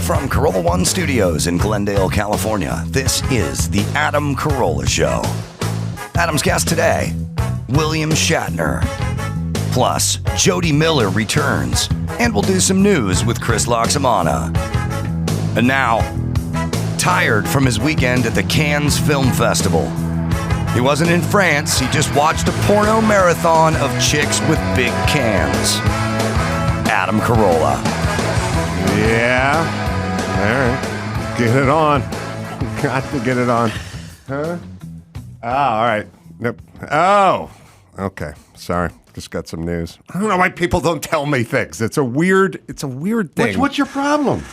From Carolla One Studios in Glendale, California, this is The Adam Carolla Show. Adam's guest today, William Shatner. Plus, Jodi Miller returns, and we'll do some news with Chris Loxamana. And now, tired from his weekend at the Cannes Film Festival. He wasn't in France, he just watched a porno marathon of chicks with big cans. Adam Carolla. Yeah. All right. Get it on. Got to get it on. Huh? Oh, all right. Nope. Oh. Okay. Sorry. Just got some news. I don't know why people don't tell me things. It's a weird thing. What's your problem?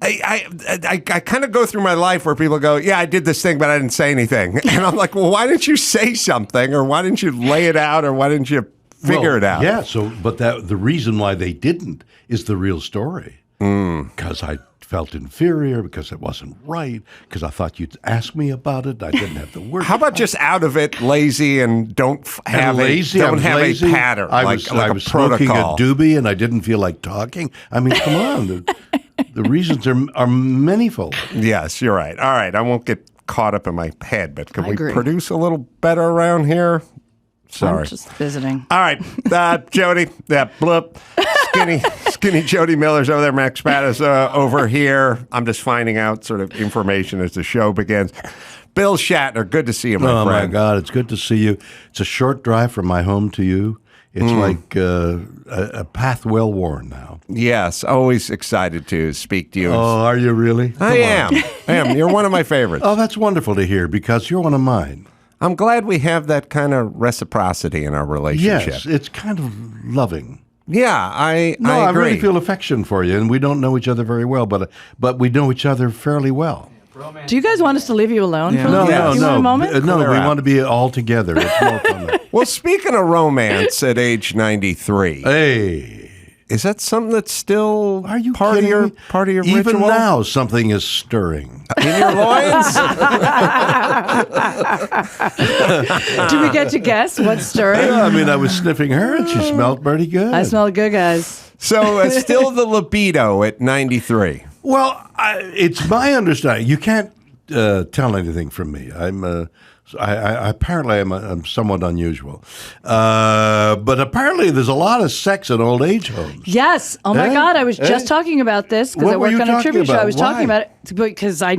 I kind of go through my life where people go, yeah, I did this thing, but I didn't say anything. And I'm like, well, why didn't you say something? Or why didn't you lay it out? Or why didn't you figure it out? Yeah, but the reason why they didn't is the real story. Because I felt inferior, because it wasn't right, because I thought you'd ask me about it. I didn't have the words. How about just out of it, lazy, and don't have a pattern, I like was a protocol. Smoking a doobie, and I didn't feel like talking. I mean, come on. The reasons are manifold. Yes, you're right. All right, I won't get caught up in my head, but can we agree. produce a little better around here? Sorry. I'm just visiting. All right, Jodi, bloop. Skinny Jodi Miller's over there. Max Spada's over here. I'm just finding out sort of information as the show begins. Bill Shatner, good to see you, my friend. Oh, my God, it's good to see you. It's a short drive from my home to you. It's like a path well worn now. Yes, always excited to speak to you. Oh, are you really? I am. You're one of my favorites. Oh, that's wonderful to hear, because you're one of mine. I'm glad we have that kind of reciprocity in our relationship. Yes, it's kind of loving. Yeah, I agree. I really feel affection for you, and we don't know each other very well, but we know each other fairly well. Do you guys want us to leave you alone for a little No, bit? You want a moment? No, we Clear out. want to be all together. It's more fun. Well, speaking of romance at age 93, Hey. is that something that's still Are you part kidding me? of your Even ritual? now, something is stirring. In your loins? Do we get to guess what's stirring? I mean, I was sniffing her, and she smelled pretty good. I smell good, guys. So still the libido at 93. Well, it's my understanding. You can't tell anything from me. Apparently I'm somewhat unusual. But apparently there's a lot of sex in old age homes. Yes. Oh my God. I was just talking about this because What I were work you on a talking tribute show. about? I was Why? talking about it because I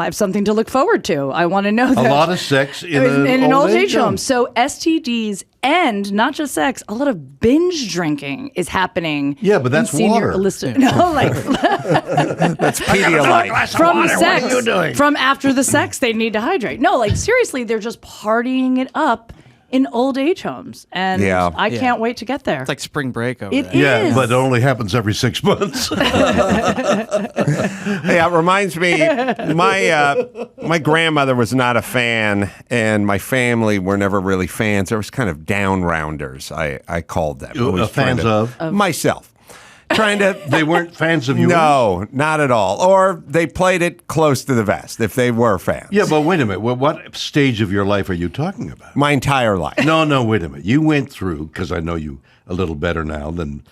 have something to look forward to. I want to know that. A lot of sex in an old age home. So STDs and not just sex, a lot of binge drinking is happening. Yeah, but that's in senior water. No, like That's Pedialyte. from sex. What are you doing? From after the sex, they need to hydrate. No, like seriously, they're just partying it up in old age homes, and Yeah. I can't wait to get there. It's like spring break over It there. Yeah, is. but it only happens every 6 months. Yeah, it reminds me, my grandmother was not a fan, and my family were never really fans. There was kind of down-rounders, I called them. Always trying Fans to- of? Myself. Trying to... They weren't fans of yours? No, not at all. Or they played it close to the vest, if they were fans. Yeah, but wait a minute. What stage of your life are you talking about? My entire life. No, wait a minute. You went through, because I know you a little better now than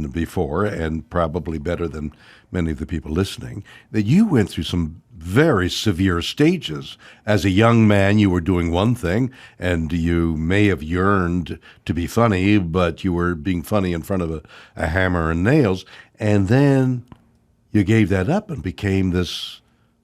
before, and probably better than many of the people listening, that you went through some very severe stages. As a young man, you were doing one thing, and you may have yearned to be funny, but you were being funny in front of a hammer and nails, and then you gave that up and became this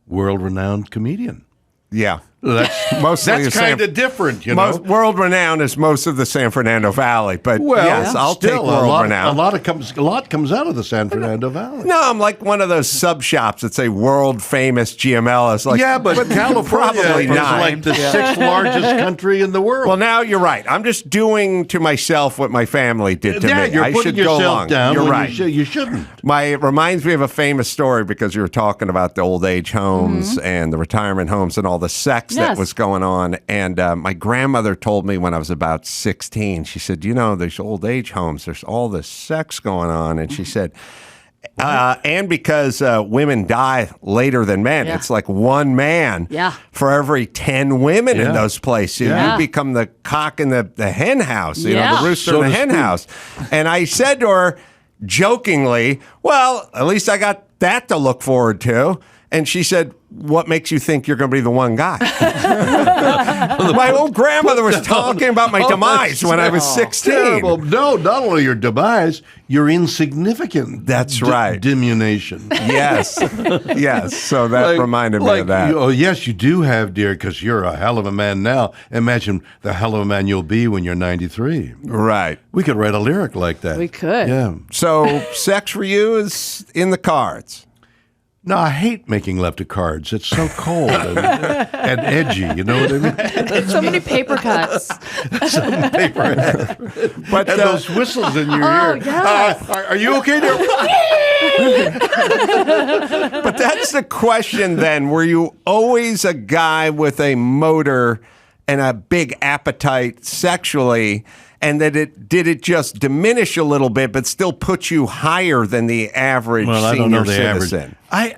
world-renowned comedian. Yeah. That's Mostly that's kind of different, you know. Most world-renowned is most of the San Fernando Valley, but Well, yes, I'll take still, world-renowned. a lot comes out of the San Fernando Valley. No, I'm like one of those sub shops that say world famous GML. It's like, Yeah, but California probably is not. like the sixth largest country in the world. Well, now you're right. I'm just doing to myself what my family did to yeah, me. you're I putting should go yourself along. down. You're when right. You shouldn't. It reminds me of a famous story because you were talking about the old age homes and the retirement homes and all the sex that Yes. was going on. And my grandmother told me when I was about 16, she said, you know, there's old age homes, there's all this sex going on. And she said, and because women die later than men, Yeah. it's like one man Yeah. for every 10 women in Yeah. those places. Yeah. You become the cock in the hen house, you know, Yeah. the rooster So in the to hen speak. house. And I said to her, jokingly, well, at least I got that to look forward to. And she said, what makes you think you're going to be the one guy? My old grandmother was talking about my demise when I was 16. Terrible. No, not only your demise, your insignificant. That's right. Diminution. Yes. Yes. So that reminded me of that. Oh, yes, you do have, dear, because you're a hell of a man now. Imagine the hell of a man you'll be when you're 93. Right. We could write a lyric like that. We could. Yeah. So sex for you is in the cards. No, I hate making love to cards. It's so cold and edgy. You know what I mean? So many paper cuts. Some paper. But And those whistles in your Oh, ear. yes. Are you okay there? But that's the question then. Were you always a guy with a motor and a big appetite sexually, and that did it just diminish a little bit but still put you higher than the average Well, I senior don't know the citizen? average.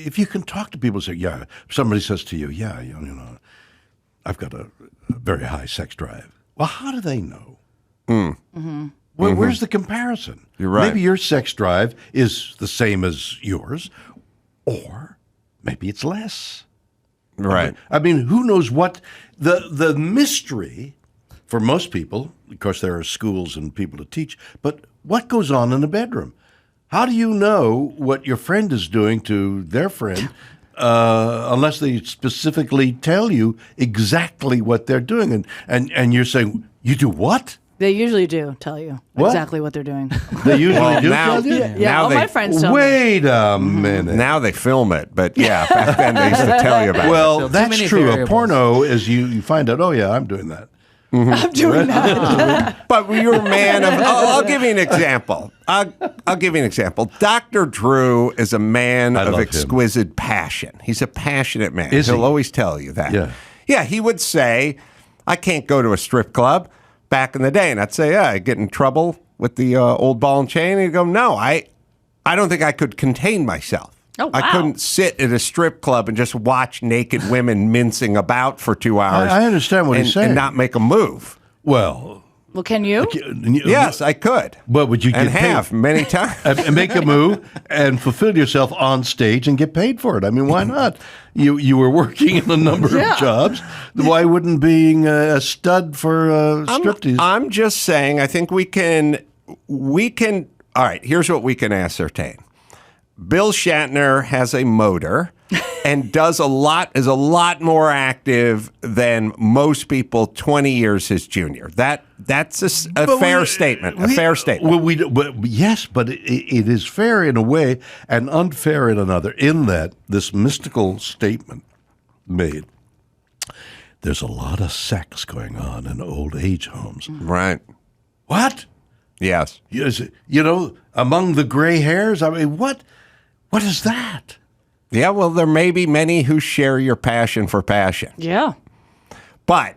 If you can talk to people and say, yeah, somebody says to you, yeah, you know, I've got a very high sex drive. Well, how do they know? Where's the comparison? You're right. Maybe your sex drive is the same as yours, or maybe it's less. Right. I mean, who knows what the mystery for most people, of course there are schools and people to teach, but what goes on in a bedroom? How do you know what your friend is doing to their friend unless they specifically tell you exactly what they're doing? And you're saying, you do what? They usually do tell you What? exactly what they're doing. They usually do now- tell you? Yeah, Now all they- my friends tell me. Wait a minute. Now they film it, but yeah, back then they used to tell you about Well, So too that's many true. A variables. porno is you find out, oh, yeah, I'm doing that. I'm doing that. it. But you're a man of... I'll give you an example. I'll give you an example. Dr. Drew is a man I of love him. exquisite passion. He's a passionate man. Is he? He'll always tell you that. Yeah. Yeah, he would say, I can't go to a strip club back in the day. And I'd say, yeah, I get in trouble with the old ball and chain. And he'd go, no, I don't think I could contain myself. Oh, I wow. couldn't sit at a strip club and just watch naked women mincing about for 2 hours. I understand what he's saying. And not make a move. Well, Well, can you? Yes, I could. But would you get and paid? have many times. And make a move and fulfill yourself on stage and get paid for it. I mean, why not? You were working in a number of jobs. Why wouldn't being a stud for striptease? I'm just saying, I think we can, all right, here's what we can ascertain. Bill Shatner has a motor and is a lot more active than most people 20 years his junior. That's a fair statement. A fair statement. Well, yes, but it is fair in a way and unfair in another, in that this mystical statement made, there's a lot of sex going on in old age homes. Right. What? Yes. You know, among the gray hairs? I mean, what is that? Yeah, well, there may be many who share your passion for passion. Yeah. But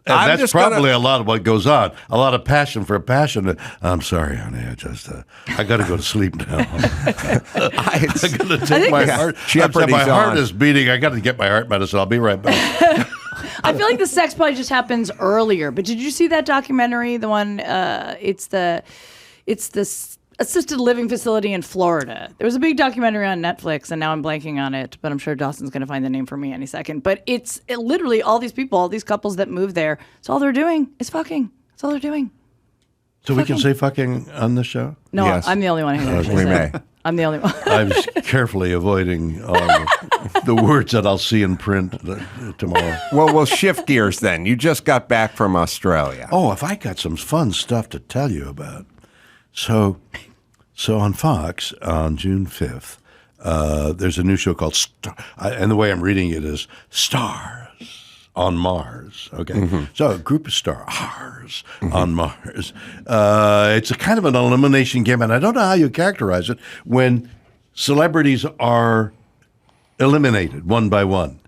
And I'm that's just probably gonna, a lot of what goes on. A lot of passion for passion. I'm sorry, honey. I got to go to sleep now. I got to take my heart. Jeopardy's My heart on. is beating. I got to get my heart medicine. I'll be right back. I feel like the sex probably just happens earlier. But did you see that documentary? The one, it's the assisted living facility in Florida. There was a big documentary on Netflix, and now I'm blanking on it, but I'm sure Dawson's going to find the name for me any second. But it literally all these people, all these couples that move there, it's all they're doing is fucking. That's all they're doing. So we can say fucking on the show? No, Yes. I'm the only one who can actually we say. may. I'm the only one. I was carefully avoiding all the words that I'll see in print tomorrow. Well, we'll shift gears then. You just got back from Australia. Oh, if I got some fun stuff to tell you about. So on Fox on June 5th, there's a new show called and the way I'm reading it is Stars on Mars. Okay, so a group of stars on Mars. It's a kind of an elimination game, and I don't know how you characterize it when celebrities are eliminated one by one.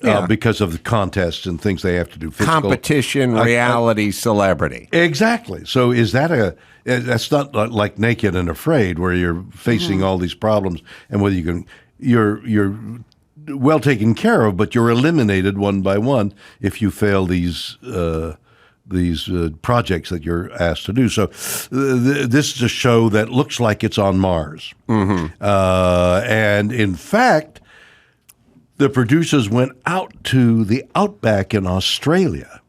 Yeah. Because of the contests and things they have to do. Physical Competition, reality, celebrity. Exactly. So is that that's not like Naked and Afraid where you're facing all these problems and whether you're well taken care of, but you're eliminated one by one if you fail these projects that you're asked to do. So this is a show that looks like it's on Mars. And in fact, the producers went out to the outback in Australia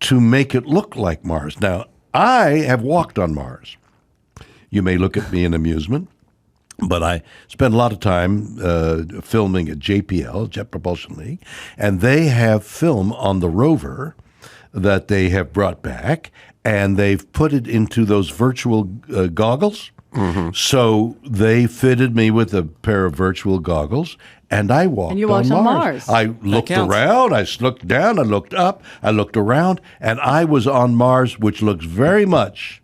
to make it look like Mars. Now, I have walked on Mars. You may look at me in amusement, but I spent a lot of time filming at JPL, Jet Propulsion League, and they have film on the rover that they have brought back, and they've put it into those virtual goggles. So they fitted me with a pair of virtual goggles, and I walked, And you walked on Mars. I looked around, I looked down, I looked up, I looked around, and I was on Mars, which looks very much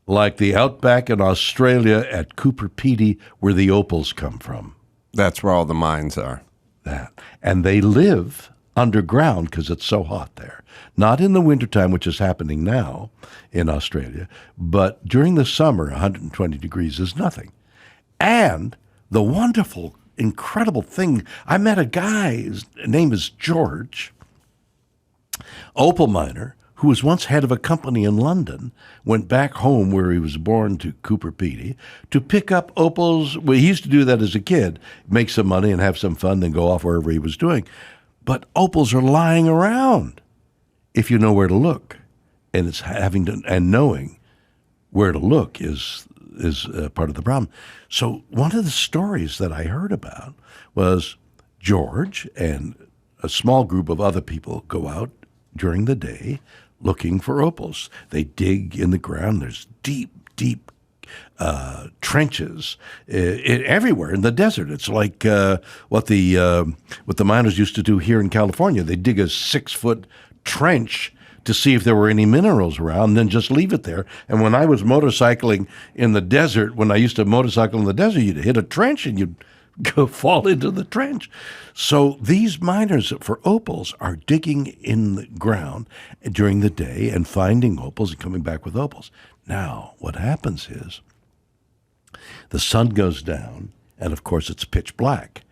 like the outback in Australia at Cooper Pedy, where the opals come from. That's where all the mines are. That. And they live underground because it's so hot there. Not in the wintertime, which is happening now in Australia, but during the summer, 120 degrees is nothing. And the wonderful, incredible thing, I met a guy, his name is George, opal miner, who was once head of a company in London, went back home where he was born to Cooper Pedy to pick up opals. Well, he used to do that as a kid, make some money and have some fun, then go off wherever he was doing. But opals are lying around if you know where to look, and it's having to, and knowing where to look is part of the problem. So one of the stories that I heard about was George and a small group of other people go out during the day looking for opals. They dig in the ground. There's deep trenches everywhere in the desert. It's like what the miners used to do here in California. They dig a 6-foot trench to see if there were any minerals around, and then just leave it there. And when I was motorcycling in the desert, when I used to motorcycle in the desert, you'd hit a trench and you'd go fall into the trench. So these miners for opals are digging in the ground during the day and finding opals and coming back with opals. Now, what happens is the sun goes down, and of course it's pitch black.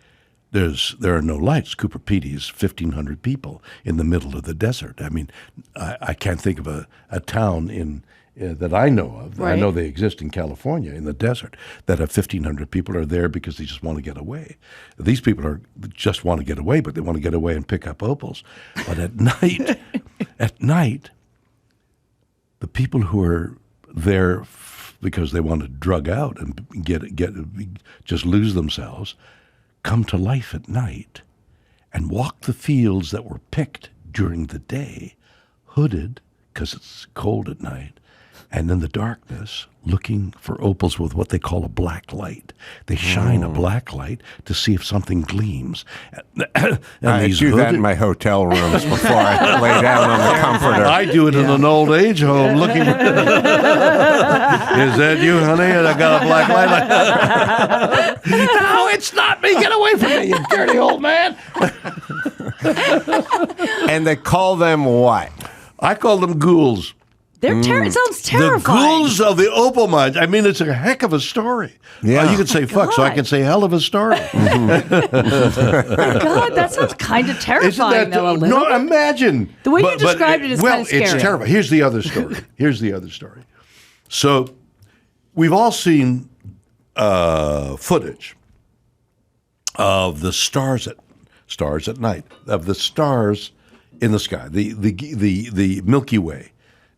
There are no lights. Cooper Pedy is 1,500 people in the middle of the desert. I mean, I can't think of a town in that I know of. Right. I know they exist in California in the desert that have 1,500 people are there because they just want to get away. These people just want to get away, but they want to get away and pick up opals. But at night, the people who are there because they want to drug out and just lose themselves come to life at night and walk the fields that were picked during the day, hooded because it's cold at night, and in the darkness looking for opals with what they call a black light. They shine a black light to see if something gleams. And I do that in my hotel rooms before I lay down on the comforter. I do it in an old age home looking. Is that you, honey? And I got a black light. No, it's not me. Get away from me, you dirty old man. And they call them what? I call them ghouls. It sounds terrifying. The ghouls of the opal mines. I mean, it's a heck of a story. Yeah. You could say fuck, so I can say hell of a story. God, that sounds kind of terrifying, though, a little. No, imagine. The way you described it is kind of scary. Well, it's terrifying. Here's the other story. So we've all seen footage of the stars at night, of the stars in the sky, the Milky Way.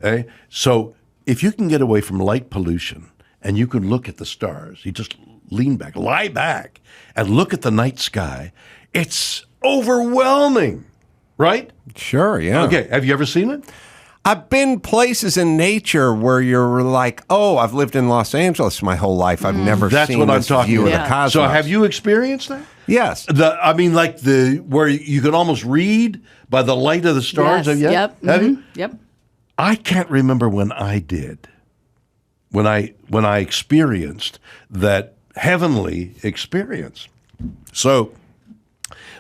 Okay? So if you can get away from light pollution and you can look at the stars, you just lie back, and look at the night sky, it's overwhelming, right? Sure, yeah. Okay, have you ever seen it? I've been places in nature where you're like, oh, I've lived in Los Angeles my whole life. I've never seen this view of the cosmos. So have you experienced that? Yes. Where you can almost read by the light of the stars. Yes. Yep. Have you? Yep. I can't remember when I did. When I experienced that heavenly experience. So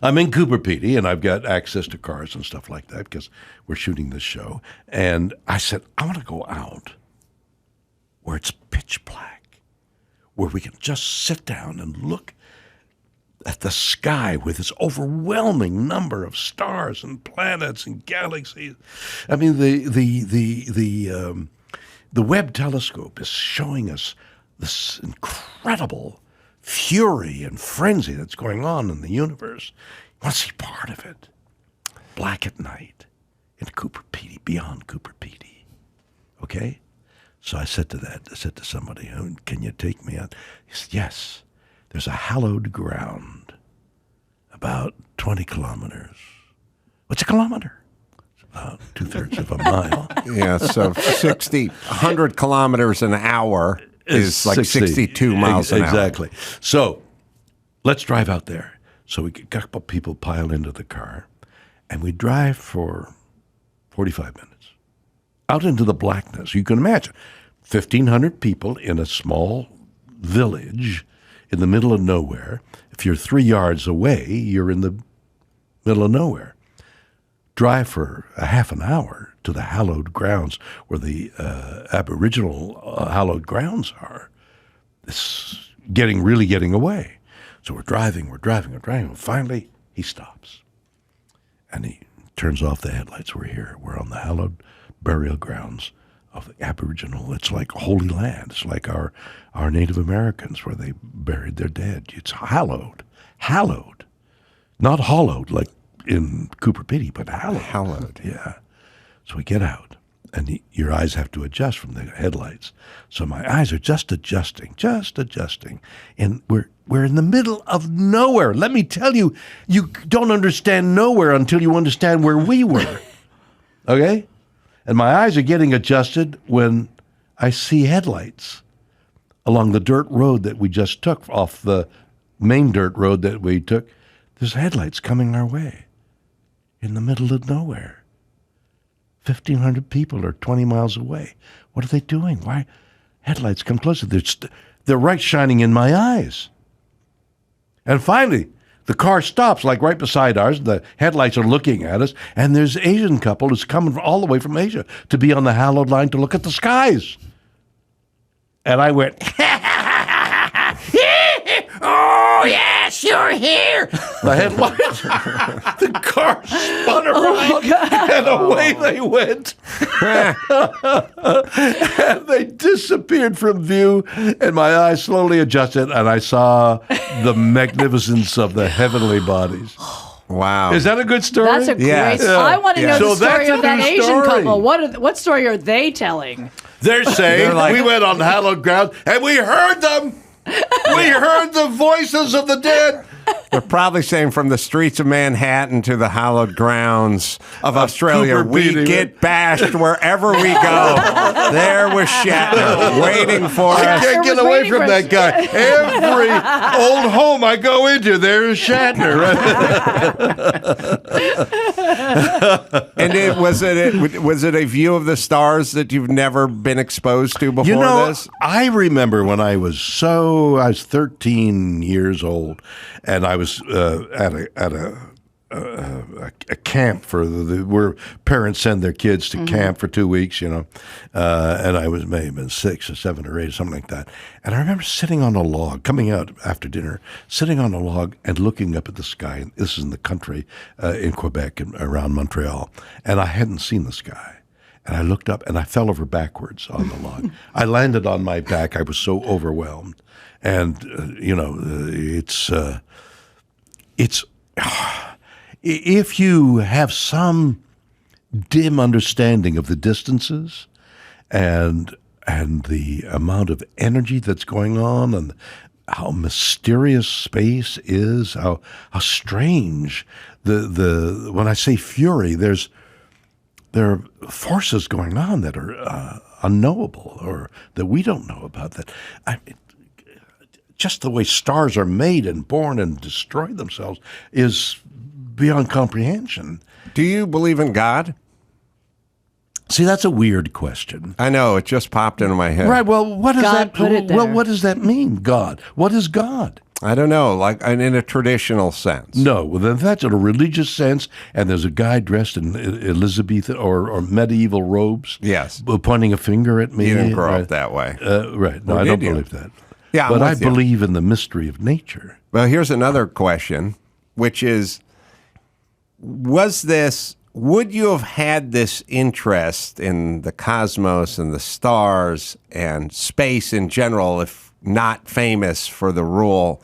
I'm in Cooper Pedy, and I've got access to cars and stuff like that because we're shooting this show. And I said, I want to go out where it's pitch black, where we can just sit down and look at the sky with this overwhelming number of stars and planets and galaxies. I mean, the Webb telescope is showing us this incredible fury and frenzy that's going on in the universe. You want to see part of it. Black at night in Cooper Pedy, beyond Cooper Pedy. Okay? So I said to somebody, can you take me out? He said, yes. There's a hallowed ground about 20 kilometers. What's a kilometer? It's about 2/3 of a mile. Yeah, so 100 kilometers an hour is like 62 miles an hour. Exactly. So let's drive out there. So we get a couple people pile into the car, and we drive for 45 minutes out into the blackness. You can imagine 1,500 people in a small village in the middle of nowhere. If you're 3 yards away, you're in the middle of nowhere. Drive for a half an hour to the hallowed grounds where the Aboriginal hallowed grounds are. It's really getting away. So we're driving. And finally, he stops. And he turns off the headlights. We're here. We're on the hallowed burial grounds of the Aboriginal. It's like holy land. It's like our Native Americans where they buried their dead. It's hallowed. Hallowed. Not hollowed like in Cooper Pedy, but hallowed. Hallowed. Yeah. So we get out, and your eyes have to adjust from the headlights. So my eyes are just adjusting. And we're in the middle of nowhere. Let me tell you, you don't understand nowhere until you understand where we were. Okay? And my eyes are getting adjusted when I see headlights along the dirt road that we just took off the main dirt road that we took. There's headlights coming our way in the middle of nowhere. 1,500 people are 20 miles away. What are they doing? Why? Headlights come closer. They're right shining in my eyes. And finally, the car stops, like right beside ours. The headlights are looking at us, and there's an Asian couple who's coming all the way from Asia to be on the hallowed line to look at the skies. And I went, oh, yes, you're here. The headlights, the car spun around, and away they went. And they disappeared from view, and my eyes slowly adjusted, and I saw the magnificence of the heavenly bodies. Wow. Is that a good story? That's a great Yes. I want to know So the story that's a of that new Asian story. couple. What story are they telling? They're saying They're like- we went on hallowed ground, and we heard them. We heard the voices of the dead. They're probably saying from the streets of Manhattan to the hallowed grounds of Australia, Cooper we Pedy. get bashed wherever we go. There was Shatner waiting for I us. can't get was away waiting from for that us. guy. Every old home I go into, there's Shatner. And was it a view of the stars that you've never been exposed to before You know, this? I remember when I was 13 years old, and I was at a camp for where parents send their kids to camp for 2 weeks, and I was maybe 6 or 7 or 8, something like that. And I remember sitting on a log, coming out after dinner, sitting on a log and looking up at the sky. This is in the country in Quebec and around Montreal, and I hadn't seen the sky. And I looked up and I fell over backwards on the log. I landed on my back. I was so overwhelmed. And, it's if you have some dim understanding of the distances and the amount of energy that's going on and how mysterious space is, how strange the when I say fury, there are forces going on that are unknowable or that we don't know about. Just the way stars are made and born and destroy themselves is beyond comprehension. Do you believe in God? See, that's a weird question. I know, it just popped into my head. Right. Well, what does God that? put it Well, there. what does that mean? God. What is God? I don't know, like in a traditional sense. No, well, then that's in a religious sense, and there's a guy dressed in Elizabethan or medieval robes. Yes. Pointing a finger at me. You didn't grow up that way. Right. No, Or I don't did you? believe that. Yeah, I'm but I with you. believe in the mystery of nature. Well, here's another question, which is, would you have had this interest in the cosmos and the stars and space in general if not famous for the role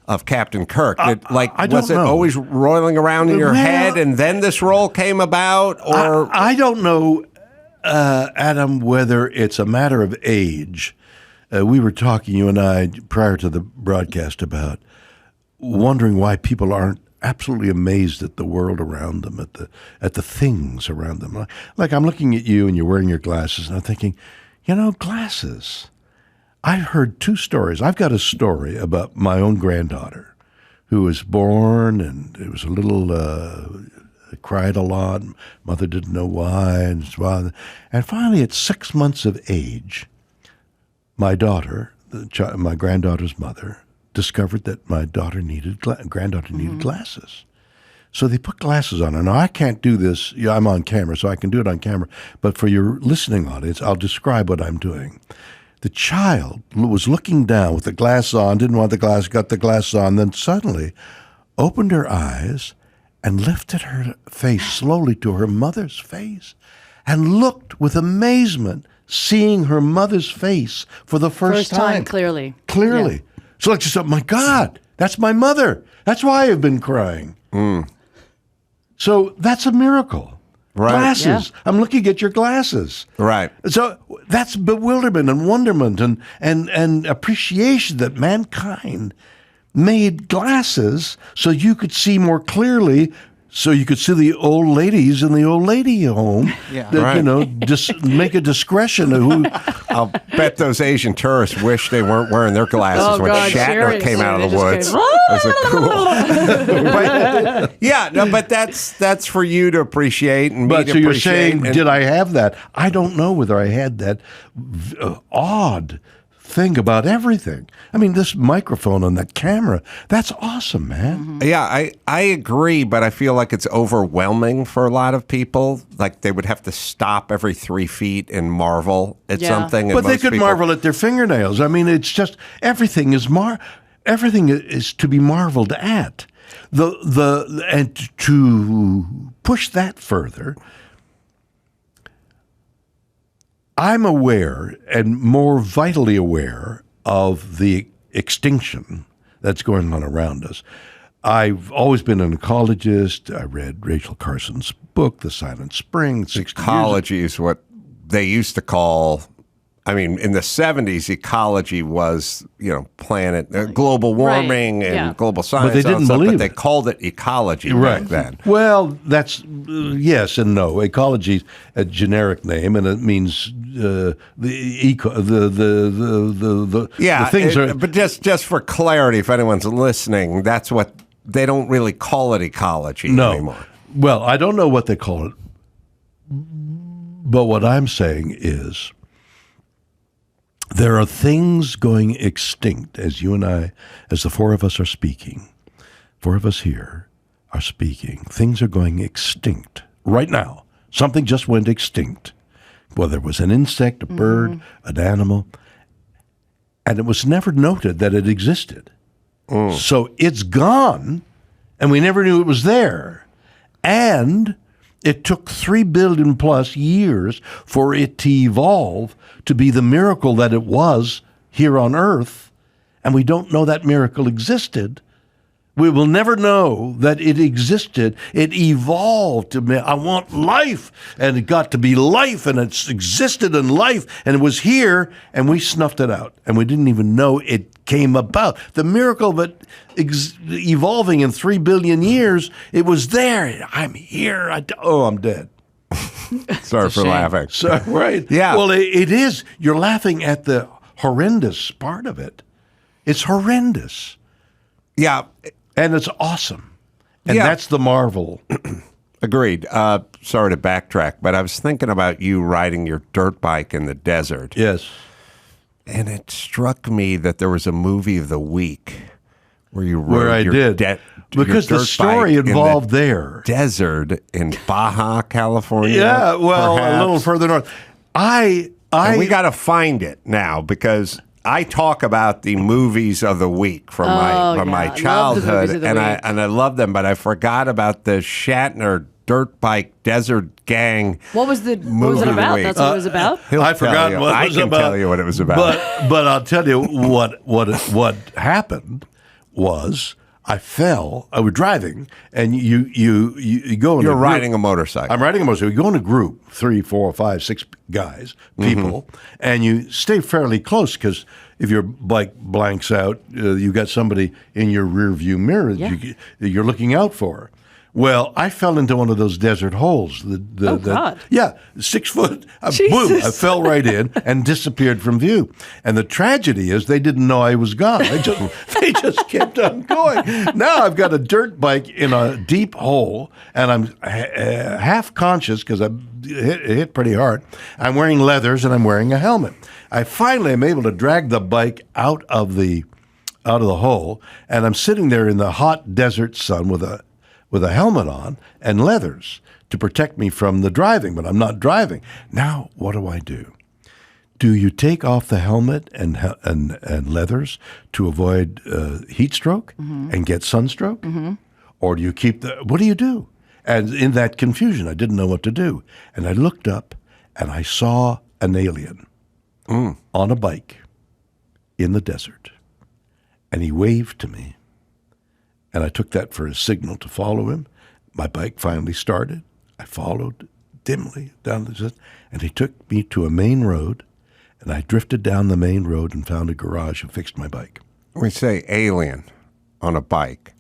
of Captain Kirk? I don't was it know. always roiling around in your Well, head and then this role came about? Or I don't know, Adam, whether it's a matter of age. We were talking, you and I, prior to the broadcast about wondering why people aren't absolutely amazed at the world around them, at the things around them. Like I'm looking at you and you're wearing your glasses, and I'm thinking, glasses. I've heard 2 stories. I've got a story about my own granddaughter who was born, and it was a little, cried a lot. Mother didn't know why. And finally, at 6 months of age, my daughter, my granddaughter's mother, discovered that my granddaughter needed glasses. So they put glasses on her. Now, I can't do this. I'm on camera, so I can do it on camera. But for your listening audience, I'll describe what I'm doing. The child was looking down with the glass on, didn't want the glass, got the glass on, then suddenly opened her eyes and lifted her face slowly to her mother's face and looked with amazement, seeing her mother's face for the first time. Clearly. Clearly. Yeah. So like she said, my God, that's my mother. That's why I've been crying. So that's a miracle. Right. Glasses. Yeah. I'm looking at your glasses. Right. So that's bewilderment and wonderment and appreciation that mankind made glasses so you could see more clearly, so you could see the old ladies in the old lady home. Yeah. That, Right. just make a discretion of who. I'll bet those Asian tourists wish they weren't wearing their glasses when God, Shatner came out of the woods. But that's for you to appreciate and me But to so you're appreciate. saying, And- did I have that? I don't know whether I had that odd thing about everything. I mean, this microphone and that camera, that's awesome, man. Yeah, I agree, but I feel like it's overwhelming for a lot of people. Like they would have to stop every 3 feet and marvel at Yeah. something. and But they most could people- marvel at their fingernails. I mean, it's just everything is to be marveled at. And to push that further, I'm aware and more vitally aware of the extinction that's going on around us. I've always been an ecologist. I read Rachel Carson's book, The Silent Spring. 60 years Ecology is what they used to call. I mean, in the 70s, ecology was, planet, global warming Right, and yeah. global science. they didn't and stuff, believe but they it. called it ecology Right. back then. Well, that's yes and no. Ecology is a generic name, and it means the things are. But just for clarity, if anyone's listening, that's what they don't really call it ecology anymore. Well, I don't know what they call it, but what I'm saying is there are things going extinct as you and I, as the 4 of us are speaking. 4 of us here are speaking. Things are going extinct right now. Something just went extinct. Whether it was an insect, a bird, an animal, and it was never noted that it existed. So it's gone, and we never knew it was there. And it took 3 billion plus years for it to evolve to be the miracle that it was here on Earth, and we don't know that miracle existed. We will never know that it existed. It evolved to me. I want life, and it got to be life, and it's existed in life, and it was here, and we snuffed it out, and we didn't even know it came about. The miracle of it evolving in 3 billion years, it was there. I'm here. I'm dead. Sorry for shame. laughing. So, right. Yeah. Well, it is. You're laughing at the horrendous part of it. It's horrendous. Yeah, And it's awesome. And Yeah. that's the marvel. agreed. Sorry to backtrack, but I was thinking about you riding your dirt bike in the desert. Yes. And it struck me that there was a movie of the week where you rode Where I your did. Because your the dirt story bike in involved the there. desert in Baja, California. Yeah, well, perhaps. a little further north. And we got to find it now because I talk about the movies of the week from my I love the movies childhood, of the and week. I love them, but I forgot about the Shatner dirt bike desert gang. What was it movie of the about? week. That's what it was about? I forgot what it was about. I can tell you what it was about. But I'll tell you what happened was I fell. I was driving, and you go. You're riding a motorcycle. I'm riding a motorcycle. You go in a group, 3, 4, 5, 6 guys, people, and you stay fairly close because if your bike blanks out, you got somebody in your rear view mirror that you're looking out for. Well, I fell into one of those desert holes. God. Yeah, 6 foot. Boom! Jesus. I fell right in and disappeared from view. And the tragedy is they didn't know I was gone. They just kept on going. Now I've got a dirt bike in a deep hole, and I'm half conscious because I hit pretty hard. I'm wearing leathers and I'm wearing a helmet. I finally am able to drag the bike out of the hole, and I'm sitting there in the hot desert sun with a helmet on and leathers to protect me from the driving, but I'm not driving. Now, what do? Do you take off the helmet and leathers to avoid heat stroke and get sunstroke? Or do you keep what do you do? And in that confusion, I didn't know what to do. And I looked up and I saw an alien on a bike in the desert. And he waved to me. And I took that for a signal to follow him. My bike finally started. I followed dimly down the desert, and he took me to a main road, and I drifted down the main road and found a garage and fixed my bike. We say alien on a bike.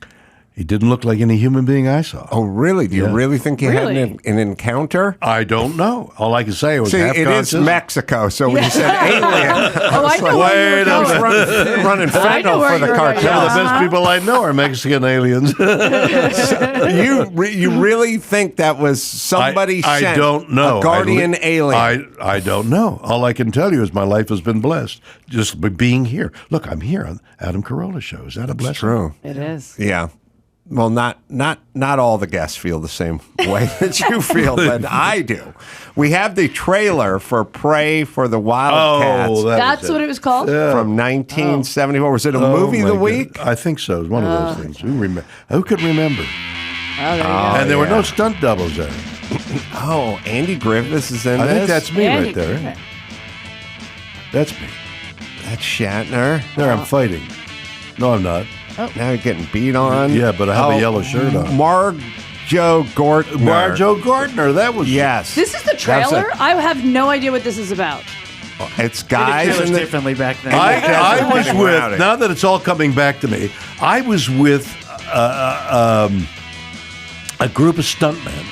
He didn't look like any human being I saw. Oh, really? Do you really think you had an encounter? I don't know. All I can say was See, half it conscious. is Mexico, so when you said alien, I know where wait you're a going. minute. running I know fentanyl where for the you're going. Some of cartel. the best people I know are Mexican aliens. You really think that was somebody I sent don't know. a guardian alien? I don't know. All I can tell you is my life has been blessed just by being here. Look, I'm here on Adam Carolla show. Is that a blessing? True. It is. Yeah. Well, not all the guests feel the same way that you feel, but I do. We have the trailer for Pray for the Wildcats Oh, That's what it was called? from 1974. Was it a movie of the week? I think so. It was one of those things. Who could remember? Oh, there you go. And there were no stunt doubles there. Oh, Andy Griffiths is in I this. think that's me Andy right there. Griffith. That's me. That's Shatner. There, I'm fighting. No, I'm not. Now you're getting beat on. Yeah, but I have a yellow shirt on. Marjo Gortner. Marjo Gortner. That was Yes. This is the trailer? I have no idea what this is about. It's Did guys it in the differently back then. I was Getting with. rowdy. Now that it's all coming back to me, I was with a group of stuntmen.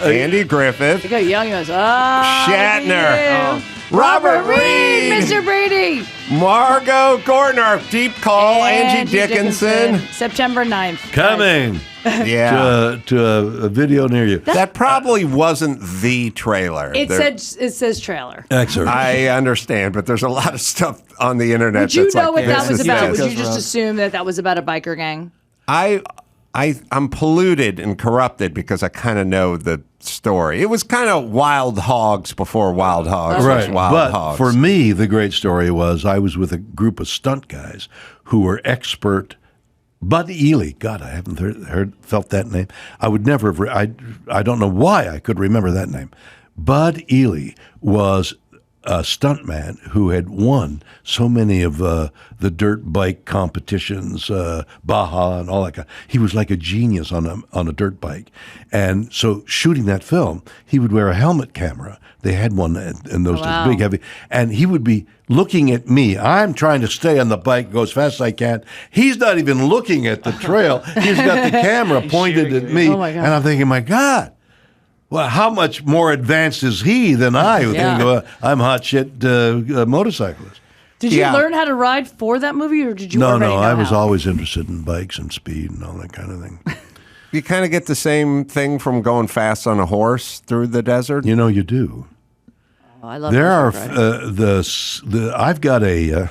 Andy Griffith. Look how young he was. Oh, Shatner. you. Robert Reed. Mr. Brady. Margot Gortner. Deep call. Angie Dickinson. September 9th. Coming Yeah. to a video near you. That probably wasn't the trailer. It says trailer. Excellent. I understand, but there's a lot of stuff on the internet. Would you that's know like, what that this was is about? this. Would you just assume that was about a biker gang? I'm polluted and corrupted because I kind of know the story. It was kind of Wild Hogs before Wild Hogs was Right, Wild but Hogs. for me, the great story was I was with a group of stunt guys who were expert. Bud Ely, God, I haven't felt that name. I would never have. I don't know why I could remember that name. Bud Ely was a stuntman who had won so many of the dirt bike competitions, Baja and all that kind. He was like a genius on a dirt bike, and so shooting that film, he would wear a helmet camera. They had one in those days, big, heavy, and he would be looking at me. I'm trying to stay on the bike, go as fast as I can. He's not even looking at the trail. He's got the camera pointed at me, Oh my God. and I'm thinking, my God. Well, how much more advanced is he than I, who think I'm hot shit motorcyclist? Did you learn how to ride for that movie, or did you already know I was how? always interested in bikes and speed and all that kind of thing. you kind of get the same thing from going fast on a horse through the desert. You know, you do. Oh, I love There are horseback riding. I've got a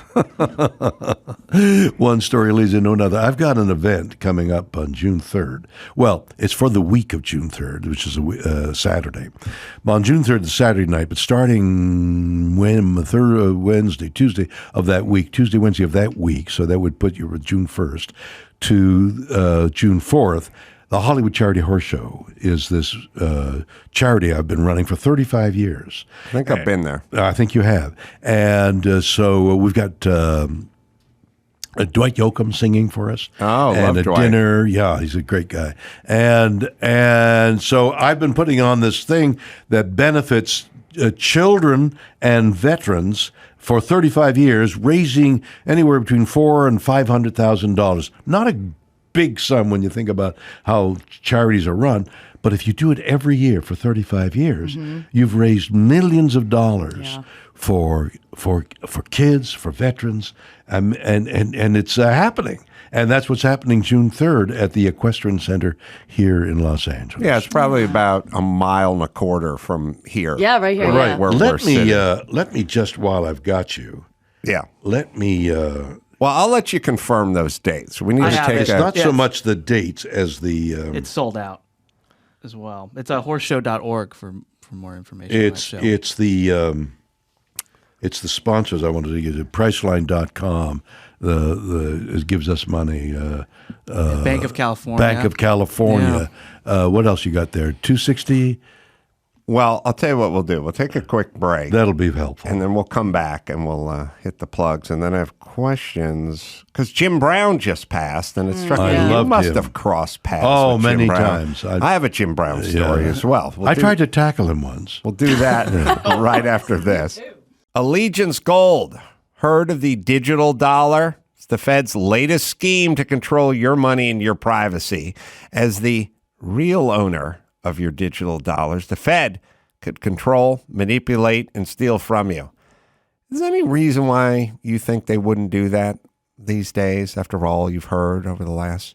one story leads into another. I've got an event coming up on June 3rd. Well, it's for the week of June 3rd, which is a Saturday. On June 3rd, the Saturday night, but starting Wednesday, Tuesday of that week, Tuesday, Wednesday of that week, so that would put you with June 1st to June 4th. The Hollywood Charity Horse Show is this charity I've been running for 35 years. I think I've been there. I think you have. And so we've got Dwight Yoakam singing for us. Oh, and love a Dwight. dinner. Yeah, he's a great guy. And so I've been putting on this thing that benefits children and veterans for 35 years, raising anywhere between $400,000 and $500,000. Not a big sum when you think about how charities are run, but if you do it every year for 35 years, you've raised millions of dollars for kids, for veterans, and it's happening. And that's what's happening June 3rd at the Equestrian Center here in Los Angeles. Yeah, it's probably about a mile and a quarter from here. Yeah, right here. Right. Yeah. Where we're Let me just, while I've got you, Yeah. let me. Well, I'll let you confirm those dates. We need I to have take it. It's a... not so much the dates as the. It's sold out as well. It's horseshow.org for more information on that show. It's the sponsors I wanted to get it. Priceline.com. It gives us money. Bank of California. Bank of California. What else you got there? 260. Well, I'll tell you what we'll do. We'll take a quick break. That'll be helpful. And then we'll come back and we'll hit the plugs. And then I have questions because Jim Brown just passed, and it struck me. I You loved must him. have crossed paths. Oh, with Jim many Brown. times. I have a Jim Brown story as well. I tried to tackle him once. We'll do that right after this. Allegiance Gold. Heard of the digital dollar? It's the Fed's latest scheme to control your money and your privacy. As the real owner of your digital dollars, the Fed could control, manipulate, and steal from you. Is there any reason why you think they wouldn't do that these days, after all you've heard over the last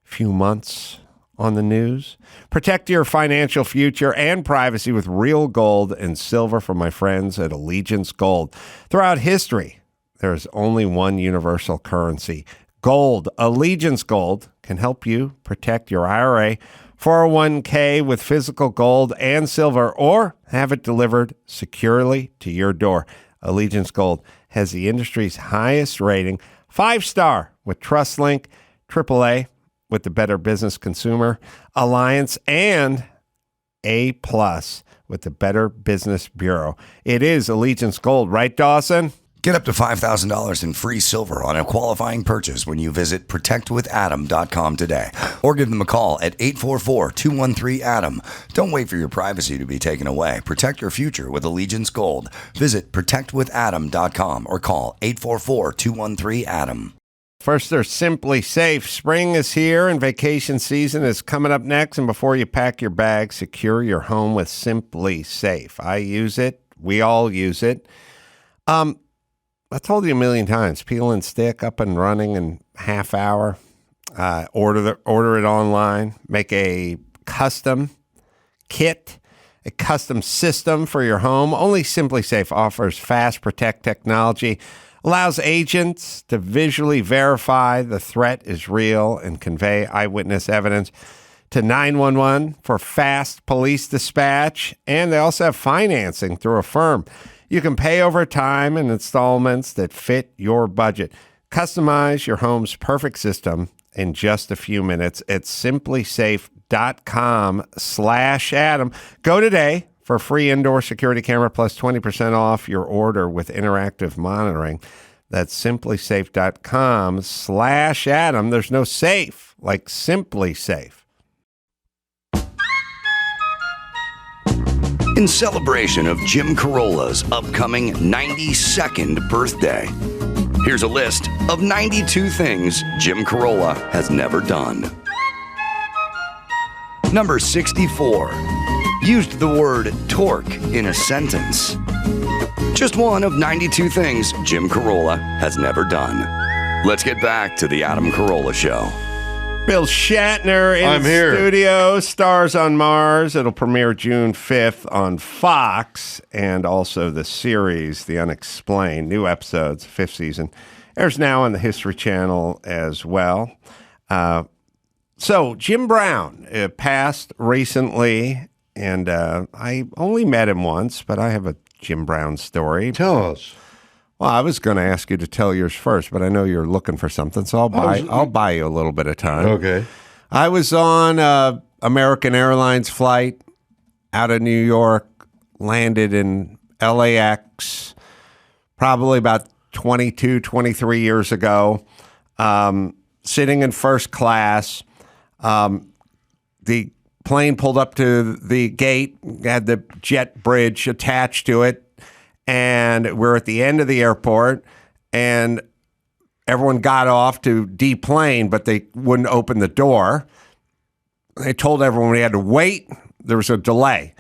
few months on the news? Protect your financial future and privacy with real gold and silver from my friends at Allegiance Gold. Throughout history, there is only one universal currency, gold. Allegiance Gold can help you protect your IRA, 401k with physical gold and silver, or have it delivered securely to your door. Allegiance Gold has the industry's highest rating, 5-star with TrustLink, AAA with the Better Business Consumer Alliance, and A+ with the Better Business Bureau. It is Allegiance Gold, right, Dawson? Get up to $5,000 in free silver on a qualifying purchase when you visit protectwithadam.com today. Or give them a call at 844-213-ADAM. Don't wait for your privacy to be taken away. Protect your future with Allegiance Gold. Visit protectwithadam.com or call 844-213-ADAM. First, they're Simply Safe. Spring is here and vacation season is coming up next. And before you pack your bag, secure your home with Simply Safe. I use it. We all use it. I told you a million times, peel and stick up and running in half hour. Order it online. Make a custom kit, a custom system for your home. Only Simply Safe offers Fast Protect technology. Allows agents to visually verify the threat is real and convey eyewitness evidence to 911 for fast police dispatch. And they also have financing through a firm. You can pay over time in installments that fit your budget. Customize your home's perfect system in just a few minutes at simplysafe.com/Adam. Go today for a free indoor security camera plus 20% off your order with interactive monitoring. That's simplysafe.com/Adam. There's no safe like Simply Safe. In celebration of Jim Carolla's upcoming 92nd birthday, here's a list of 92 things Jim Carolla has never done. Number 64. Used the word torque in a sentence. Just one of 92 things Jim Carolla has never done. Let's get back to the Adam Carolla Show. Bill Shatner in I'm here. studio, Stars on Mars. It'll premiere June 5th on Fox, and also the series, The Unexplained, new episodes, 5th season, airs now on the History Channel as well. So Jim Brown passed recently, and I only met him once, but I have a Jim Brown story. Tell us. Well, I was going to ask you to tell yours first, but I know you're looking for something, so I'll buy you a little bit of time. Okay. I was on a American Airlines flight out of New York, landed in LAX probably about 22, 23 years ago, sitting in first class. The plane pulled up to the gate, had the jet bridge attached to it, and we're at the end of the airport, and everyone got off to deplane, but they wouldn't open the door. They told everyone we had to wait. There was a delay.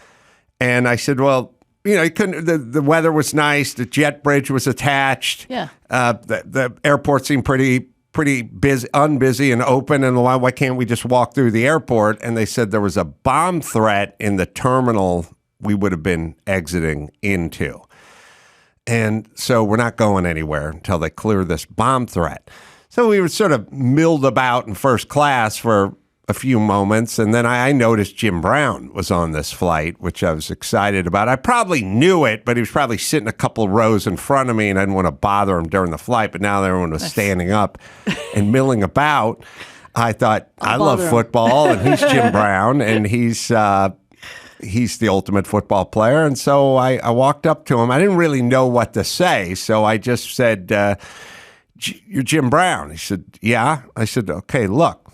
And I said, well, you couldn't, the weather was nice. The jet bridge was attached. Yeah. The airport seemed pretty busy, unbusy and open. And why can't we just walk through the airport? And they said there was a bomb threat in the terminal we would have been exiting into. And so we're not going anywhere until they clear this bomb threat. So we were sort of milled about in first class for a few moments. And then I noticed Jim Brown was on this flight, which I was excited about. I probably knew it, but he was probably sitting a couple rows in front of me, and I didn't want to bother him during the flight. But now that everyone was standing up and milling about, I thought, I love football, and he's Jim Brown, and he's the ultimate football player. And so I walked up to him. I didn't really know what to say, so I just said, you're Jim Brown. He said, yeah. I said, okay, look,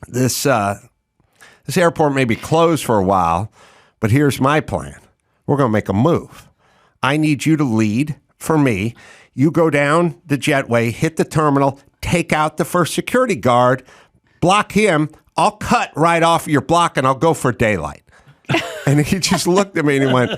this airport may be closed for a while, but here's my plan. We're going to make a move. I need you to lead for me. You go down the jetway, hit the terminal, take out the first security guard, block him. I'll cut right off your block, and I'll go for daylight. And he just looked at me and he went,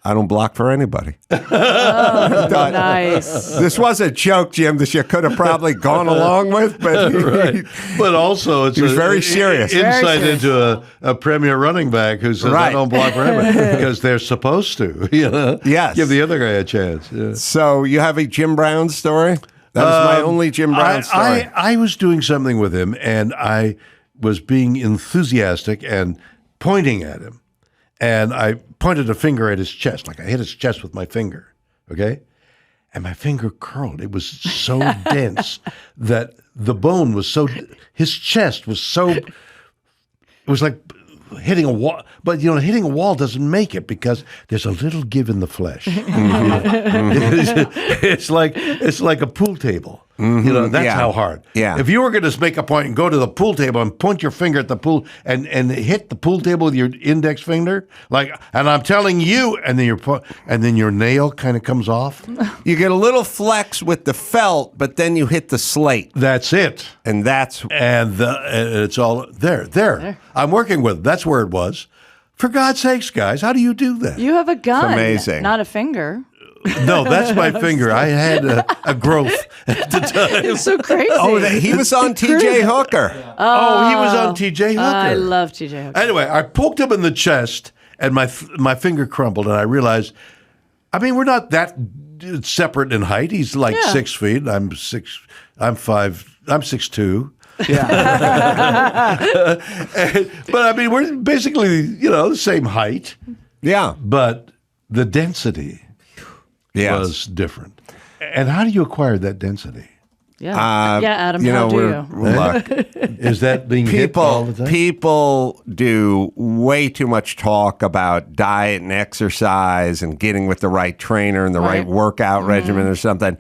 I don't block for anybody. Nice. This was a joke, Jim, that you could have probably gone along with, but Right. But also, it's he was very serious. Insight into a premier running back who says, I don't block for anybody, because they're supposed to. Yes. Give the other guy a chance. Yeah. So you have a Jim Brown story? That was my only Jim Brown story. I was doing something with him, and I was being enthusiastic and pointing at him. And I pointed a finger at his chest, like I hit his chest with my finger, okay? And my finger curled. It was so dense that the bone was so, his chest was so, it was like hitting a wall. But, hitting a wall doesn't make it, because there's a little give in the flesh. It's like a pool table. That's how hard. Yeah. If you were going to make a point and go to the pool table and point your finger at the pool and hit the pool table with your index finger, and I'm telling you, and then your nail kind of comes off. You get a little flex with the felt, but then you hit the slate. That's it. And and it's all there. I'm working with it. That's where it was. For God's sakes, guys, how do you do that? You have a gun. It's amazing. Not a finger. No, that's my finger. I had a growth at the time. It's so crazy. He was on T.J. Hooker. Oh, he was on T.J. Hooker. I love T.J. Hooker. Anyway, I poked him in the chest, and my finger crumbled, and I realized, we're not that separate in height. He's like 6 feet. I'm 6'2". Yeah. But we're basically, the same height. Yeah. But the density was different. And how do you acquire that density? Yeah. Adam, how do you? Look, Is that being hit all the time? People do way too much talk about diet and exercise and getting with the right trainer and the right workout regimen or something.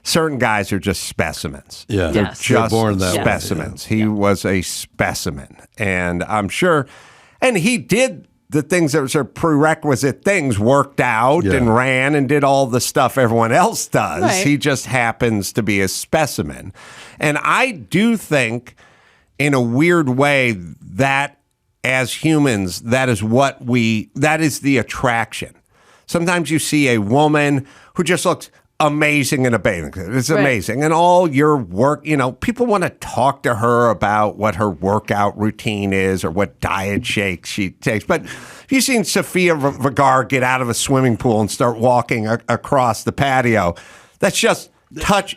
Certain guys are just specimens. Yeah. They're Yes. just born that way. specimens. He was a specimen. And I'm sure, and he did the things that were prerequisite things, worked out and ran and did all the stuff everyone else does. Right. He just happens to be a specimen. And I do think, in a weird way, that as humans, that is the attraction. Sometimes you see a woman who just looks amazing in a bathing suit. It's Right. amazing. And all your work, people want to talk to her about what her workout routine is or what diet shakes she takes. But have you seen Sofia Vergara get out of a swimming pool and start walking across the patio? That's just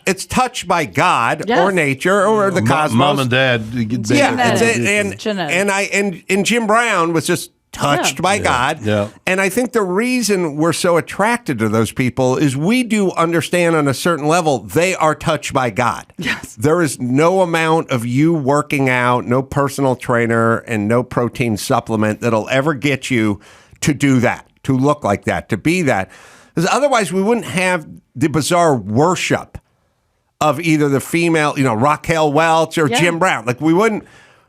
it's touched by God Yes. or nature or the cosmos. Mom and Dad. Yeah, and Jim Brown was just touched by God. Yeah. And I think the reason we're so attracted to those people is we do understand on a certain level they are touched by God. Yes. There is no amount of you working out, no personal trainer, and no protein supplement that'll ever get you to do that, to look like that, to be that. Because otherwise we wouldn't have the bizarre worship of either the female, Raquel Welch or Jim Brown. Like we wouldn't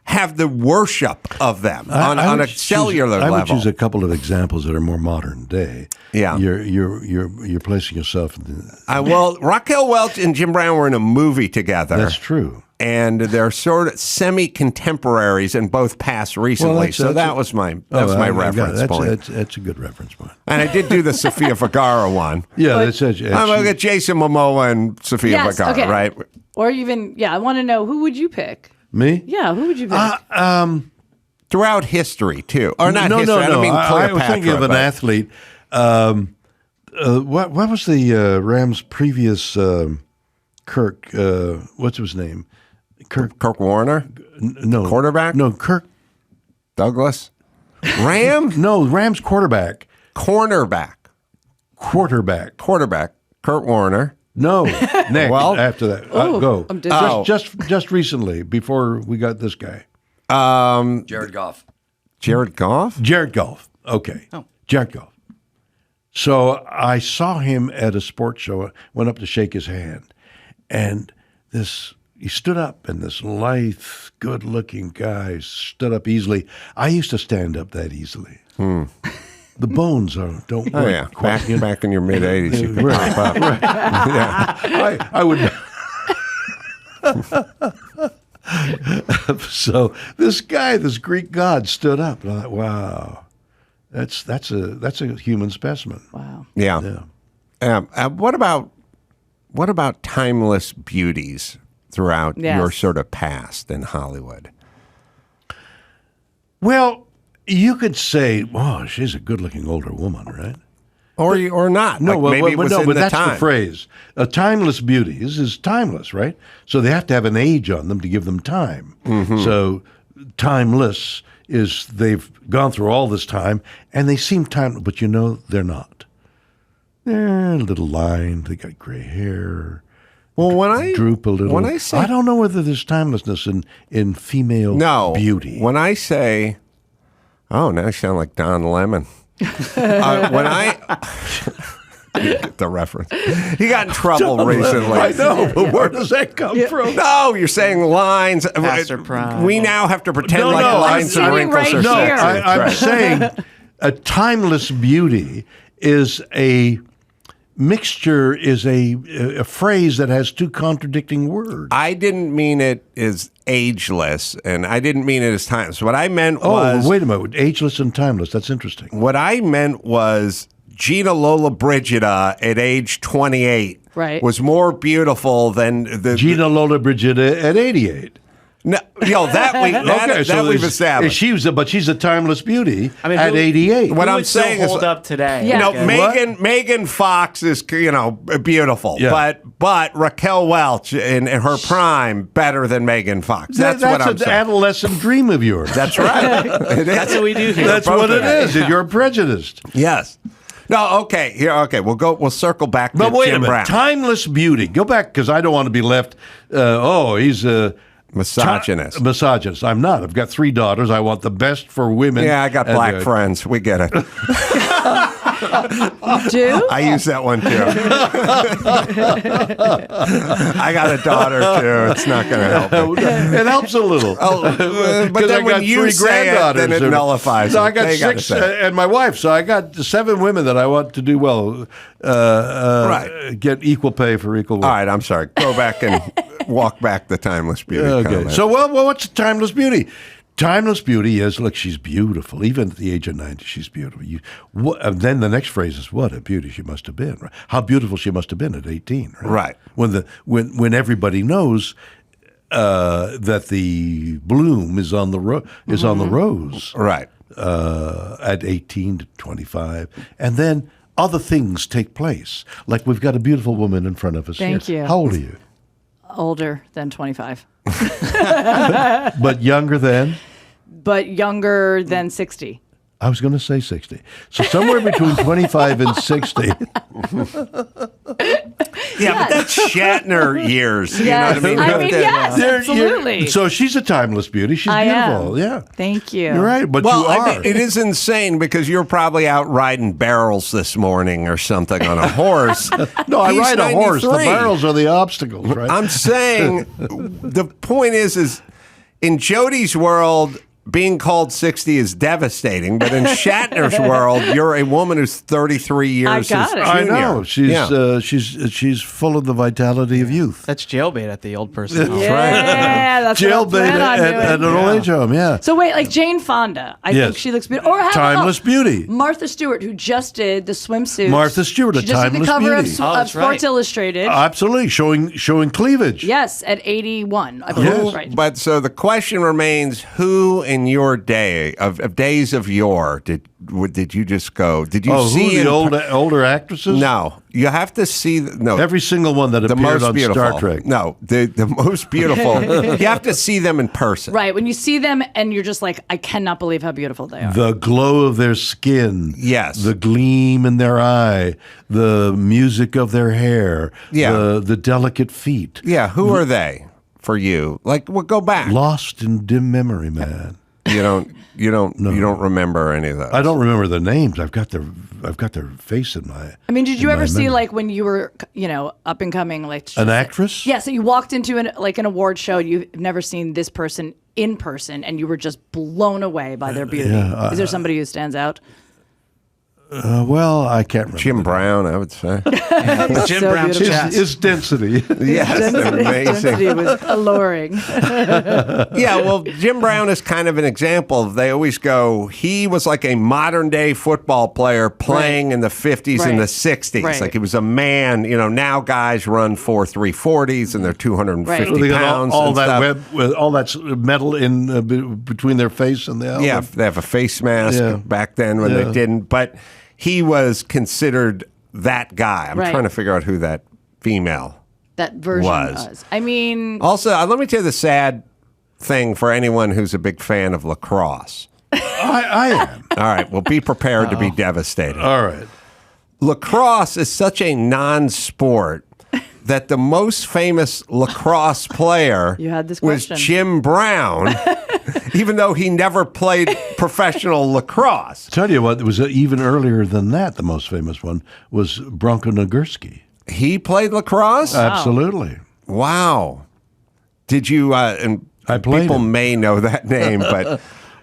have the worship of them on a cellular level. I would choose a couple of examples that are more modern day. Yeah. You're placing yourself in the... Well, Raquel Welch and Jim Brown were in a movie together. That's true. And they're sort of semi-contemporaries and both passed recently. That was my reference point. That's a good reference point. And I did do the Sofia Vergara one. Yeah, I'm going to get Jason Momoa and Sofia Vergara, okay. right? Or even, I want to know, who would you pick? Me? Yeah, who would you pick? Throughout history, too. Or not history, No. I don't mean Cleopatra. I was thinking of an athlete. What was the Rams' previous Kirk? What's his name? Kirk Warner? No. Quarterback? No, Kirk Douglas? Ram? No, Rams quarterback. Cornerback. Quarterback. Kurt Warner. No, next. Well, after that, Ooh, go. I'm dizzy. Just recently, before we got this guy, Jared Goff. Jared Goff? Jared Goff. Okay, Jared Goff. So I saw him at a sports show. Went up to shake his hand, and he stood up, and this lithe, good-looking guy stood up easily. I used to stand up that easily. The bones don't work. Oh, yeah. Back in your mid-80s, you could Right. pop up. Right. Yeah. I would. So this guy, this Greek god, stood up, and I thought, "Wow, that's a human specimen." Wow. Yeah. What about timeless beauties throughout your sort of past in Hollywood? Well, you could say, "Oh, she's a good-looking older woman," right? Or not. No, like maybe it was in but the that's time. the phrase. A timeless beauty is timeless, right? So they have to have an age on them to give them time. So timeless is they've gone through all this time and they seem timeless, but they're not. They're a little lined. They got gray hair. Well, when I droop a little. when I say I don't know whether there's timelessness in female beauty. When I say, now you sound like Don Lemon. When I get the reference, he got in trouble recently. I know, but where does that come from? No, you're saying lines. Pastor Prime. We now have to pretend No, like no, lines I'm and sitting wrinkles right are No, here. sexy. I'm saying a timeless beauty is a mixture, is a phrase that has two contradicting words. I didn't mean it as ageless, and I didn't mean it as timeless. What I meant was... Oh, wait a minute. Ageless and timeless. That's interesting. What I meant was Gina Lollobrigida at age 28 was more beautiful than the... Gina Lollobrigida at 88. No, that we've established. But she's a timeless beauty at who- 88. What Who I'm would still saying is, hold up today. Yeah. Megan Fox is beautiful, Yeah. but Raquel Welch in her prime better than Megan Fox. That's what I'm an saying. adolescent dream of yours. That's right. It is. That's what we do here. That's what it is. You're prejudiced. Yes. No. Okay. Here. Okay. We'll circle back to But wait Jim a minute. Brown. Timeless beauty. Go back because I don't want to be left. He's a Misogynist. Misogynist. I'm not. I've got 3 daughters. I want the best for women. Yeah, I got black friends. We get it. Do? I use that one too. I got a daughter too. It's not going to help me. It helps a little. But then I when got you 3 say it, granddaughters. then it nullifies So it. I got They gotta 6 say it. and my wife. So I got 7 women that I want to do well. Right. Get equal pay for equal work. All right, I'm sorry. Go back and walk back the timeless beauty Okay. comment. So, what's timeless beauty? Timeless beauty is, look, she's beautiful. Even at the age of 90, she's beautiful. And then the next phrase is, what a beauty she must have been. Right? How beautiful she must have been at 18. Right. When everybody knows that the bloom is on the on the rose. Right. At 18 to 25. And then other things take place. Like we've got a beautiful woman in front of us. Thank here. you. How old are you? Older than 25. But younger than? But younger than 60. I was going to say 60. So somewhere between 25 and 60. Yeah, but that's Shatner years. You know what I mean? I mean, yes, absolutely. So she's a timeless beauty. She's beautiful. Yeah. Thank you. You're right, but Well, you are. it is insane because you're probably out riding barrels this morning or something on a horse. No, I He's ride a horse. The 93. barrels are the obstacles, right? I'm saying the point is in Jody's world, being called 60 is devastating, but in Shatner's world, you're a woman who's 33 years I got his it. I junior. know. She's full of the vitality of youth. That's jailbait at the old person home. Yeah, that's what I'm Jailbait planning on doing. at an old age home, yeah. So wait, like Jane Fonda, I Yes. think she looks beautiful. Or how about Timeless beauty. Martha Stewart, who just did the swimsuit. Martha Stewart, a she just did timeless the cover beauty. of, Oh, of that's Sports right. Illustrated. Absolutely, showing cleavage. Yes, at 81, I believe. Yes. Right. But so the question remains: who in your day of days of yore did you just go? Did you see who, in the older actresses? No, you have to see. No, Every single one that the appeared most on beautiful. Star Trek. No, the most beautiful. You have to see them in person. Right. When you see them and you're just like, I cannot believe how beautiful they are. The glow of their skin. Yes. The gleam in their eye. The music of their hair. Yeah. The delicate feet. Yeah, who are they for you? Like, well, go back. Lost in dim memory, man. You don't remember any of those. I don't remember their names. I've got their face in my. I mean, did you in ever my see memory. like when you were, up and coming, like An actress? Yeah, so you walked into an award show, you've never seen this person in person, and you were just blown away by their beauty. Is there somebody who stands out? Well, I can't remember. Jim Brown, I would say. Jim So Brown's beautiful. chest. His density. Yes, amazing. Density was alluring. Yeah, well, Jim Brown is kind of an example. They always go, he was like a modern day football player playing in the 50s and the 60s. Right. Like he was a man. Now guys run 4.340s and they're 250 They got pounds. all and that stuff. web, with all that metal in between their face and the elbow. Yeah, they have a face mask Yeah. back then when they didn't. But he was considered that guy. I'm Right. trying to figure out who that female That version Was. was. I mean, Also, let me tell you the sad thing for anyone who's a big fan of lacrosse. I am. All right, well, be prepared to be devastated. All right. Lacrosse is such a non-sport that the most famous lacrosse player You had this was question. Jim Brown, even though he never played professional lacrosse. Tell you what, it was even earlier than that. The most famous one was Bronco Nagurski. He played lacrosse? Absolutely. Wow. Did you, and I played people him. may know that name, but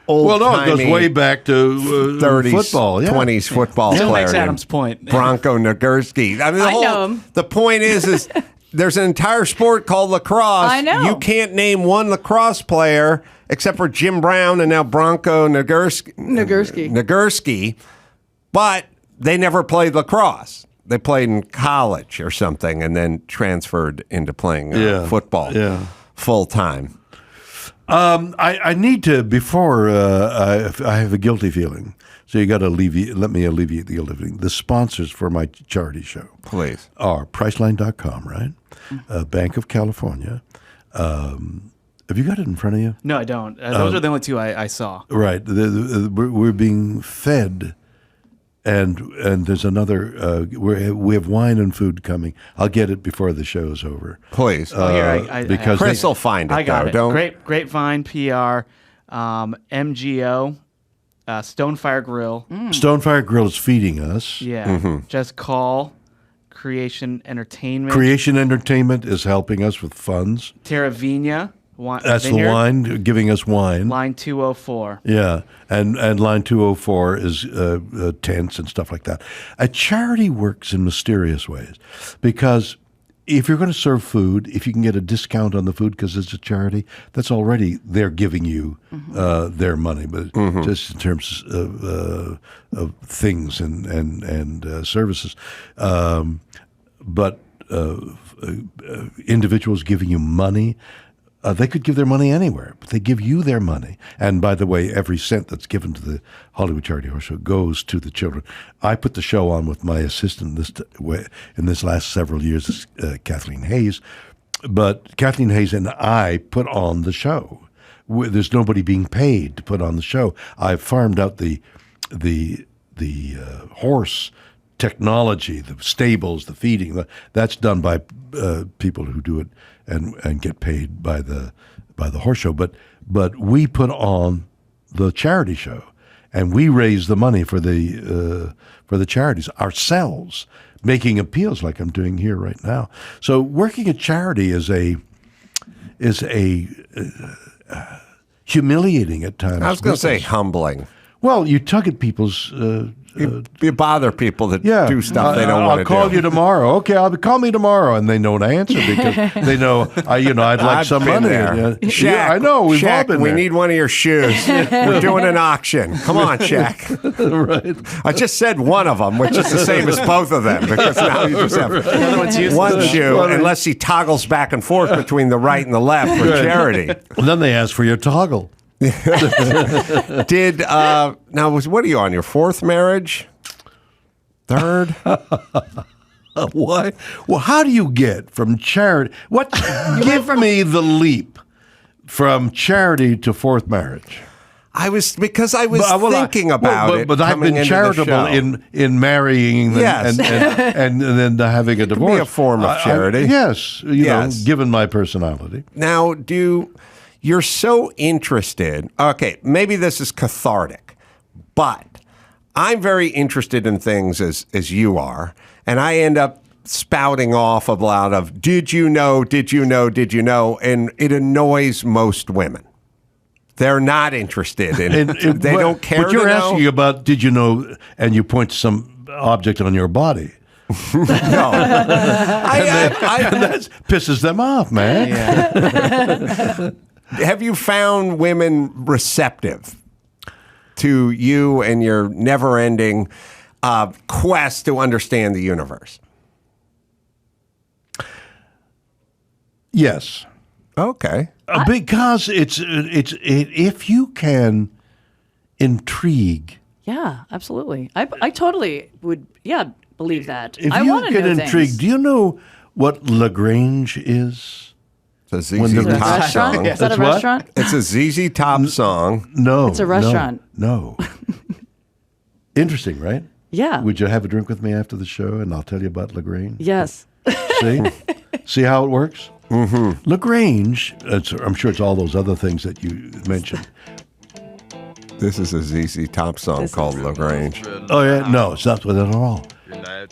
Well, no, it goes old-timey way back to 30s, football, yeah. 20s football Still player makes named Adam's point. Bronco Nagurski. I mean, I know him. The point is there's an entire sport called lacrosse. I know. You can't name one lacrosse player except for Jim Brown and now Bronco Nagurski, but they never played lacrosse. They played in college or something and then transferred into playing football full time. I need to, before I have a guilty feeling, so you got to let me alleviate the guilty feeling. The sponsors for my charity show Please. are Priceline.com, right? Bank of California. Have you got it in front of you? No, I don't. Those are the only two I saw. Right. We're being fed, and there's another. We have wine and food coming. I'll get it before the show's over. Please. Here, because Chris will find it, I got though. it. Don't. Grapevine PR, MGO, Stonefire Grill. Stonefire Grill is feeding us. Yeah. Just call. Creation Entertainment. Creation Entertainment is helping us with funds. Terravina. That's Vineyard, the wine, giving us wine. Line 204. Yeah, and line 204 is tents and stuff like that. A charity works in mysterious ways because if you're going to serve food, if you can get a discount on the food because it's a charity, that's already they're giving you their money. But just in terms of things and services, but individuals giving you money. They could give their money anywhere, but they give you their money. And by the way, every cent that's given to the Hollywood Charity Horse Show goes to the children. I put the show on with my assistant in this last several years, Kathleen Hayes. But Kathleen Hayes and I put on the show. There's nobody being paid to put on the show. I've farmed out the horse technology, the stables, the feeding. That's done by people who do it and get paid by the horse show. But we put on the charity show, and we raise the money for the charities ourselves, making appeals like I'm doing here right now. So working at charity is a humiliating at times. I was going to say humbling. Well, you tug at people's. You bother people that do stuff they don't want to do. I'll call you tomorrow. Okay, call me tomorrow, and they don't answer because they know I'd like some money. There. Shaq, yeah, I know. We've all been we there. need one of your shoes. We're doing an auction. Come on, Shaq. Right. I just said one of them, which is the same as both of them, because now you just have one shoe, unless he toggles back and forth between the right and the left for charity. Well, then they ask for your toggle. Did now what are you on your fourth marriage? Third? Why? Well, how do you get from charity? What? Give me the leap from charity to fourth marriage. I was thinking about it. But I've been charitable in marrying them and then having a divorce. It could be a form of charity. Yes, you know, given my personality. Now, you're so interested. Okay, maybe this is cathartic, but I'm very interested in things as you are, and I end up spouting off a lot of did you know, and it annoys most women. They're not interested in it. They don't care. But you're asking about did you know, and you point to some object on your body. No, and that pisses them off, man. Yeah. Have you found women receptive to you and your never-ending quest to understand the universe? Yes. Okay. Because it's if you can intrigue. Yeah, absolutely. I totally would. Yeah, believe that. If I you want to can know intrigue, things. do you know what Lagrange is? It's a ZZ Top song. Is that a It's what? restaurant? It's a ZZ Top song. No, It's a restaurant. No. Interesting, right? Yeah. Would you have a drink with me after the show, and I'll tell you about Lagrange? Yes. See how it works? Mm-hmm. Lagrange. I'm sure it's all those other things that you mentioned. This is a ZZ Top song called Lagrange. Oh yeah, no, it's not with it at all.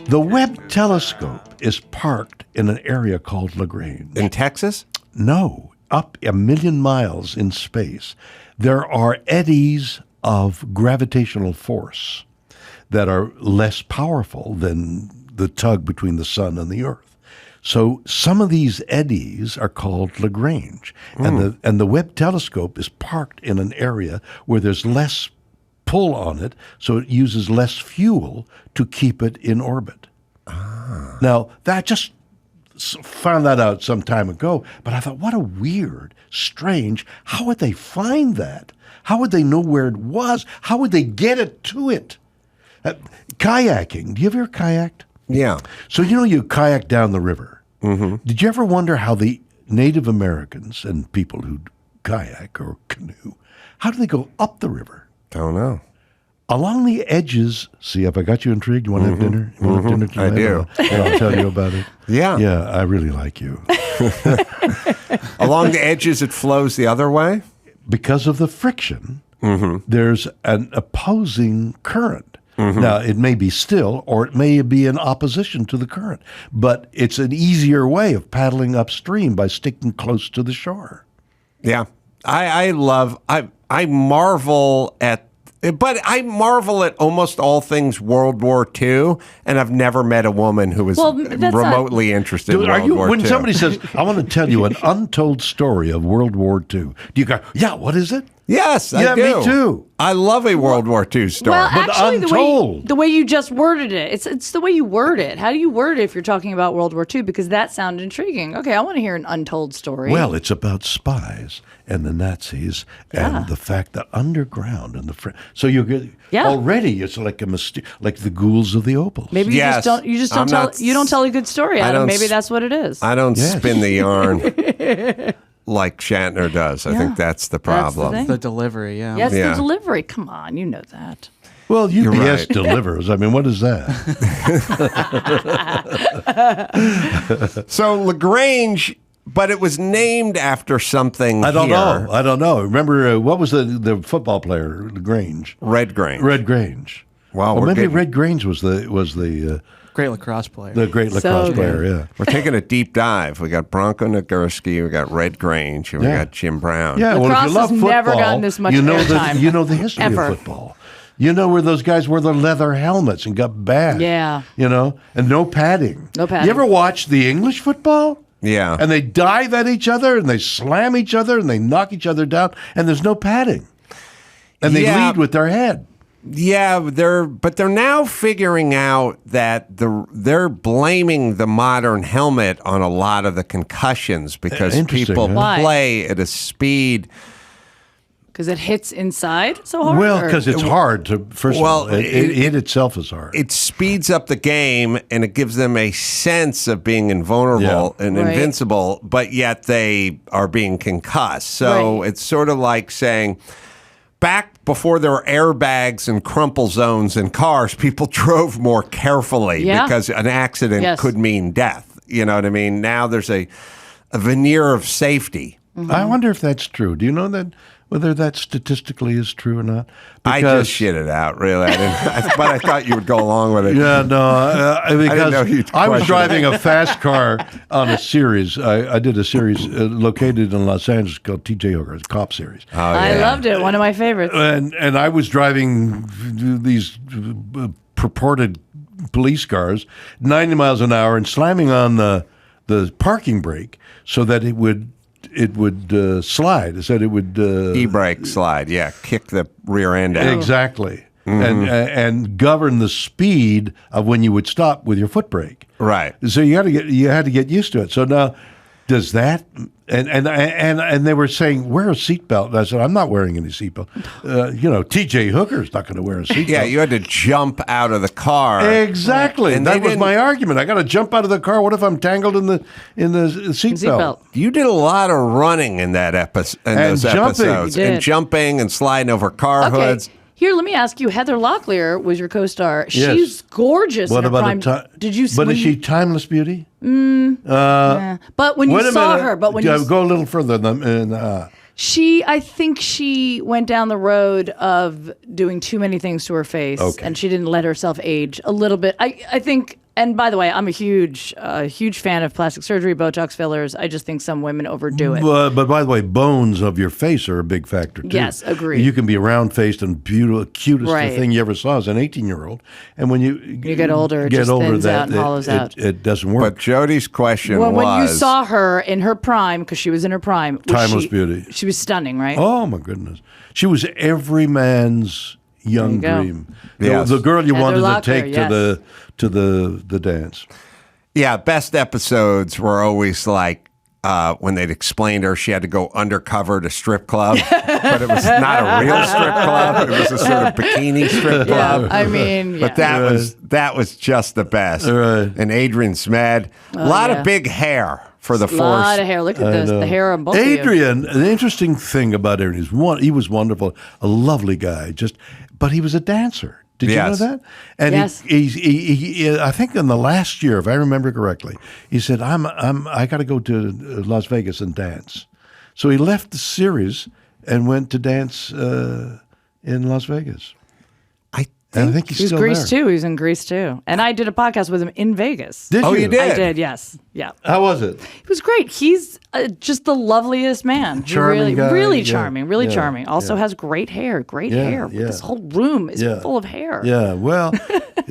The Webb telescope is parked in an area called Lagrange. In Texas? No, up 1 million miles in space. There are eddies of gravitational force that are less powerful than the tug between the sun and the earth. So some of these eddies are called Lagrange, and the Webb telescope is parked in an area where there's less pull on it, so it uses less fuel to keep it in orbit. Now, that just found that out some time ago, but I thought, what a weird, strange, how would they find that? How would they know where it was? How would they get it to it? Kayaking. Do you ever kayaked? Yeah. So, you kayak down the river. Mm-hmm. Did you ever wonder how the Native Americans and people who kayak or canoe, how do they go up the river? Don't know. Along the edges, see, if I got you intrigued, you want to have dinner? You want to have dinner tonight? I do. I'll tell you about it. Yeah. Yeah, I really like you. Along the edges, it flows the other way? Because of the friction, there's an opposing current. Now, it may be still, or it may be in opposition to the current, but it's an easier way of paddling upstream by sticking close to the shore. Yeah. I marvel at But I marvel at almost all things World War II, and I've never met a woman who was remotely interested in World War II. When somebody says, I want to tell you an untold story of World War II, do you go, yeah, what is it? Yes, I do. Yeah, me too. I love a World War II story. Well, But actually, untold. the way you just worded it, it's the way you word it. How do you word it if you're talking about World War II? Because that sounded intriguing. Okay, I want to hear an untold story. Well, it's about spies and the Nazis and the fact that underground and the so you get already it's like like the ghouls of the opals. Maybe you just don't tell a good story, Adam. Maybe that's what it is. I don't spin the yarn like Shatner does. I think that's the problem. That's The delivery, yeah. Yes, the delivery. Come on, you know that. Well, UPS delivers. I mean, what is that? So LaGrange, but it was named after something. I don't know. Remember, what was the football player, LaGrange? Red Grange. Red Grange. Wow. Well, maybe Red Grange was the Great lacrosse player. the great lacrosse player. Yeah. We're taking a deep dive. We got Bronco Nagurski, we got Red Grange, and we got Jim Brown. Yeah. Well, if Lacrosse you love has football, never gotten this much you know airtime. you know the history Ever. of football. You know where those guys wore their leather helmets and got bad. Yeah. You know, and no padding. No padding. You ever watch the English football? Yeah. And they dive at each other and they slam each other and they knock each other down and there's no padding. And they lead with their head. Yeah, they're now figuring out that they're blaming the modern helmet on a lot of the concussions because people play at a speed. Because it hits inside so hard? Well, because it's hard to, first of all, it itself is hard. It speeds up the game and it gives them a sense of being invulnerable and invincible, but yet they are being concussed. So it's sort of like saying, back before there were airbags and crumple zones in cars, people drove more carefully because an accident could mean death. You know what I mean? Now there's a veneer of safety. Mm-hmm. I wonder if that's true. Do you know that whether that statistically is true or not? I just shit it out, really. But I thought you would go along with it. Yeah, no, because I was driving it. a fast car on a series. I did a series located in Los Angeles called T.J. Hooker's Cop Series. Oh, yeah. I loved it. One of my favorites. And I was driving these purported police cars 90 miles an hour and slamming on the parking brake so that it would slide. It said it would e-brake slide. Yeah, kick the rear end out. Exactly, and govern the speed of when you would stop with your foot brake. Right. So you had to get used to it. So now, does that? And they were saying wear a seatbelt. And I said I'm not wearing any seatbelt. T.J. Hooker's not going to wear a seatbelt. Yeah, you had to jump out of the car. Exactly, and that was my argument. I got to jump out of the car. What if I'm tangled in the seatbelt? You did a lot of running in that those episodes, and jumping and sliding over car hoods. Here, let me ask you. Heather Locklear was your co-star. Yes. She's gorgeous. What in her about prime. Did you? But is she timeless beauty? But when you saw her, go a little further. I think she went down the road of doing too many things to her face, and she didn't let herself age a little bit. I think. And by the way, I'm a huge fan of plastic surgery, Botox fillers. I just think some women overdo it. But by the way, bones of your face are a big factor too. Yes, agreed. You can be round-faced and beautiful, cutest thing you ever saw as an 18-year-old, and when you get older, it just thins out and hollows out. It doesn't work. But Jody's question was when you saw her in her prime, because she was in her prime, timeless beauty. She was stunning, right? Oh my goodness, she was every man's young dream. Yes. The girl you Heather wanted to take Locklear, to the dance. Yeah, best episodes were always like when they'd explain to her she had to go undercover to strip club, but it was not a real strip club. It was a sort of bikini strip club. Yeah, I mean, but that was just the best. Right. And Adrian Smad, a lot of big hair for the a force. lot of hair. Look at this, the hair on both of you. Adrian, an interesting thing about Adrian is he was wonderful, a lovely guy, but he was a dancer. Did you know that? And he, I think in the last year, if I remember correctly, he said, I got to go to Las Vegas and dance. So he left the series and went to dance in Las Vegas. And I think he's He was still Greece there. too. He was in Greece too. And I did a podcast with him in Vegas. Did Oh, you did? I did, yes. Yeah. How was it? It was great. He's just the loveliest man. He Charming really, guy, really yeah, charming, really yeah, charming. Also yeah. has great hair, great Yeah, hair. yeah. This whole room is Yeah. full of hair. Yeah, well,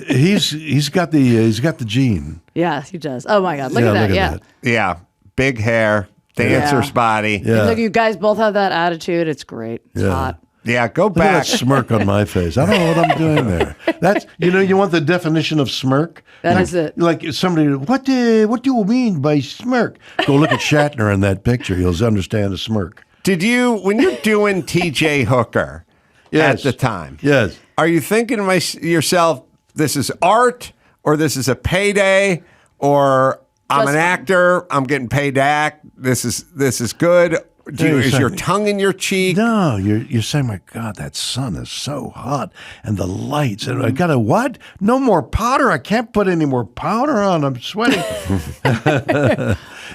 he's got the gene. Yeah, he does. Oh my God, look Yeah, at that. look at Yeah. that. Yeah, big hair, dancer's Yeah. body. Yeah. Look, you guys both have that attitude. It's great. It's Yeah. hot. Yeah, go Look at back. that smirk on my face. I don't know what I'm doing there. That's you want the definition of smirk? That Like- is it. Like somebody, what do you mean by smirk? Go look at Shatner in that picture. You'll understand a smirk. Did you, when you're doing TJ Hooker Yes. at the time, Yes. are you thinking to yourself, this is art, or this is a payday, or I'm Just an fun. actor, I'm getting paid to act, this is good? Is your tongue in your cheek? No, you're saying, my God, that sun is so hot, and the lights, and I got to what? No more powder. I can't put any more powder on. I'm sweating.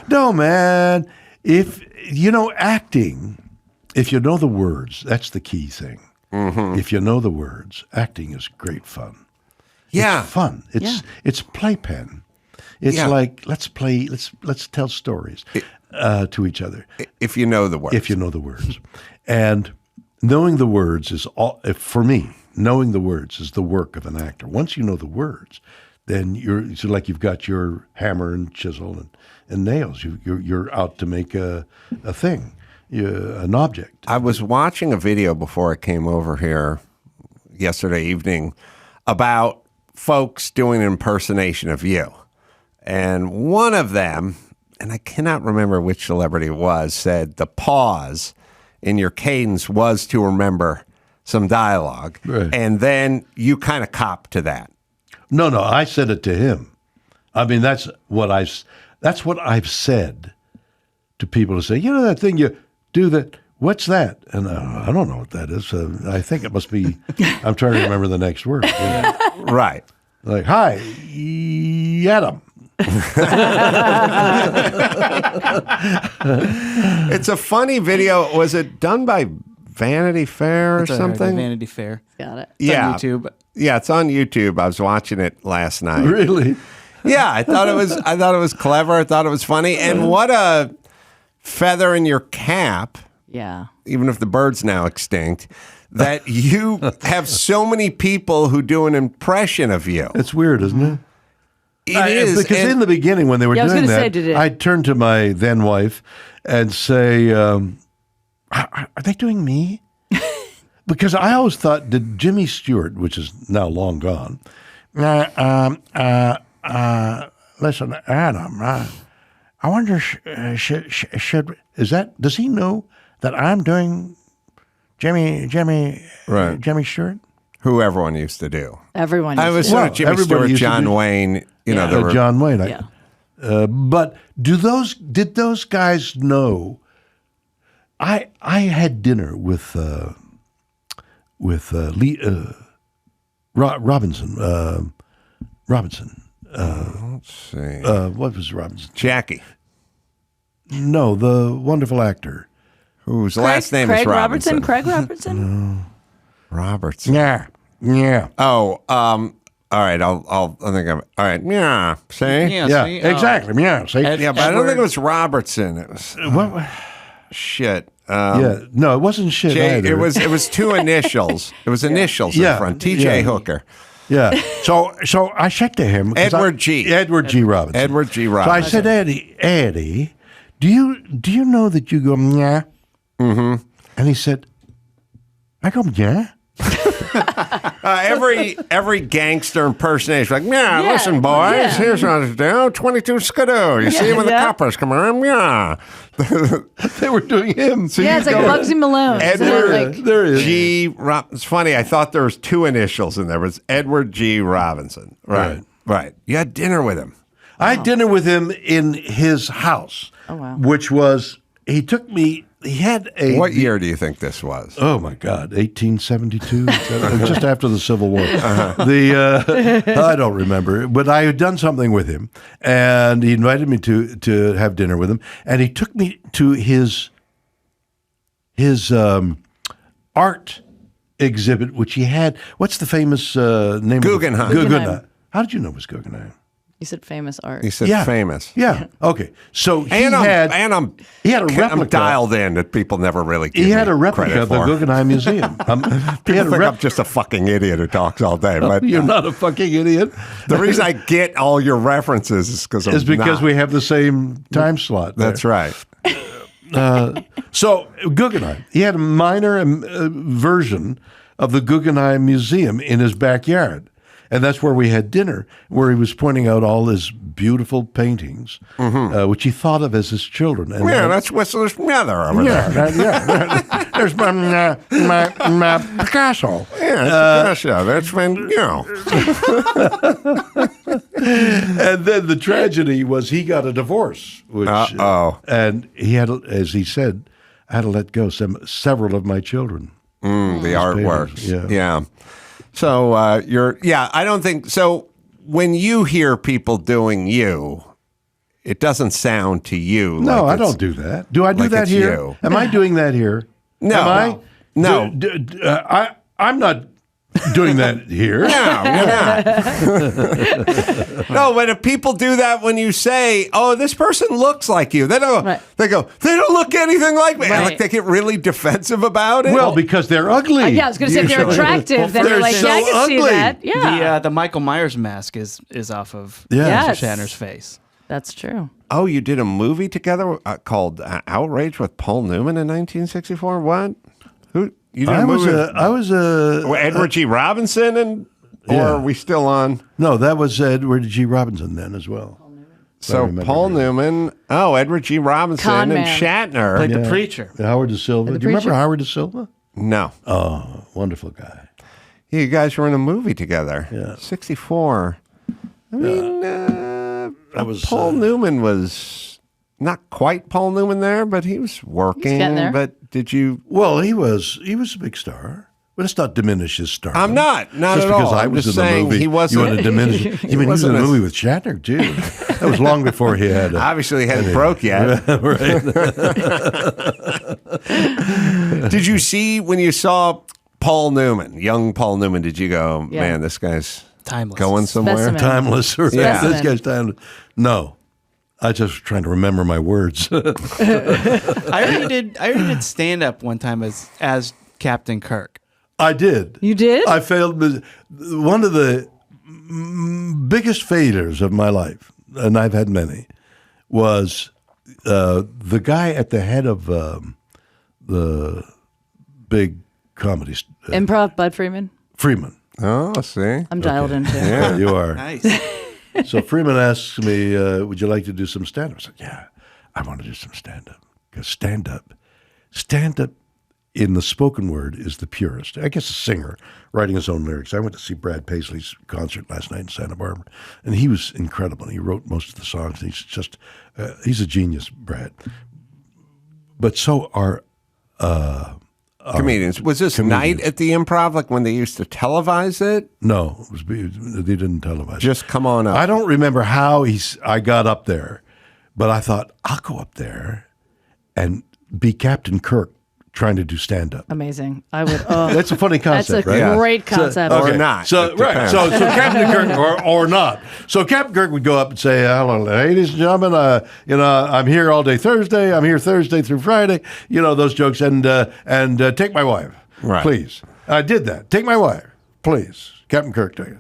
No, man. If acting, if you know the words, that's the key thing. Mm-hmm. If you know the words, acting is great fun. Yeah. It's fun. It's playpen. It's Yeah. like let's play. Let's tell stories to each other. If you know the words. If you know the words. And knowing the words is all, for me, knowing the words is the work of an actor. Once you know the words, then it's like you've got your hammer and chisel and nails. You're out to make a thing, an object. I was watching a video before I came over here yesterday evening about folks doing an impersonation of you. And one of them, and I cannot remember which celebrity it was, said the pause in your cadence was to remember some dialogue. Right. And then you kind of cop to that. No, I said it to him. I mean, that's what I've said to people to say, that thing you do that, what's that? And I don't know what that is. I think it must be, I'm trying to remember the next word. Right. Like, hi, Adam. It's a funny video. Was it done by Vanity Fair or It's a something? Vanity Fair. Got it. It's Yeah. on YouTube. Yeah, it's on YouTube. I was watching it last night. Really? Yeah, I thought it was clever. I thought it was funny. And what a feather in your cap, Yeah. even if the bird's now extinct, that you have so many people who do an impression of you. It's weird, isn't it? It is. Because and- in the beginning, when they were Yeah, I was doing gonna say, that, did it- I'd turn to my then wife and say, are they doing me? Because I always thought, did Jimmy Stewart, which is now long gone, listen, Adam, I wonder, does he know that I'm doing Jimmy Stewart? who everyone used to do. Everyone. I used was to- sort Well, of Jimmy everybody Stewart, used to John do- Wayne, you know, there were, John Wayne. Yeah. But did those guys know? I had dinner with Lee Robinson. let's see, What was Robinson? Jackie, No, the wonderful actor. whose last name is Robinson. Craig Robertson. Robertson. Yeah. Oh, all right. I think I'm all right. Yeah. See. Yeah, see, exactly. Yeah, see? Yeah, but I don't think it was Robertson. It was shit. Yeah, no, it wasn't shit either. It was two initials. It was initials Yeah, in front. T.J. yeah. Hooker. Yeah. So I said to him, 'cause Edward G. Edward G. Robinson. Edward G. So I Robinson. said, Eddie, do you know that you go yeah? Mm-hmm. And he said, I go yeah. Every gangster impersonation, like, yeah, Yeah, listen, boys, yeah. here's what to do. 22 skidoo. You see when the yeah. coppers come around, yeah. They were doing him. So Yeah, you it's like go, Bugsy Malone. Edward there he is. G. It's funny. I thought there was two initials in there. It was Edward G. Robinson. Right. You had dinner with him. I had dinner with him in his house. Oh, wow. Which was, he took me, he had a... What year do you think this was? Oh my God, 1872, just after the Civil War. Uh-huh. I don't remember, but I had done something with him, and he invited me to have dinner with him, and he took me to his art exhibit, which he had. What's the famous name? Guggenheim. Guggenheim. How did you know it was Guggenheim? You said famous art. He said famous. Yeah. Okay. So he And had I'm replica. dialed in that people never really give He had me a replica credit of the for. Guggenheim Museum. He People had think a I'm just a fucking idiot who talks all day. But You're not a fucking idiot. the reason I get all your references is because we have the same time slot. there. That's right. So Guggenheim, he had a minor version of the Guggenheim Museum in his backyard. And that's where we had dinner, where he was pointing out all his beautiful paintings, which he thought of as his children. And That's Whistler's mother over there. There's my Picasso. Picasso. That's when, And then the tragedy was he got a divorce. Which, and he had, as he said, I had to let go several of my children. the artworks. Paintings, Yeah. So I don't think so. When you hear people doing you, it doesn't sound to you. No, like I don't do that. Do I do like that it's here? you. Am I doing that here? No. Am I? No. I'm not doing that here. No, you're not. No, when people do that, when you say, "Oh, this person looks like you," they don't. Right. They go, "They don't look anything like me." Right. Like they get really defensive about it. Well, because they're ugly. Yeah, I was going to say if they're usually. attractive, then They're you're like, so yeah, I can see ugly. that. Yeah, The Michael Myers mask is off of Yes. Shatner's face. that's true. oh, you did a movie together called Outrage with Paul Newman in 1964. What? Who? You did I a was movie? Edward G. Robinson, or Yeah. are we still on? No, that was Edward G. Robinson then as well. So Paul Newman, Edward G. Robinson, Con and man. Shatner. Like the preacher. Howard De Silva. The Do you remember preacher. Howard De Silva? No. Oh, wonderful guy. You guys were in a movie together. Yeah. 64. I mean, Paul Newman was not quite Paul Newman there, but he was working. getting there. But did you? Well, he was a big star. But let's not diminish his star. I'm not Just at because all. I I'm was just in the saying movie, he wasn't. You want to diminish it? He was in wasn't a a- movie with Shatner too. That was long before he had. Obviously, he hadn't broke yet. Right. Did you see when you saw Paul Newman, young Paul Newman? Did you go, Yeah. man, this guy's Timeless. going somewhere? Specimen. Timeless. Right? Yeah. This guy's timeless. No, I just was trying to remember my words. I already did stand up one time as Captain Kirk. I did. You did? I failed. One of the biggest failures of my life, and I've had many, was the guy at the head of the big comedy. Improv, Bud Freeman. Freeman. Oh, see. I'm dialed into. Yeah, you are. Nice. So Freeman asks me, would you like to do some stand-up? I said, yeah, I want to do some stand-up. Because stand-up in the spoken word is the purest. I guess a singer writing his own lyrics. I went to see Brad Paisley's concert last night in Santa Barbara, and he was incredible. He wrote most of the songs. He's just, he's a genius, Brad. But so are Comedians. Was this night at the Improv, like when they used to televise it? no, they didn't televise it. Just come on up. I don't remember how I got up there, but I thought, I'll go up there and be Captain Kirk trying to do stand-up. Amazing. I would. Oh, That's a funny that's concept, a right? Yeah. great concept. Or not. So It right, depends. so Captain Kirk or not. So Captain Kirk would go up and say, "Hello, ladies and gentlemen. I'm here all day Thursday. I'm here Thursday through Friday. Those jokes and take my wife, Right. please." I did that. Take my wife, please. Captain Kirk took it.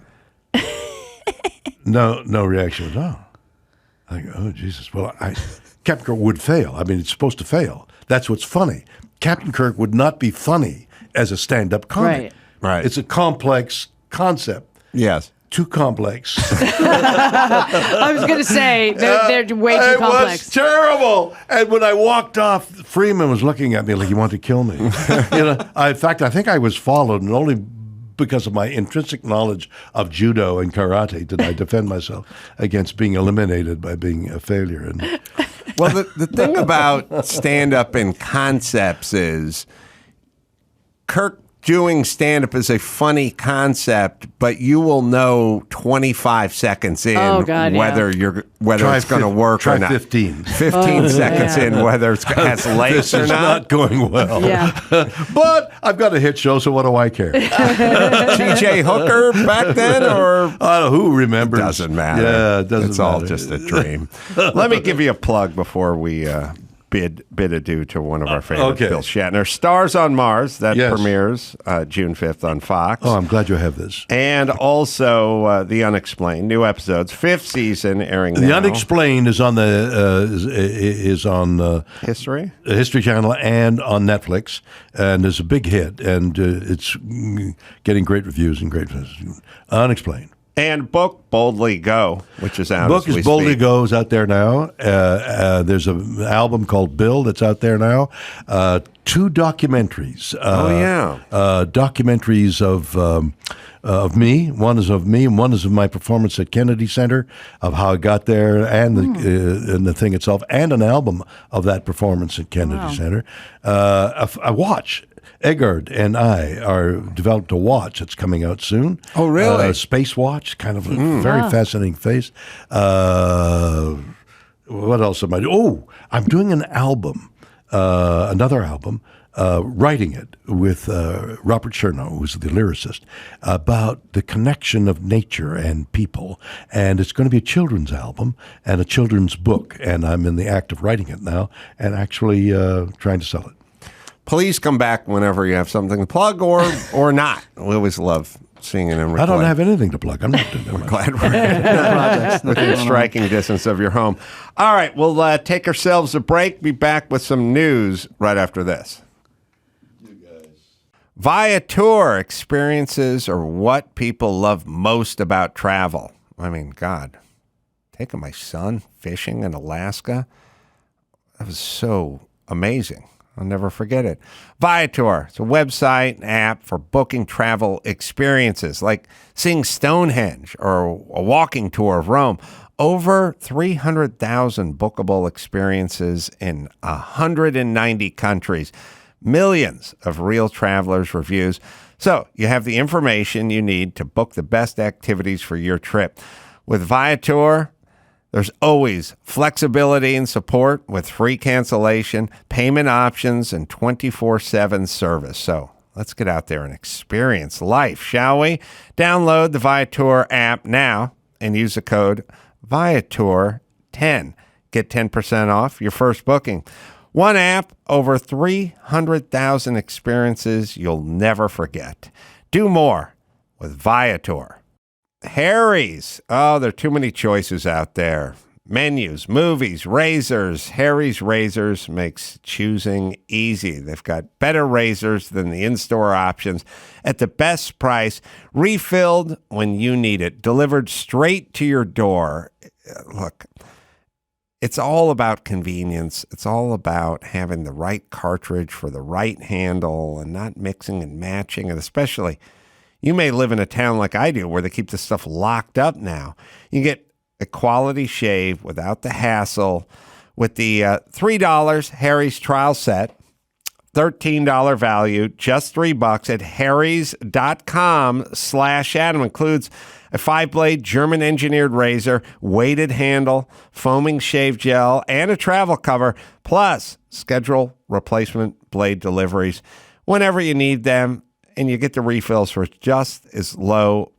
No reaction at all. I go, oh Jesus. Well, Captain Kirk would fail. I mean, it's supposed to fail. That's what's funny. Captain Kirk would not be funny as a stand-up comic. Right. It's a complex concept. Yes. Too complex. I was going to say they're way too It complex. was terrible. And when I walked off, Freeman was looking at me like he wanted to kill me. In fact, I think I was followed, and only because of my intrinsic knowledge of judo and karate did I defend myself against being eliminated by being a failure. And Well, the thing about stand-up and concepts is Kirk doing stand-up is a funny concept, but you will know 25 seconds in whether it's going to work or not. 15. 15 seconds in whether it has legs This or is not. not going well. Yeah. But I've got a hit show, so what do I care? TJ Hooker back then, or Who remembers? doesn't matter. Yeah, it doesn't It's all matter. just a dream. Let me give you a plug before we bid adieu to one of our favorites, Okay. Bill Shatner. Stars on Mars, that Yes. premieres June 5th on Fox. Oh, I'm glad you have this. And also The Unexplained, new episodes, 5th season airing now. The Unexplained is on the History? History Channel and on Netflix, and is a big hit, and it's getting great reviews and great Unexplained. And book Boldly Go, which is out Book as is we Boldly speak. Go is out there now. There's an album called Bill that's out there now. 2 documentaries. Documentaries of me. One is of me, and one is of my performance at Kennedy Center, of how I got there, and the thing itself, and an album of that performance at Kennedy Center. A watch. Eggard and I developed a watch that's coming out soon. Oh, really? A space watch, kind of a very fascinating face. What else am I doing? Oh, I'm doing an album, another album, writing it with Robert Chernow, who's the lyricist, about the connection of nature and people. And it's going to be a children's album and a children's book. And I'm in the act of writing it now and actually trying to sell it. Please come back whenever you have something to plug or not. We always love seeing it in replay. I don't have anything to plug. I'm not doing that. We're glad we're within striking distance of your home. All right, we'll take ourselves a break. Be back with some news right after this. Viator experiences are what people love most about travel. I mean, God, taking my son fishing in Alaska, that was so amazing. I'll never forget it. Viator, it's a website and app for booking travel experiences, like seeing Stonehenge or a walking tour of Rome. Over 300,000 bookable experiences in 190 countries. Millions of real travelers' reviews. So you have the information you need to book the best activities for your trip. With Viator, there's always flexibility and support with free cancellation, payment options, and 24/7 service. So let's get out there and experience life, shall we? Download the Viator app now and use the code Viator10. Get 10% off your first booking. One app, over 300,000 experiences you'll never forget. Do more with Viator. Harry's. Oh, there are too many choices out there. Menus, movies, razors. Harry's Razors makes choosing easy. They've got better razors than the in-store options at the best price, refilled when you need it, delivered straight to your door. Look, it's all about convenience. It's all about having the right cartridge for the right handle and not mixing and matching, and especially you may live in a town like I do where they keep this stuff locked up now. You get a quality shave without the hassle with the $3 Harry's trial set, $13 value, just $3 at harrys.com/Adam. Includes a 5-blade German engineered razor, weighted handle, foaming shave gel, and a travel cover, plus schedule replacement blade deliveries whenever you need them. And you get the refills for just as low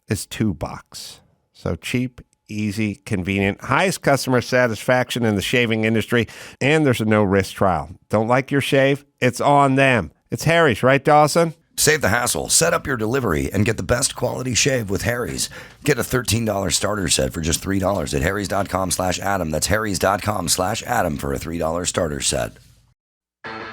as $2. So cheap, easy, convenient, highest customer satisfaction in the shaving industry, and there's a no-risk trial. Don't like your shave? It's on them. It's Harry's, right, Dawson? Save the hassle. Set up your delivery and get the best quality shave with Harry's. Get a $13 starter set for just $3 at harrys.com/Adam. That's harrys.com/Adam for a $3 starter set.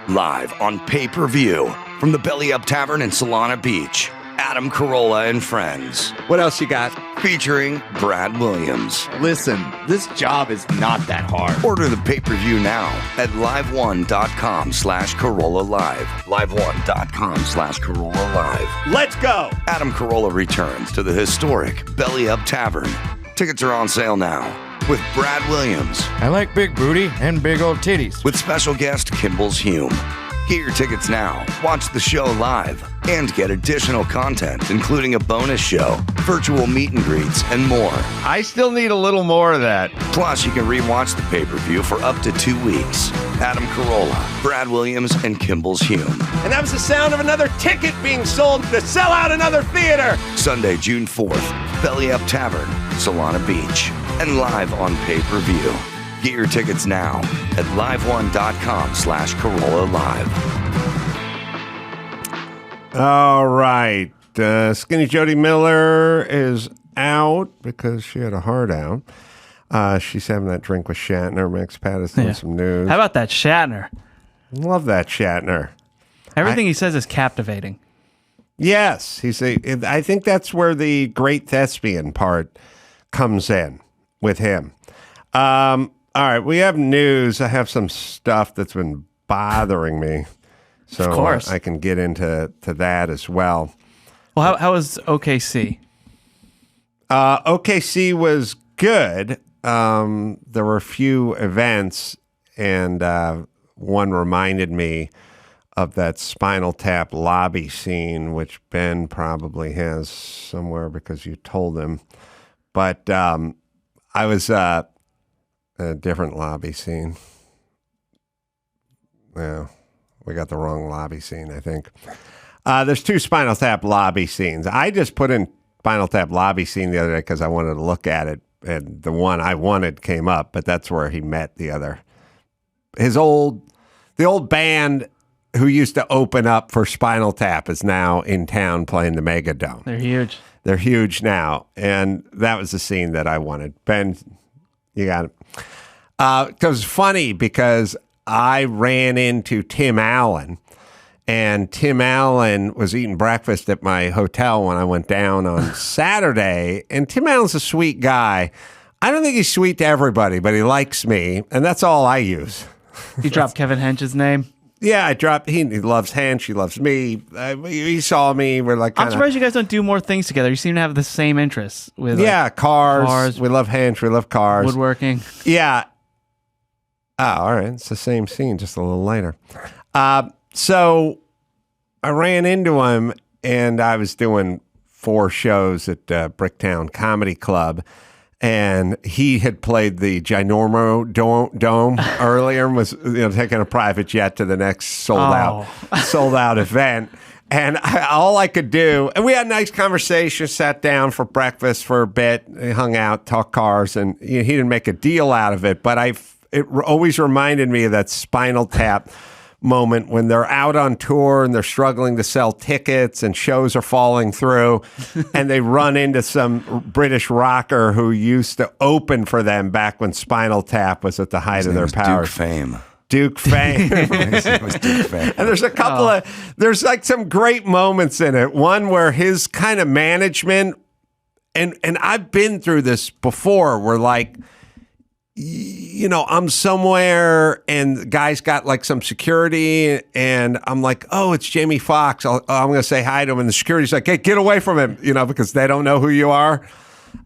Live on pay-per-view from the Belly Up Tavern in Solana Beach, Adam Carolla and Friends. What else you got? Featuring Brad Williams. Listen, this job is not that hard. Order the pay-per-view now at liveone.com/Carolla Live. liveone.com/Carolla Live. Let's go! Adam Carolla returns to the historic Belly Up Tavern. Tickets are on sale now with Brad Williams. I like big booty and big old titties. With special guest Kimball's Hume. Get your tickets now, watch the show live, and get additional content, including a bonus show, virtual meet and greets, and more. I still need a little more of that. Plus, you can rewatch the pay-per-view for up to 2 weeks. Adam Carolla, Brad Williams, and Kimball's Hume. And that was the sound of another ticket being sold to sell out another theater. Sunday, June 4th, Belly Up Tavern, Solana Beach, and live on pay-per-view. Get your tickets now at liveone.com/Carolla Live. All right. Skinny Jodi Miller is out because she had a heart out. She's having that drink with Shatner. Max Patterson, some news. How about that Shatner? Love that Shatner. Everything he says is captivating. Yes. I think that's where the great thespian part comes in with him. All right, we have news. I have some stuff that's been bothering me, so of course. I can get into that as well. Well, how was OKC? OKC was good. There were a few events, and one reminded me of that Spinal Tap lobby scene, which Ben probably has somewhere because you told him. But I was... a different lobby scene. Yeah, we got the wrong lobby scene, I think. There's 2 Spinal Tap lobby scenes. I just put in Spinal Tap lobby scene the other day because I wanted to look at it, and the one I wanted came up, but that's where he met the old band who used to open up for Spinal Tap is now in town playing the Megadome. They're huge. They're huge now, and that was the scene that I wanted. Ben, you got it. It was funny because I ran into Tim Allen, and Tim Allen was eating breakfast at my hotel when I went down on Saturday, and Tim Allen's a sweet guy. I don't think he's sweet to everybody, but he likes me, and that's all I use. You dropped Kevin Hench's name? Yeah, I dropped. He loves Hench. He loves me. He saw me. We're like, I'm surprised you guys don't do more things together. You seem to have the same interests with cars. We love Hench. We love cars. Woodworking. Yeah. Oh, all right. It's the same scene, just a little later. So I ran into him, and I was doing 4 shows at Bricktown Comedy Club. And he had played the Ginormo Dome earlier and was taking a private jet to the next sold out event. And all I could do, and we had a nice conversation, sat down for breakfast for a bit, hung out, talked cars, and he didn't make a deal out of it. But it always reminded me of that Spinal Tap moment when they're out on tour and they're struggling to sell tickets and shows are falling through and they run into some British rocker who used to open for them back when Spinal Tap was at the height of their power. Duke Fame. It was Duke Fame. And there's a couple there's like some great moments in it. One where his kind of management, and I've been through this before, where like, I'm somewhere and the guy's got like some security and I'm like, oh, it's Jamie Foxx. I'm going to say hi to him. And the security's like, hey, get away from him, because they don't know who you are.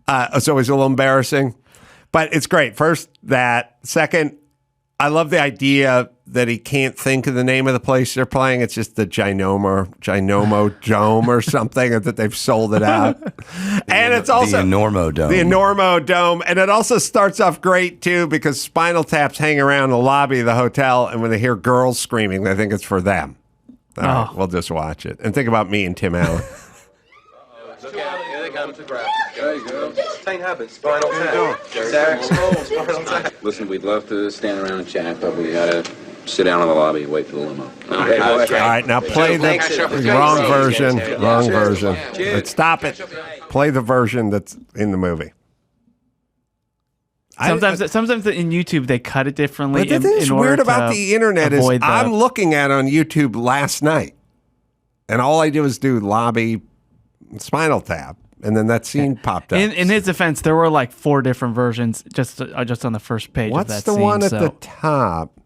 It's always a little embarrassing, but it's great. First, that. Second, I love the idea that he can't think of the name of the place they're playing. It's just the Ginomo Dome or something, that they've sold it out. And it's also the Enormo Dome. The Enormo Dome. And it also starts off great, too, because Spinal Tap's hang around the lobby of the hotel, and when they hear girls screaming, they think it's for them. All right, we'll just watch it. And think about me and Tim Allen. Look out, here they come to grab. There you go. Same habit, Spinal Tap. Spinal Tap. Listen, we'd love to stand around and chat, but we gotta sit down in the lobby and wait for the limo. Okay, All right, now play the wrong version. Wrong version. Let's stop it. Play the version that's in the movie. Sometimes in YouTube they cut it differently. But the thing that's weird about the internet is I'm looking at it on YouTube last night, and all I do is do lobby Spinal Tap, and then that scene popped up. In his defense, there were like 4 different versions just on the first page of that What's the scene, one at the top?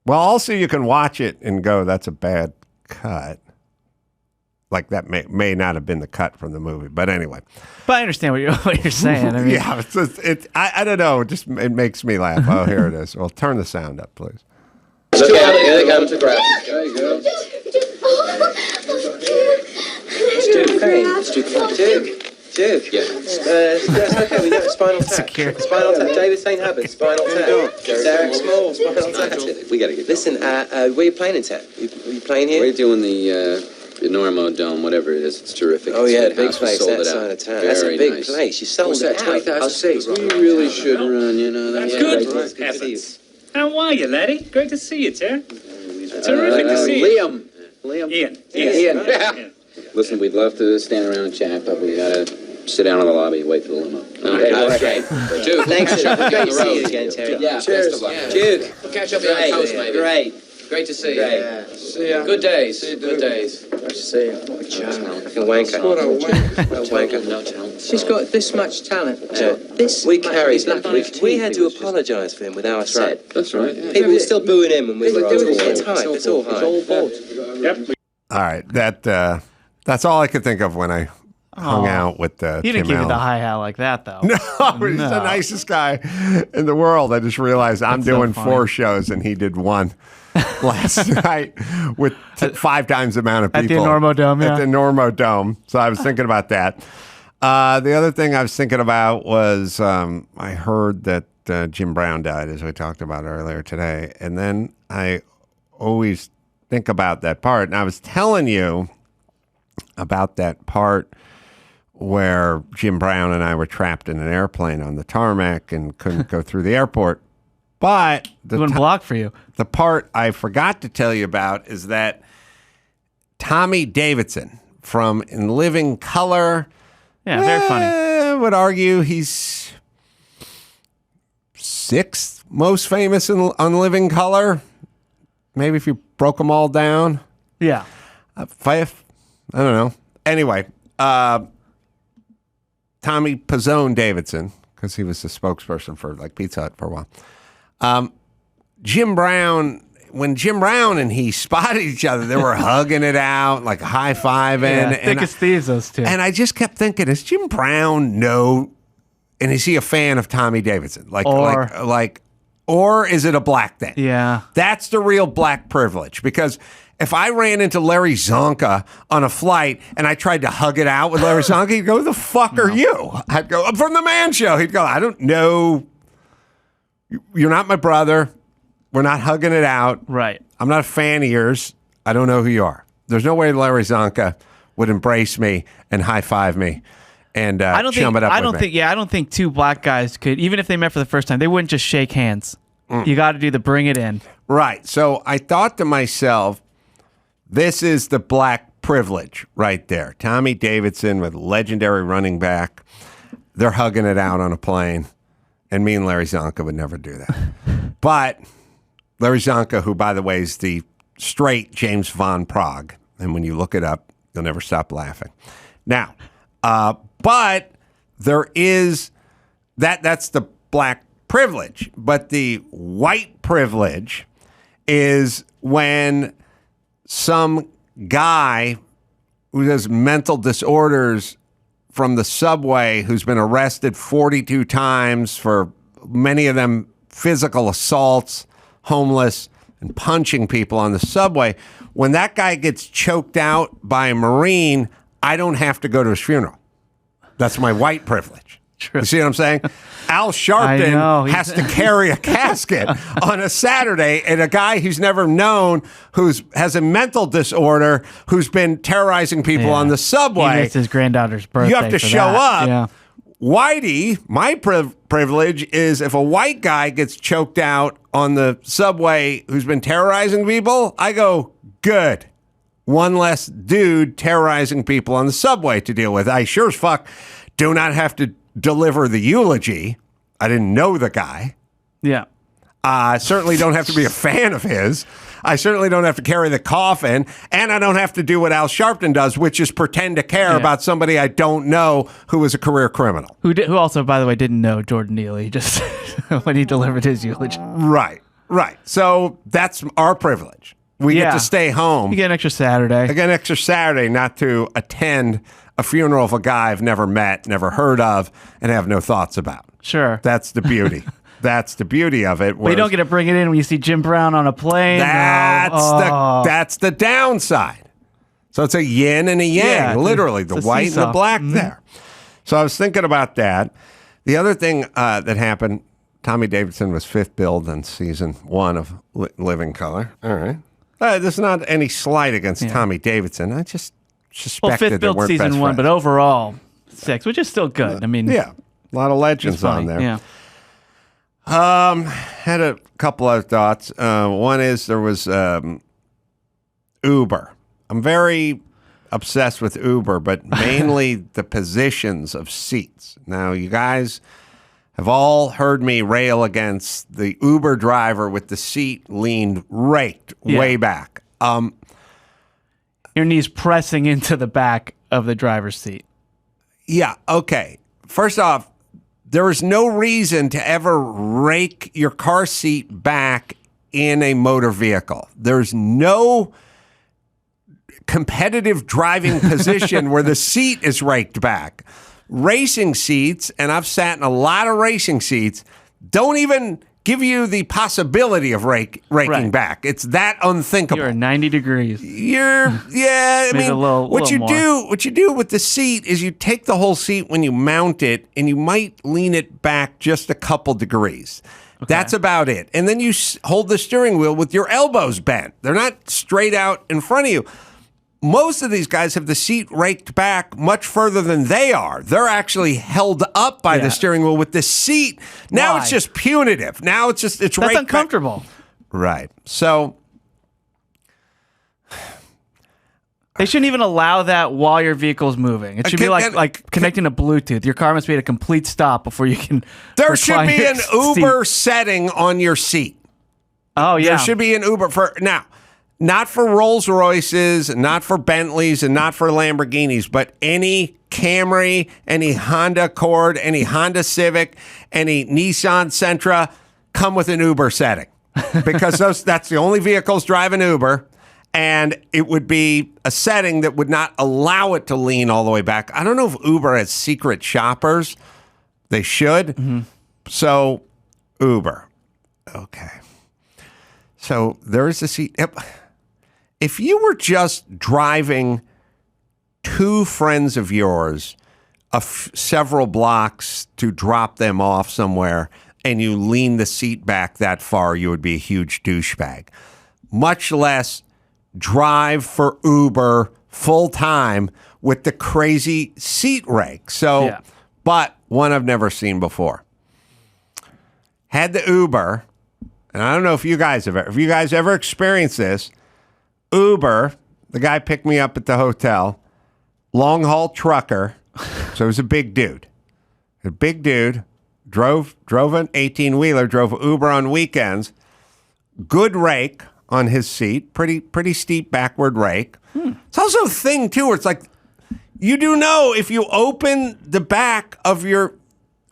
Well, also you can watch it and go, that's a bad cut. Like that may not have been the cut from the movie, but anyway. But I understand what you're saying. I mean, yeah, I don't know. It makes me laugh. Oh, here it is. Well, turn the sound up, please. Look out, here they come to grab you. There you go. Duke. Yeah. That's okay. We know it's spinal tap. Spinal tap. David St. Habit. Spinal tap. Derek Small. Spinal tap. We gotta get. Listen, where are you playing in tap? Are you playing here? We're doing the Normo Dome, whatever it is. It's terrific. Oh yeah, big House. place Sold that it side out. of town. Very That's a big nice. place. You sold What's that? it out. 20,000 seats. We really should run. You know that. That's Yeah, good. right. Good to see you. How are you, laddie? Great to see you, Ter. Terrific to see you. Liam. Ian. Ian. Listen, we'd love to stand around and chat, but we gotta sit down in the lobby and wait for the limo. Okay. Duke, thanks. Great to see you again, Terry. Yeah, best of luck. Duke. We'll catch up behind house, maybe. Great. Great to see you. Yeah. See ya. Good days. Good days. Nice to see you. Fucking wanker. What a wanker. No talent. She's got this much talent. This We much carried talent. him. We had to apologise for him with our set. That's right. Yeah. People were still booing him when we were It's talking. It's high. It's all high. Yep. All right, that's all I could think of when I hung out with He didn't Tim give you the Allen. hi hat like that, though. No, he's the nicest guy in the world. I just realized I'm That's so doing funny. 4 shows and he did 1 last night with 5 times the amount of At the people. Normo Dome, At yeah. the Normo Dome. So I was thinking about that. The other thing I was thinking about was I heard that Jim Brown died, as we talked about earlier today. And then I always think about that part. And I was telling you about that part where Jim Brown and I were trapped in an airplane on the tarmac and couldn't go through the airport. But It wouldn't block for you. the part I forgot to tell you about is that Tommy Davidson from In Living Color, Yeah, very funny. I would argue he's 6th most famous on Living Color. Maybe if you broke them all down. Yeah. 5th? I don't know. Anyway, Tommy Pizzone Davidson, because he was the spokesperson for like Pizza Hut for a while. Jim Brown, when Jim Brown and he spotted each other, they were hugging it out, like high-fiving. Yeah, and thick as thieves, those two. And I just kept thinking, does Jim Brown know, and is he a fan of Tommy Davidson? Or is it a black thing? Yeah. That's the real black privilege. Because if I ran into Larry Zonka on a flight and I tried to hug it out with Larry Zonka, he'd go, who the fuck are you? I'd go, I'm from The Man Show. He'd go, I don't know. You're not my brother. We're not hugging it out. Right. I'm not a fan of yours. I don't know who you are. There's no way Larry Zonka would embrace me and high-five me and chum it up with me. I don't think 2 black guys could, even if they met for the first time, they wouldn't just shake hands. You got to do the bring it in. Right. So I thought to myself, this is the black privilege right there. Tommy Davidson with legendary running back. They're hugging it out on a plane. And me and Larry Zonka would never do that. But Larry Zonka, who, by the way, is the straight James Von Prague. And when you look it up, you'll never stop laughing. Now, but there is, that's the black privilege. But the white privilege is when some guy who has mental disorders from the subway, who's been arrested 42 times for many of them physical assaults, homeless, and punching people on the subway. When that guy gets choked out by a Marine, I don't have to go to his funeral. That's my white privilege. True. You see what I'm saying? Al Sharpton has to carry a casket on a Saturday, and a guy who's never known, has a mental disorder, who's been terrorizing people on the subway. He missed his granddaughter's birthday. You have to for show that. up. Yeah. Whitey, my privilege is if a white guy gets choked out on the subway who's been terrorizing people, I go, good. One less dude terrorizing people on the subway to deal with. I sure as fuck do not have to deliver the eulogy. I didn't know the guy. Yeah. I certainly don't have to be a fan of his. I certainly don't have to carry the coffin, and I don't have to do what Al Sharpton does, which is pretend to care about somebody I don't know who is a career criminal. Who also, by the way, didn't know Jordan Neely just when he delivered his eulogy. Right. So that's our privilege. We get to stay home. You get an extra Saturday. I get an extra Saturday not to attend a funeral of a guy I've never met, never heard of, and have no thoughts about. Sure. That's the beauty. That's the beauty of it. But you don't get to bring it in when you see Jim Brown on a plane. That's the downside. So it's a yin and a yang, literally, the white seesaw. and the black there. So I was thinking about that. The other thing that happened, Tommy Davidson was 5th billed in season 1 of Living Color. All right. There's not any slight against Tommy Davidson. I just suspected 5th billed season 1, but overall 6, which is still good. I mean, yeah, a lot of legends on there. Yeah. Had a couple of thoughts. One is there was Uber. I'm very obsessed with Uber, but mainly the positions of seats. Now, you guys have all heard me rail against the Uber driver with the seat leaned raked way back. Your knees pressing into the back of the driver's seat. Yeah, okay. First off, there is no reason to ever rake your car seat back in a motor vehicle. There's no competitive driving position where the seat is raked back. Racing seats, and I've sat in a lot of racing seats, don't even give you the possibility of raking back. It's that unthinkable. You're 90 degrees. I mean, what you do with the seat is you take the whole seat when you mount it, and you might lean it back just a couple degrees. Okay. That's about it. And then you hold the steering wheel with your elbows bent. They're not straight out in front of you. Most of these guys have the seat raked back much further than they are. They're actually held up by the steering wheel with the seat. Now it's just punitive. Now it's That's raked uncomfortable. back. Right. So they shouldn't even allow that while your vehicle's moving. It should be like connecting to Bluetooth. Your car must be at a complete stop before you can. There should be an Uber setting on your seat. Oh yeah. There should be an Uber for now. Not for Rolls Royces, not for Bentleys, and not for Lamborghinis, but any Camry, any Honda Accord, any Honda Civic, any Nissan Sentra, come with an Uber setting. Because that's the only vehicles driving Uber, and it would be a setting that would not allow it to lean all the way back. I don't know if Uber has secret shoppers. They should. Mm-hmm. So, Uber. Okay. So, there is a seat. If you were just driving two friends of yours several blocks to drop them off somewhere and you lean the seat back that far, you would be a huge douchebag. Much less drive for Uber full time with the crazy seat rake. So, but one I've never seen before. Had the Uber, and I don't know if you guys ever experienced this. Uber, the guy picked me up at the hotel, long haul trucker, so he was a big dude. A big dude, drove an 18-wheeler, drove Uber on weekends, good rake on his seat, pretty steep backward rake. It's also a thing, too, where it's like, you do know if you open the back of your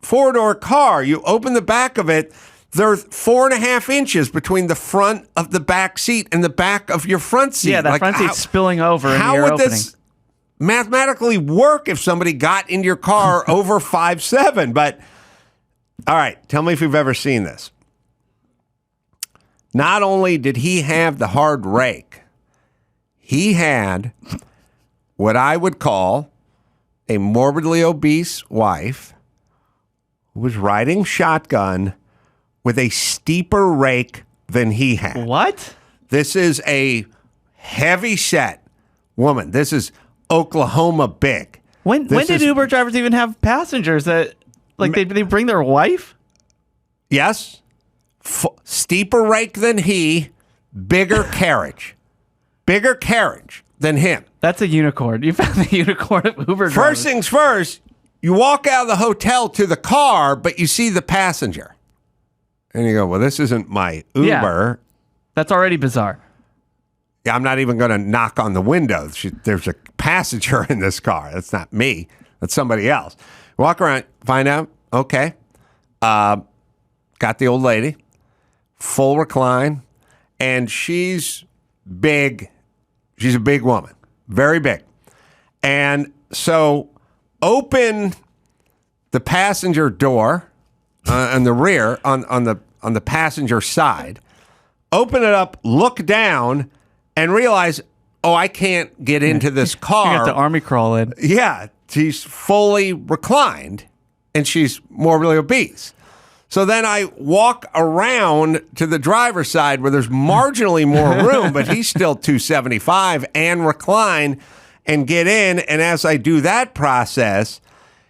four-door car, you open the back of it, there's 4.5 inches between the front of the back seat and the back of your front seat. Yeah, that front seat's spilling over into your opening. How would opening. this mathematically work if somebody got in your car over 5'7"? But, all right, tell me if you've ever seen this. Not only did he have the hard rake, he had what I would call a morbidly obese wife who was riding shotgun with a steeper rake than he had. What? This is a heavy set woman. This is Oklahoma big. When did Uber drivers even have passengers that they bring their wife? Yes. Steeper rake than he, bigger carriage. Bigger carriage than him. That's a unicorn. You found the unicorn of Uber drivers. First things first, you walk out of the hotel to the car, but you see the passenger. And you go, well, this isn't my Uber. Yeah, that's already bizarre. Yeah, I'm not even going to knock on the window. There's a passenger in this car. That's not me. That's somebody else. Walk around, find out. Okay. Got the old lady. Full recline. And she's big. She's a big woman. Very big. And so open the passenger door on the rear, on the passenger side, open it up, look down, and realize, oh, I can't get into this car. You got the army crawl in. Yeah, she's fully reclined, and she's morbidly obese. So then I walk around to the driver's side where there's marginally more room, but he's still 275, and recline and get in. And as I do that process,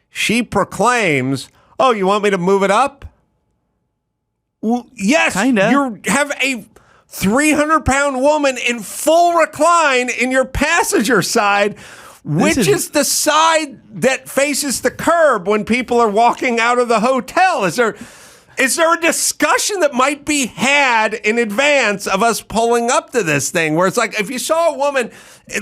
she proclaims, oh, you want me to move it up? Well, yes. Kinda. You have a 300-pound woman in full recline in your passenger side, which is the side that faces the curb when people are walking out of the hotel. Is there a discussion that might be had in advance of us pulling up to this thing where it's like, if you saw a woman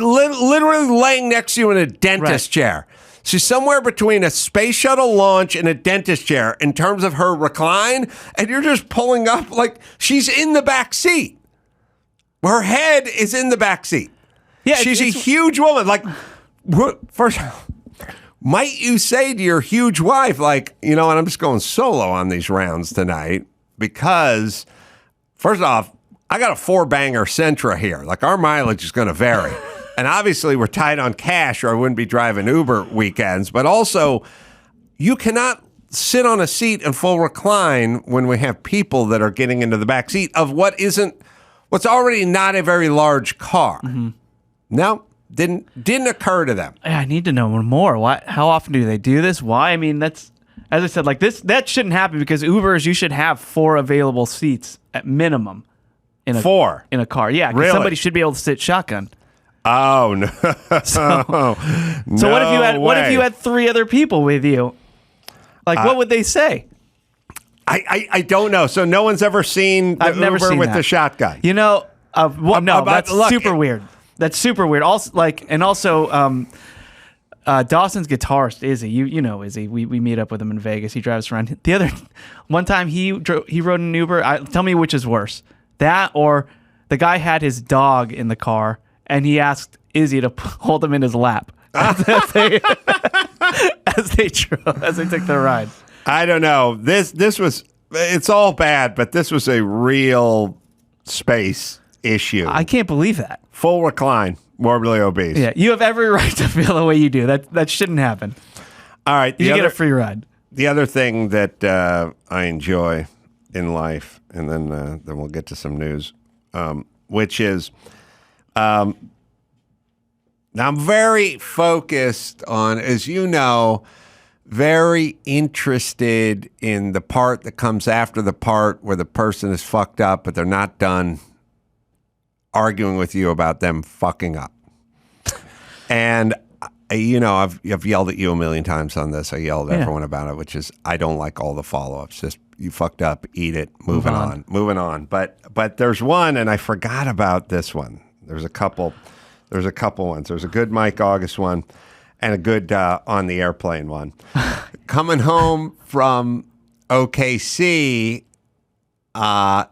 literally laying next to you in a dentist chair, she's somewhere between a space shuttle launch and a dentist chair in terms of her recline, and you're just pulling up like she's in the back seat. Her head is in the back seat. Yeah, she's a huge woman. Like, first, might you say to your huge wife, like, and I'm just going solo on these rounds tonight because, first off, I got a 4-banger Sentra here. Like, our mileage is going to vary. And obviously, we're tight on cash or I wouldn't be driving Uber weekends. But also, you cannot sit on a seat in full recline when we have people that are getting into the back seat of what's already not a very large car. Mm-hmm. No. Didn't occur to them. I need to know more. Why? How often do they do this? Why? I mean, that's, as I said, like that shouldn't happen because Ubers, you should have 4 available seats at minimum in a 4 in a car. Yeah, really? Somebody should be able to sit shotgun. Oh no! So what if you had 3 other people with you? Like, what would they say? I don't know. So no one's ever seen the Uber with the shotgun. No, that's super weird. That's super weird. Also, Dawson's guitarist Izzy. You know Izzy. We meet up with him in Vegas. He drives around. One time he rode an Uber. Tell me which is worse, that or the guy had his dog in the car and he asked Izzy to hold him in his lap as they took the ride. I don't know. It's all bad, but this was a real space issue. I can't believe that. Full recline, morbidly obese. Yeah, you have every right to feel the way you do. That shouldn't happen. All right. You get a free ride. The other thing that I enjoy in life, and then we'll get to some news, which is now I'm very focused on, as you know, very interested in the part that comes after the part where the person is fucked up, but they're not done arguing with you about them fucking up. And, I've yelled at you a million times on this. I yelled at everyone about it, which is I don't like all the follow-ups. Just you fucked up, eat it, moving on. But there's one, and I forgot about this one. There's a couple ones. There's a good Mike August one and a good on the airplane one. Coming home from OKC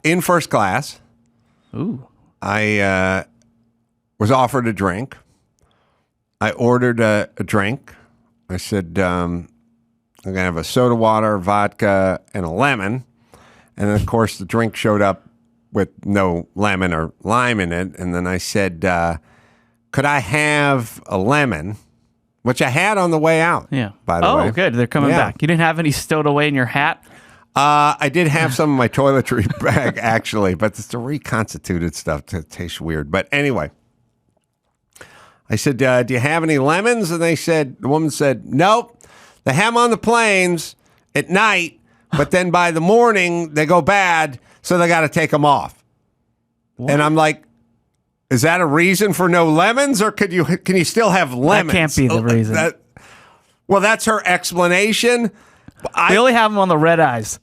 in first class. Ooh. I was offered a drink. I ordered a drink. I said, I'm going to have a soda water, vodka, and a lemon. And then, of course, the drink showed up with no lemon or lime in it. And then I said, could I have a lemon? Which I had on the way out, by the way. Oh, good. They're coming back. You didn't have any stowed away in your hat? I did have some in my toiletry bag, actually, but it's the reconstituted stuff that tastes weird. But anyway, I said, do you have any lemons? And the woman said, nope. They have them on the planes at night, but then by the morning, they go bad, so they got to take them off. What? And I'm like, is that a reason for no lemons, or can you still have lemons? That can't be the reason. That's her explanation. They only have them on the red eyes.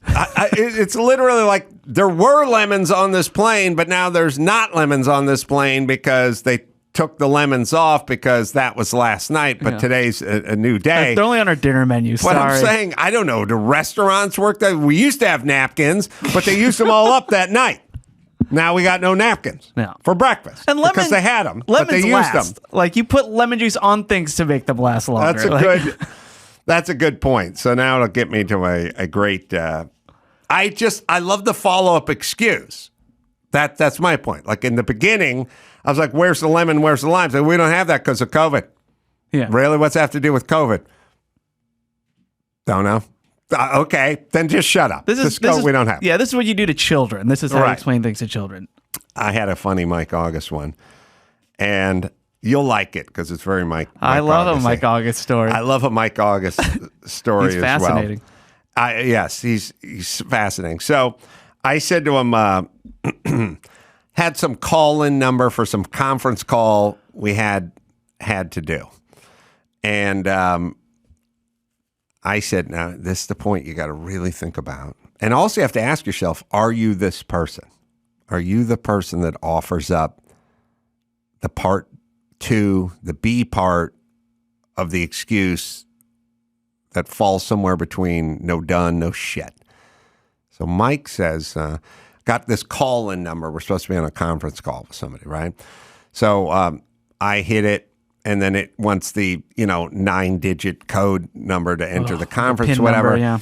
It's literally like there were lemons on this plane, but now there's not lemons on this plane because they took the lemons off because that was last night, but today's a new day. They're only on our dinner menu. But I'm saying, I don't know, do restaurants work that? We used to have napkins, but they used them all up that night. Now we got no napkins for breakfast because they had them, but they used them. Like, you put lemon juice on things to make them last longer. That's a good point. So now it'll get me to a great I love the follow-up excuse. That's my point. Like in the beginning, I was like, where's the lemon, where's the lime? So we don't have that because of COVID. Yeah. Really? What's that have to do with COVID? Don't know. Okay, then just shut up. We don't have. Yeah, this is what you do to children. This is how you explain things to children. I had a funny Mike August one, and you'll like it because it's very Mike I love August-y. a Mike August story. I love a Mike August story He's as fascinating. well. Yes, he's fascinating. So I said to him, had some call-in number for some conference call we had to do. And I said, now, this is the point you got to really think about. And also you have to ask yourself, are you this person? Are you the person that offers up the part two, the B part of the excuse that falls somewhere between no done, no shit? So Mike says, got this call-in number. We're supposed to be on a conference call with somebody, right? So I hit it. And then it wants the 9-digit code number to enter the conference, PIN whatever. number, yeah.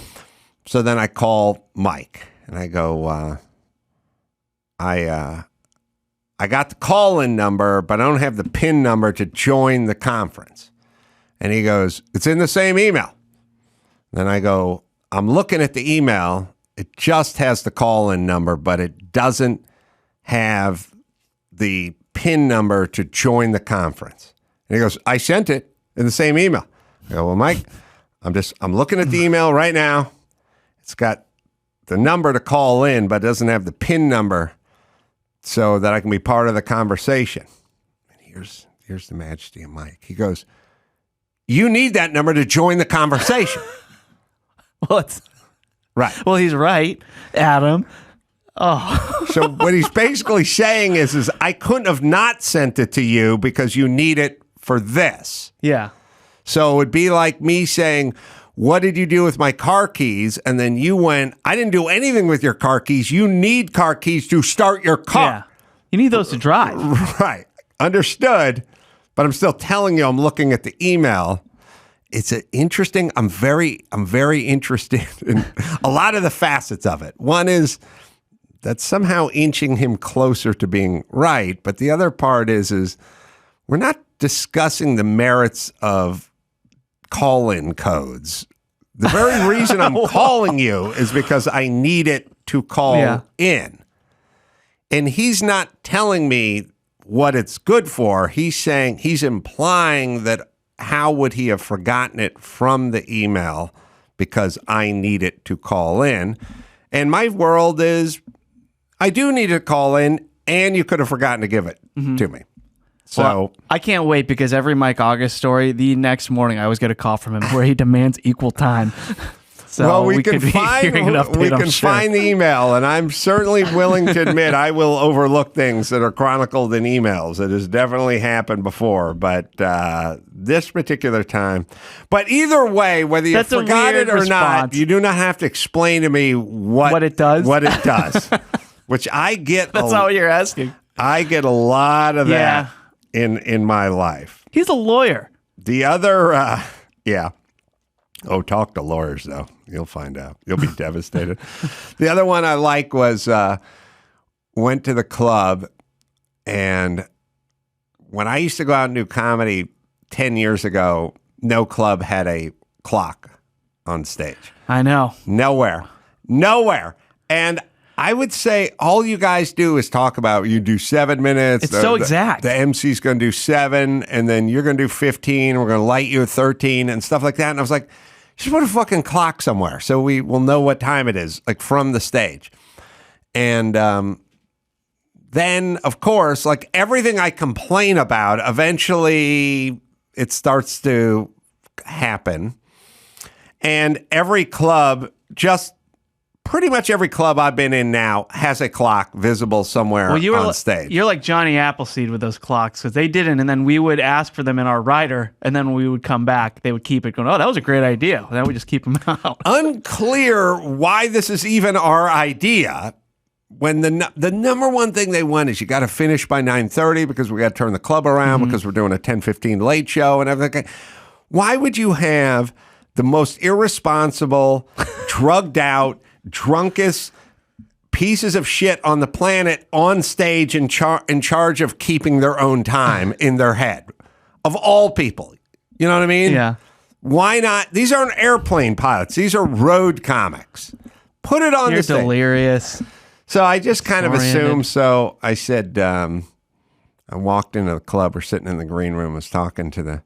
So then I call Mike and I go, I got the call-in number, but I don't have the PIN number to join the conference. And he goes, it's in the same email. Then I go, I'm looking at the email. It just has the call-in number, but it doesn't have the PIN number to join the conference. And he goes, I sent it in the same email. I go, well, Mike, I'm looking at the email right now. It's got the number to call in, but it doesn't have the PIN number so that I can be part of the conversation. And here's the majesty of Mike. He goes, you need that number to join the conversation. Well, he's right, Adam. Oh. So what he's basically saying is I couldn't have not sent it to you because you need it for this. Yeah. So it would be like me saying, what did you do with my car keys? And then you went, I didn't do anything with your car keys. You need car keys to start your car. Yeah. You need those to drive. Right. Understood. But I'm still telling you, I'm looking at the email. It's interesting. I'm very interested in a lot of the facets of it. One is that's somehow inching him closer to being right. But the other part is we're not discussing the merits of call-in codes. The very reason I'm calling you is because I need it to call in. And he's not telling me what it's good for. He's implying that how would he have forgotten it from the email because I need it to call in. And my world is I do need to call in and you could have forgotten to give it to me. So I can't wait because every Mike August story, the next morning I always get a call from him where he demands equal time. So we can find the email, and I'm certainly willing to admit I will overlook things that are chronicled in emails. It has definitely happened before, but this particular time. But either way, whether you forgot it or not, you do not have to explain to me what it does. Which I get. That's not what you're asking. I get a lot of that in my life. He's a lawyer. The other, Oh, talk to lawyers, though. You'll find out. You'll be devastated. The other one I like was went to the club, and when I used to go out and do comedy 10 years ago, no club had a clock on stage. I know. Nowhere. And I would say all you guys do is talk about you do 7 minutes. It's so exact. The MC's going to do 7, and then you're going to do 15. We're going to light you at 13 and stuff like that. And I was like, just put a fucking clock somewhere so we will know what time it is, like from the stage. And then, of course, like everything I complain about, eventually it starts to happen. And every club pretty much every club I've been in now has a clock visible somewhere on stage. You're like Johnny Appleseed with those clocks because they didn't, and then we would ask for them in our rider, and then when we would come back, they would keep it going, oh, that was a great idea. And then we just keep them out. Unclear why this is even our idea when the number one thing they want is you got to finish by 9:30 because we got to turn the club around because we're doing a 10:15 late show and everything. Why would you have the most irresponsible, drugged out, drunkest pieces of shit on the planet on stage in charge of keeping their own time in their head. Of all people. You know what I mean? Yeah. Why not? These aren't airplane pilots. These are road comics. Put it on the stage. You're delirious. So I just kind of assumed. So I said, I walked into the club. We're sitting in the green room. I was talking to the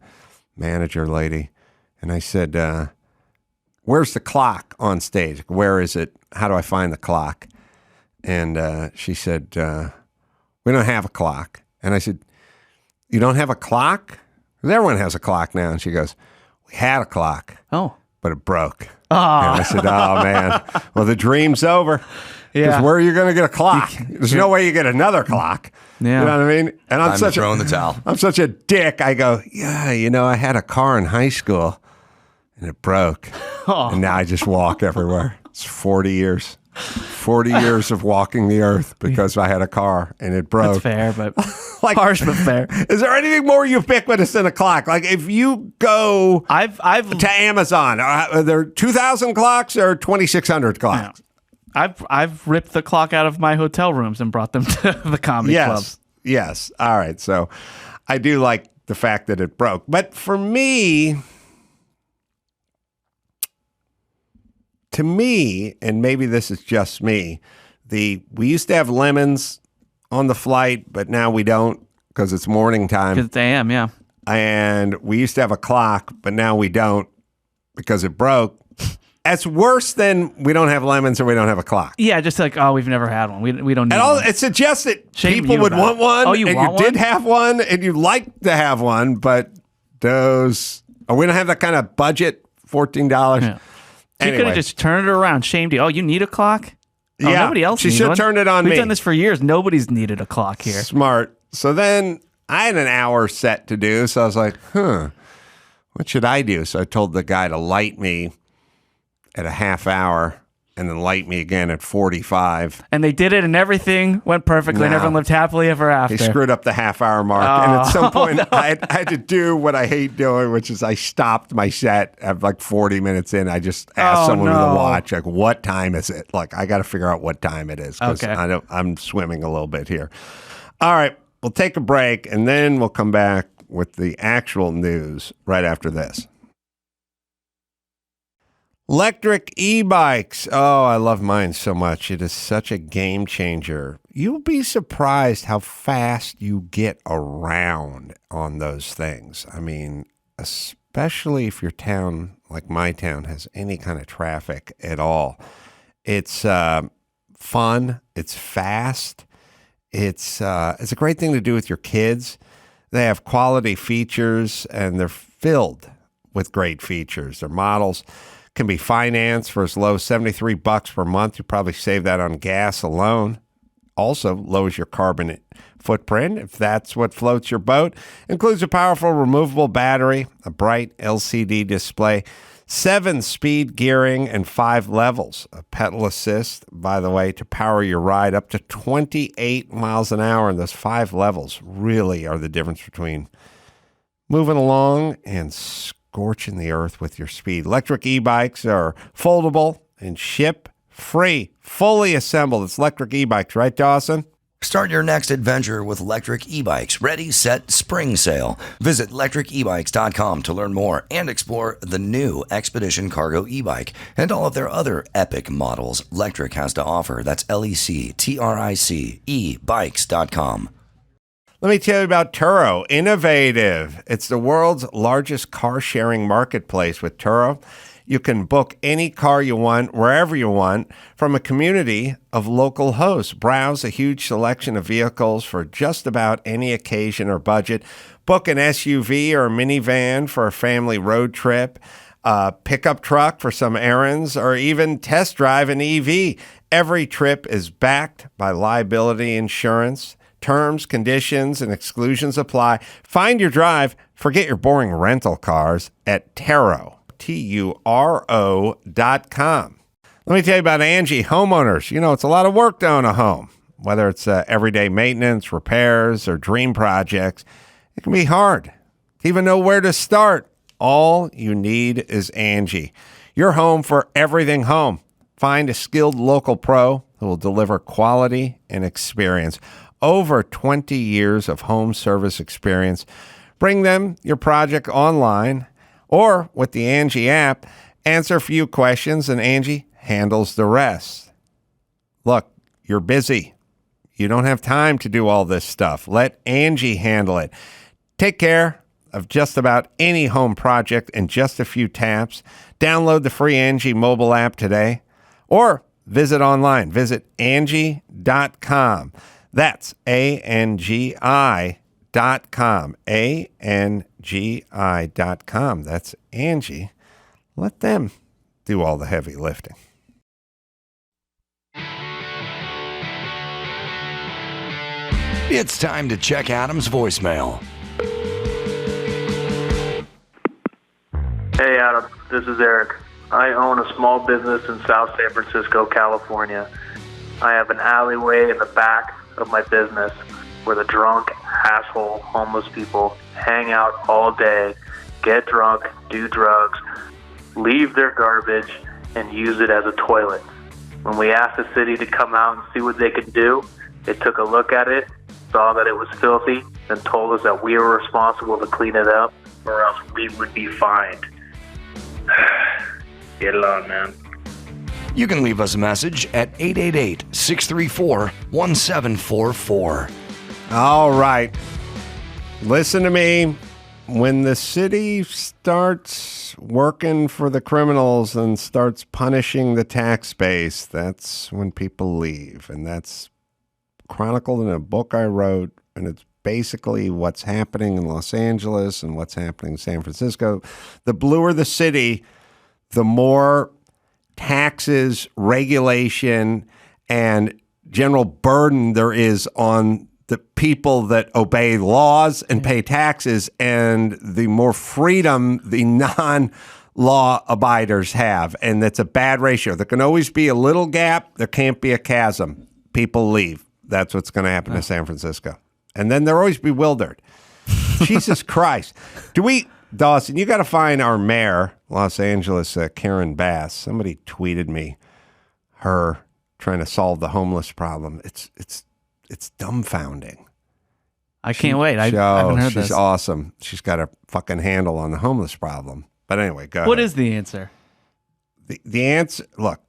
manager lady. And I said, where's the clock on stage? Where is it? How do I find the clock? And she said, we don't have a clock. And I said, you don't have a clock? Because everyone has a clock now. And she goes, we had a clock. Oh. But it broke. Oh. And I said, oh, man. Well, the dream's over. Yeah. Because where are you going to get a clock? There's no way you get another clock. Yeah. You know what I mean? And I'm throwing the towel. I'm such a dick. I go, yeah, I had a car in high school and it broke. Oh. And now I just walk everywhere. It's 40 years. 40 years of walking the earth because I had a car and it broke. That's fair, but harsh but fair. Is there anything more ubiquitous than a clock? Like if you go I've to Amazon, are there 2,000 clocks or 2,600 clocks? Yeah. I've ripped the clock out of my hotel rooms and brought them to the comedy clubs. Yes. All right. So I do like the fact that it broke. But for me, to me, and maybe this is just me, we used to have lemons on the flight, but now we don't because it's morning time. Because it's AM, yeah. And we used to have a clock, but now we don't because it broke. That's worse than we don't have lemons or we don't have a clock. Yeah, just like, oh, we've never had one. We don't need one. It suggests that people would want one. Oh, you and want you did have one, and you'd like to have one, but we don't have that kind of budget, $14. Yeah. She could have just turned it around. Shamed you. Oh, you need a clock? Oh, yeah, nobody else she should have turned it on me. We've done this for years. Nobody's needed a clock here. Smart. So then I had an hour set to do, so I was like, what should I do? So I told the guy to light me at a half hour and then light me again at 45. And they did it and everything went perfectly and everyone lived happily ever after. He screwed up the half hour mark. And at some point, I had to do what I hate doing, which is I stopped my set at like 40 minutes in. I just asked someone with a watch, like, what time is it? Like, I got to figure out what time it is because I'm swimming a little bit here. All right, we'll take a break and then we'll come back with the actual news right after this. Electric e-bikes. Oh, I love mine so much. It is such a game changer. You'll be surprised how fast you get around on those things. I mean, especially if your town, like my town, has any kind of traffic at all. It's fun. It's fast. It's a great thing to do with your kids. They have quality features, and they're filled with great features. Their models can be financed for as low as $73 per month. You probably save that on gas alone. Also lowers your carbon footprint if that's what floats your boat. Includes a powerful removable battery, a bright LCD display, 7-speed gearing, and 5 levels. A pedal assist, by the way, to power your ride up to 28 miles an hour. And those 5 levels really are the difference between moving along and scorching the earth with your speed. Electric e-bikes are foldable and ship free, fully assembled. It's electric e-bikes, right, Dawson? Start your next adventure with electric e-bikes. Ready, set, spring sale. Visit electricebikes.com to learn more and explore the new Expedition Cargo e-bike and all of their other epic models Electric has to offer. That's LECTRIC, ebikes.com. Let me tell you about Turo, innovative. It's the world's largest car-sharing marketplace. With Turo, you can book any car you want, wherever you want, from a community of local hosts. Browse a huge selection of vehicles for just about any occasion or budget. Book an SUV or a minivan for a family road trip, a pickup truck for some errands, or even test drive an EV. Every trip is backed by liability insurance. Terms, conditions, and exclusions apply. Find your drive. Forget your boring rental cars at Turo, Turo.com. Let me tell you about Angie Homeowners. You know, it's a lot of work to own a home. Whether it's everyday maintenance, repairs, or dream projects, it can be hard to even know where to start. All you need is Angie, your home for everything home. Find a skilled local pro who will deliver quality and experience. Over 20 years of home service experience. Bring them your project online or with the Angie app. Answer a few questions and Angie handles the rest. Look, you're busy. You don't have time to do all this stuff. Let Angie handle it. Take care of just about any home project in just a few taps. Download the free Angie mobile app today or visit online. Visit Angie.com. That's ANGI.com. ANGI.com. That's Angie. Let them do all the heavy lifting. It's time to check Adam's voicemail. Hey Adam, this is Eric. I own a small business in South San Francisco, California. I have an alleyway in the back of my business where the drunk, asshole, homeless people hang out all day, get drunk, do drugs, leave their garbage, and use it as a toilet. When we asked the city to come out and see what they could do, they took a look at it, saw that it was filthy, and told us that we were responsible to clean it up, or else we would be fined. Get it on, man. You can leave us a message at 888-634-1744. All right. Listen to me. When the city starts working for the criminals and starts punishing the tax base, that's when people leave. And that's chronicled in a book I wrote, and it's basically what's happening in Los Angeles and what's happening in San Francisco. The bluer the city, the more taxes, regulation, and general burden there is on the people that obey laws and pay taxes, and the more freedom the non-law abiders have. And that's a bad ratio. There can always be a little gap. There can't be a chasm. People leave. That's what's going to happen to San Francisco. And then they're always bewildered. Jesus Christ. Dawson, you got to find our mayor, Los Angeles, Karen Bass. Somebody tweeted me her trying to solve the homeless problem. It's dumbfounding. I can't wait. I haven't heard this. She's awesome. She's got a fucking handle on the homeless problem. But anyway, go ahead. What is the answer? The answer, look,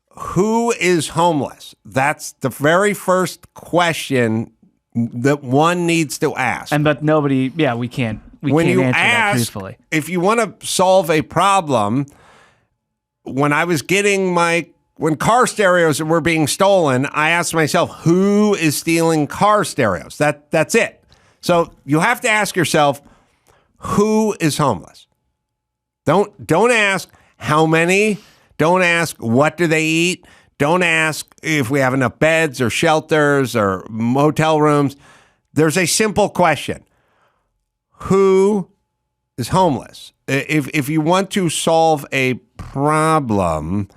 who is homeless? That's the very first question that one needs to ask. But nobody, we can't. When can't you answer that ask, truthfully. if you want to solve a problem, when I was getting when car stereos were being stolen, I asked myself, who is stealing car stereos? That's it. So you have to ask yourself, who is homeless? Don't ask how many. Don't ask what do they eat. Don't ask if we have enough beds or shelters or motel rooms. There's a simple question. Who is homeless? If you want to solve a problem,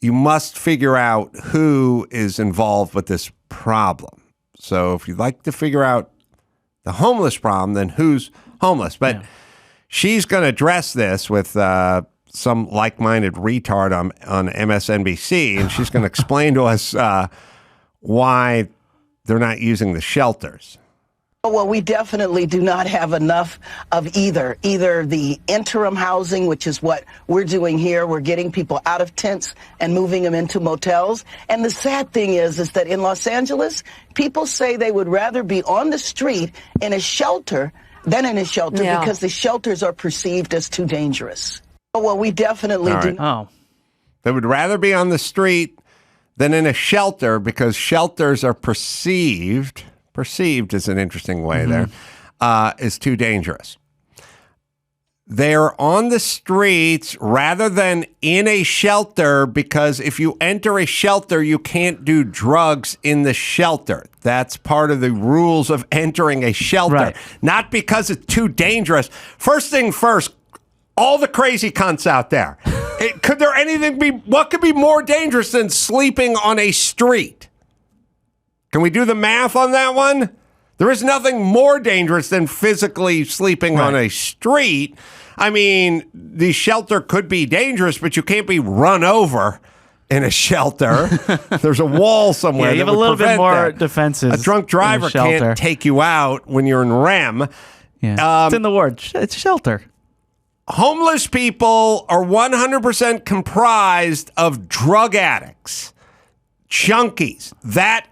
you must figure out who is involved with this problem. So if you'd like to figure out the homeless problem, then who's homeless? But she's going to address this with some like-minded retard on MSNBC, and she's going to explain to us why they're not using the shelters. Well, we definitely do not have enough of either the interim housing, which is what we're doing here. We're getting people out of tents and moving them into motels. And the sad thing is that in Los Angeles, people say they would rather be on the street in a shelter than in a shelter because the shelters are perceived as too dangerous. Well, we definitely do. They would rather be on the street than in a shelter because shelters are perceived is an interesting way there, is too dangerous. They're on the streets rather than in a shelter because if you enter a shelter, you can't do drugs in the shelter. That's part of the rules of entering a shelter. Not because it's too dangerous. First thing first, all the crazy cunts out there. What could be more dangerous than sleeping on a street? Can we do the math on that one? There is nothing more dangerous than physically sleeping on a street. I mean, the shelter could be dangerous, but you can't be run over in a shelter. There's a wall somewhere. Yeah, you have that a would little bit prevent more that. defenses. A drunk driver in a shelter. can't take you out when you're in REM. Yeah. It's in the word. It's shelter. Homeless people are 100% comprised of drug addicts, junkies. That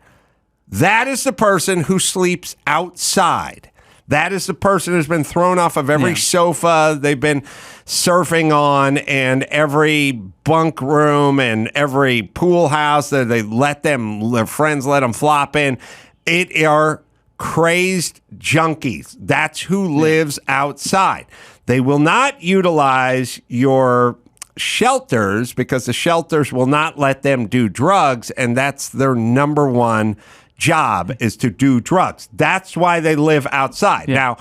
is the person who sleeps outside. That is the person who's been thrown off of every sofa they've been surfing on, and every bunk room and every pool house that their friends let them flop in. It are crazed junkies. That's who lives outside. They will not utilize your shelters because the shelters will not let them do drugs, and that's their number one job, is to do drugs. That's why they live outside. Now,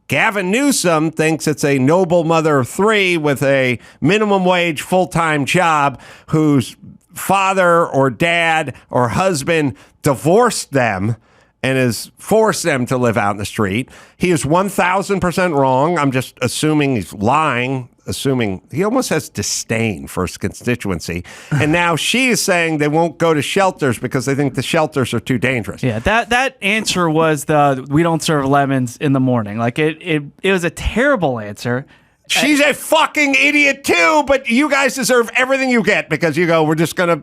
Gavin Newsom thinks it's a noble mother of three with a minimum wage full-time job whose father or dad or husband divorced them and has forced them to live out in the street. He is 1,000% wrong. I'm just assuming he's lying, assuming he almost has disdain for his constituency. And now she is saying they won't go to shelters because they think the shelters are too dangerous. Yeah, that answer was we don't serve lemons in the morning. Like it was a terrible answer. She's a fucking idiot too, but you guys deserve everything you get because you go, we're just gonna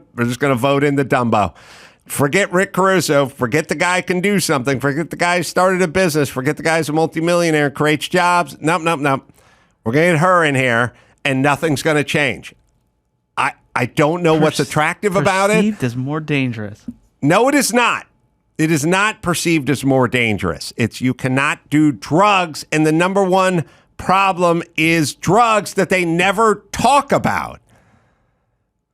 vote in the Dumbo. Forget Rick Caruso. Forget the guy can do something. Forget the guy who started a business. Forget the guy's a multimillionaire, creates jobs. Nope. We're going to get her in here, and nothing's going to change. I don't know what's attractive about it. Perceived as more dangerous. No, it is not. It is not perceived as more dangerous. It's you cannot do drugs, and the number one problem is drugs that they never talk about.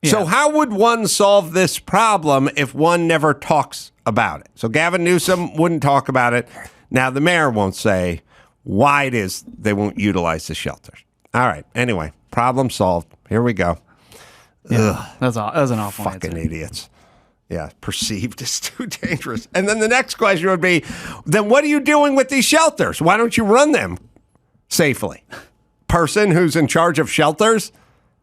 Yeah. So how would one solve this problem if one never talks about it? So Gavin Newsom wouldn't talk about it. Now the mayor won't say why it is they won't utilize the shelters. All right. Anyway, problem solved. Here we go. Yeah, that was an awful fucking answer. Idiots. Yeah, perceived as too dangerous. And then the next question would be, then what are you doing with these shelters? Why don't you run them safely? Person who's in charge of shelters?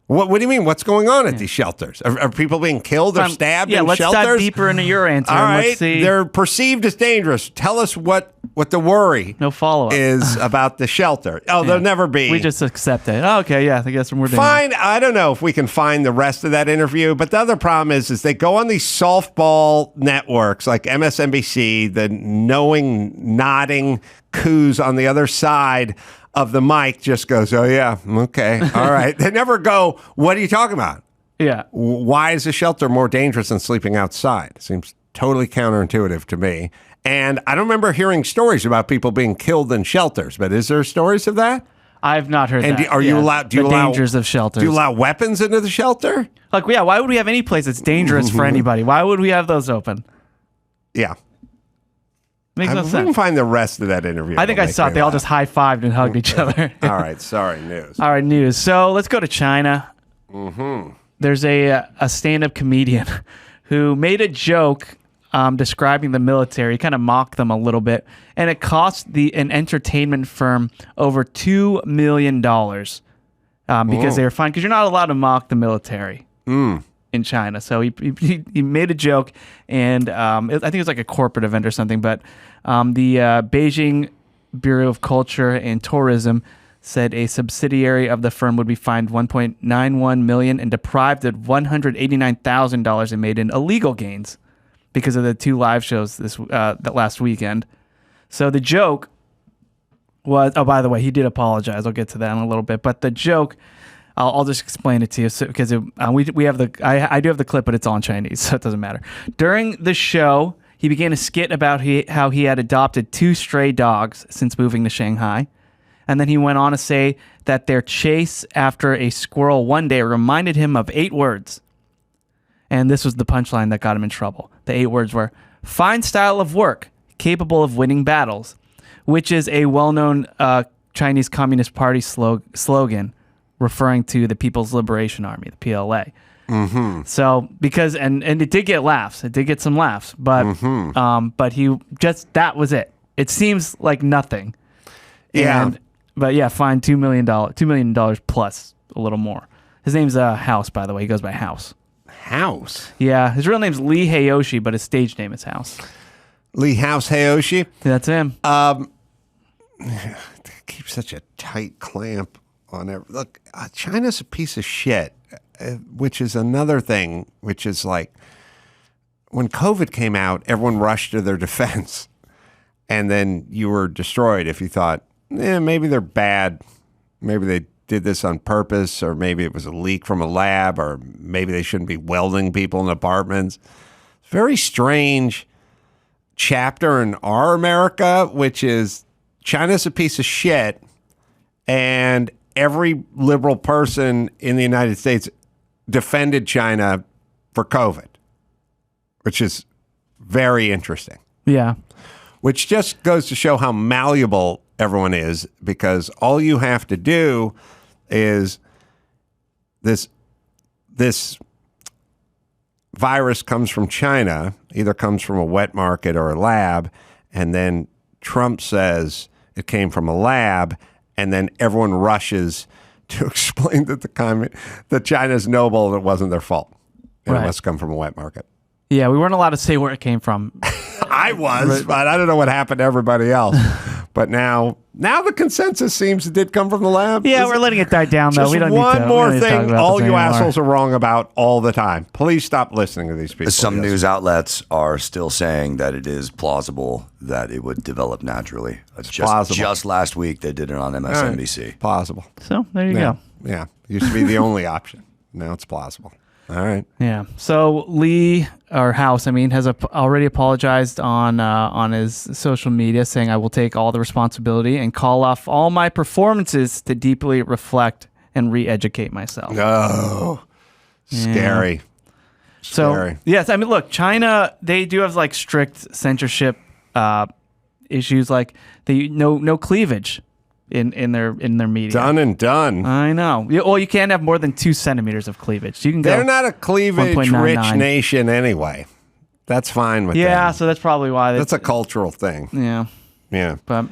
What do you mean? What's going on at these shelters? Are people being killed or stabbed in let's shelters? Dive deeper into your answer. All right, let's see. They're perceived as dangerous. Tell us what the worry is about the shelter. Oh, there'll never be. We just accept it. Oh, okay, yeah, I guess we're dangerous. Fine. I don't know if we can find the rest of that interview, but the other problem is they go on these softball networks like MSNBC, the knowing, nodding coos on the other side of the mic just goes, oh, yeah, okay, all right. They never go, what are you talking about? Yeah. Why is a shelter more dangerous than sleeping outside? Seems totally counterintuitive to me. And I don't remember hearing stories about people being killed in shelters, but is there stories of that? I've not heard and that. Are you allowed? Do you allow dangers of shelters? Do you allow weapons into the shelter? Like, yeah, why would we have any place that's dangerous for anybody? Why would we have those open? Yeah. Makes no sense. We can find the rest of that interview. I think I saw it. They all just high-fived and hugged each other. All right. Sorry, news. All right, news. So let's go to China. Mm-hmm. There's a stand-up comedian who made a joke describing the military, kind of mocked them a little bit, and it cost an entertainment firm over $2 million because they were fined, because you're not allowed to mock the military in China. So he made a joke, and I think it was like a corporate event or something, but the Beijing Bureau of Culture and Tourism said a subsidiary of the firm would be fined $1.91 million and deprived of $189,000 it made in illegal gains because of the 2 live shows that last weekend. So the joke was, oh, by the way, he did apologize. I'll get to that in a little bit. But the joke, I'll just explain it to you because we have I do have the clip, but it's all in Chinese, so it doesn't matter. During the show, he began a skit about how he had adopted 2 stray dogs since moving to Shanghai. And then he went on to say that their chase after a squirrel one day reminded him of 8 words. And this was the punchline that got him in trouble. The 8 words were, fine style of work, capable of winning battles, which is a well-known Chinese Communist Party slogan referring to the People's Liberation Army, the PLA. Mm-hmm. So because and it did get laughs, it did get some laughs, but but he just, that was it. It seems like nothing. Yeah. But yeah, fined $2 million plus a little more. His name's House, by the way. He goes by House. House? Yeah, his real name's Lee Hayoshi, but his stage name is House. Lee House Hayoshi? That's him. Keep such a tight clamp on it. Look, China's a piece of shit, which is another thing, which is like when COVID came out, everyone rushed to their defense. And then you were destroyed if you thought, maybe they're bad. Maybe they did this on purpose, or maybe it was a leak from a lab, or maybe they shouldn't be welding people in apartments. It's a very strange chapter in our America, which is China's a piece of shit, and every liberal person in the United States defended China for COVID, which is very interesting. Yeah. Which just goes to show how malleable everyone is, because all you have to do is this virus comes from China, either comes from a wet market or a lab, and then Trump says it came from a lab, and then everyone rushes to explain that China's noble and it wasn't their fault. And It must come from a wet market. Yeah, we weren't allowed to say where it came from. I was, but I don't know what happened to everybody else. But now the consensus seems it did come from the lab. Yeah, we're letting it die down, though. Just We don't one need to, more we don't need to talk thing about all this you anymore. assholes are wrong about all the time. Please stop listening to these people. Some news outlets are still saying that it is plausible that it would develop naturally. Plausible. Just last week, they did it on MSNBC. Right. Plausible. So there you go. Yeah. Used to be the only option. Now it's plausible. All right. Yeah. So Lee, or House, has already apologized on his social media, saying, "I will take all the responsibility and call off all my performances to deeply reflect and re-educate myself." Oh, scary. So yes, look, China, they do have like strict censorship issues, like no cleavage in their media. Done and done. I know. Well, you can't have more than 2 centimeters of cleavage. So you can go. They're not a cleavage-rich nation anyway. That's fine with them. Yeah, so that's probably why. That's a cultural thing. Yeah. Yeah. But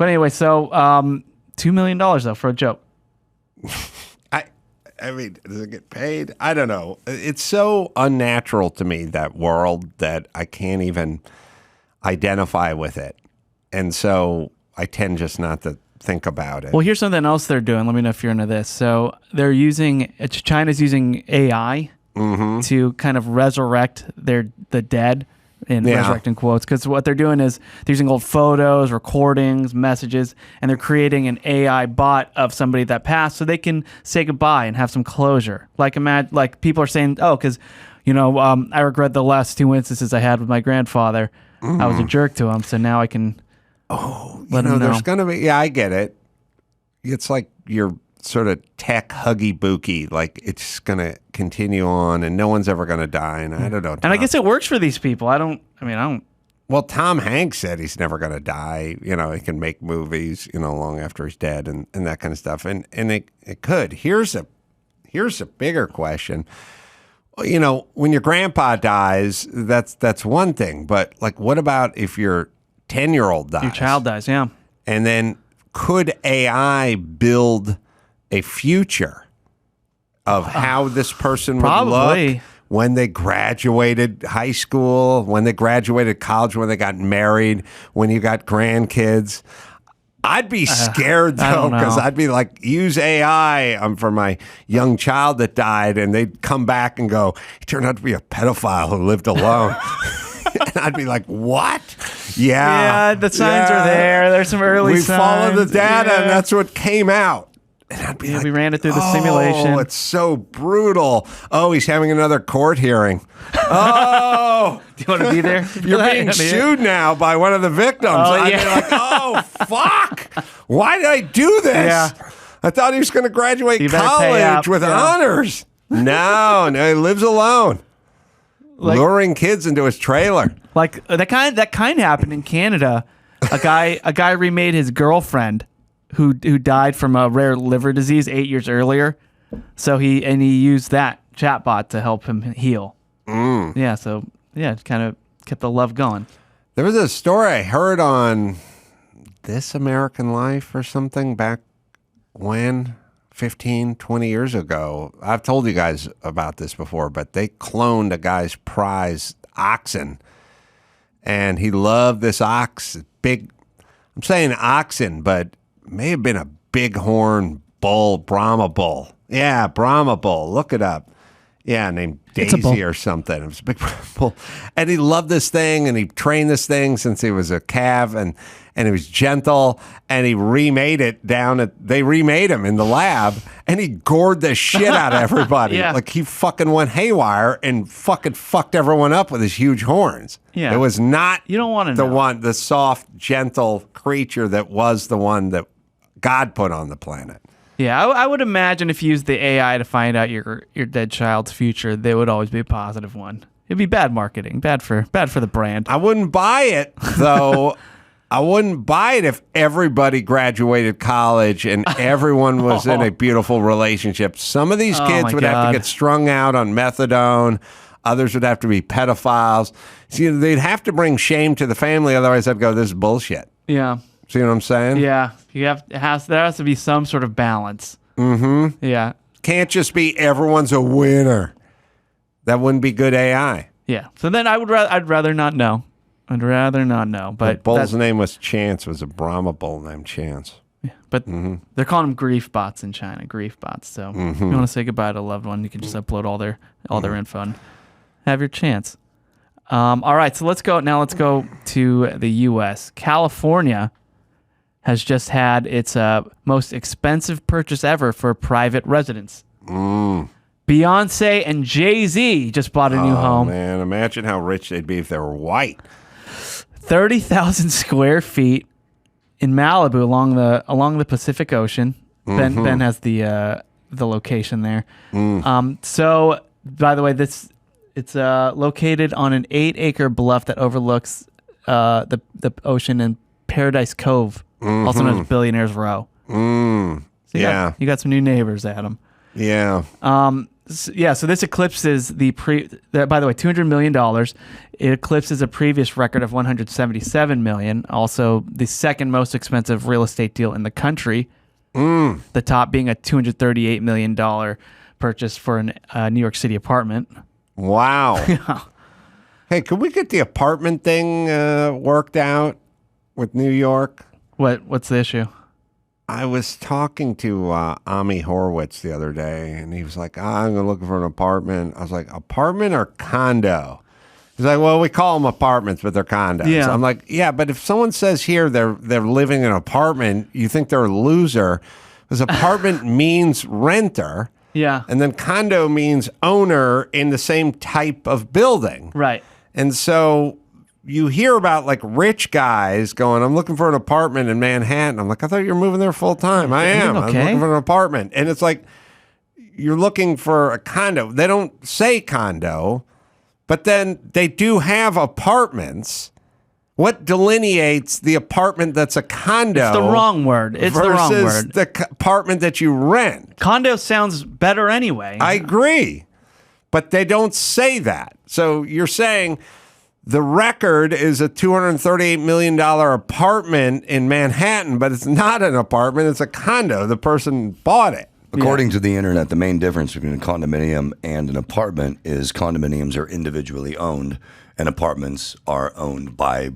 anyway, so $2 million though for a joke. Does it get paid? I don't know. It's so unnatural to me, that world, that I can't even identify with it. And so I tend just not to think about it. Well, here's something else they're doing. Let me know if you're into this. So China's using AI to kind of resurrect the dead, and resurrecting quotes, because what they're doing is they're using old photos, recordings, messages, and they're creating an AI bot of somebody that passed, so they can say goodbye and have some closure. Like people are saying, because I regret the last 2 instances I had with my grandfather. I was a jerk to him, so now I can. Let him know. There's going to be, I get it. It's like you're sort of tech huggy booky, like it's going to continue on and no one's ever going to die. And I don't know. And I guess it works for these people. I don't. Well, Tom Hanks said he's never going to die. He can make movies, long after he's dead and that kind of stuff. And it could. Here's a bigger question. When your grandpa dies, that's one thing. But like, what about if your 10-year-old dies? Your child dies, yeah. And then could AI build a future of how this person would look when they graduated high school, when they graduated college, when they got married, when you got grandkids? I'd be scared, though, because I'd be like, use AI for my young child that died, and they'd come back and go, he turned out to be a pedophile who lived alone. And I'd be like, what? Yeah, the signs are there. There's some early signs. We followed the data, and that's what came out. And I'd be like, we ran it through the simulation. Oh, it's so brutal. Oh, he's having another court hearing. Oh. Do you want to be there? You're being sued now by one of the victims. I'd be like, oh, fuck. Why did I do this? Yeah. I thought he was going to graduate college with honors. No, he lives alone. Luring kids into his trailer. Like that kind happened in Canada. A guy remade his girlfriend who died from a rare liver disease 8 years earlier. So he used that chatbot to help him heal. Yeah, so it kind of kept the love going. There was a story I heard on This American Life or something back when, 15, 20 years ago. I've told you guys about this before, but they cloned a guy's prize oxen. And he loved this ox, big, I'm saying oxen, but may have been a bighorn bull, Brahma bull. Yeah, Brahma bull. Look it up. Yeah, named Daisy or something. It was a big bull. And he loved this thing, and he trained this thing since he was a calf, and he was gentle, and he remade it they remade him in the lab, and he gored the shit out of everybody. Yeah. Like, he fucking went haywire and fucking fucked everyone up with his huge horns. Yeah. It was not You don't want to the soft, gentle creature that was the one that God put on the planet. Yeah, I would imagine if you used the AI to find out your dead child's future, they would always be a positive one. It'd be bad marketing, bad for the brand. I wouldn't buy it, though. I wouldn't buy it if everybody graduated college and everyone was in a beautiful relationship. Some of these kids would have to get strung out on methadone. Others would have to be pedophiles. See, they'd have to bring shame to the family. Otherwise, I'd go, this is bullshit. Yeah. See what I'm saying? Yeah. There has to be some sort of balance. Mm-hmm. Yeah. Can't just be everyone's a winner. That wouldn't be good AI. Yeah. So then I'd rather not know. I'd rather not know. But the bull's name was Chance. Was a Brahma bull named Chance. Yeah, but they're calling them grief bots in China. Grief bots. So if you want to say goodbye to a loved one, you can just upload all their info and have your chance. All right. So let's go to the U.S. California has just had its most expensive purchase ever for private residence. Beyoncé and Jay-Z just bought a new home. Man, imagine how rich they'd be if they were white. 30,000 square feet in Malibu along the Pacific Ocean. Ben has the location there. So, by the way, it's located on an 8-acre bluff that overlooks the ocean in Paradise Cove, also known as Billionaire's Row. So you got some new neighbors, Adam. Yeah. So this eclipses by the way, $200 million. It eclipses a previous record of $177 million. Also, the second most expensive real estate deal in the country. The top being a $238 million purchase for a New York City apartment. Wow. Hey, could we get the apartment thing worked out with New York? What's the issue? I was talking to Ami Horowitz the other day, and he was like, I'm looking for an apartment. I was like, apartment or condo? He's like, well, we call them apartments, but they're condos. Yeah. I'm like, yeah, but if someone says here they're living in an apartment, you think they're a loser, because apartment means renter. Yeah. And then condo means owner in the same type of building. Right. And so you hear about like rich guys going, I'm looking for an apartment in Manhattan. I'm like, I thought you were moving there full time. I am. Okay. I'm looking for an apartment. And it's like, you're looking for a condo. They don't say condo, but then they do have apartments. What delineates the apartment that's a condo? It's the wrong word. It's the wrong word. Versus the apartment that you rent. Condo sounds better anyway. I agree. But they don't say that. So you're saying the record is a $238 million apartment in Manhattan, but it's not an apartment. It's a condo. The person bought it. According to the internet, the main difference between a condominium and an apartment is condominiums are individually owned and apartments are owned by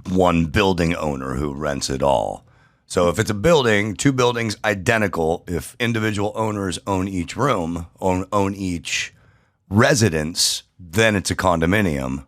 one building owner who rents it all. So if it's a building, two buildings identical, if individual owners own each room, own each residence, then it's a condominium.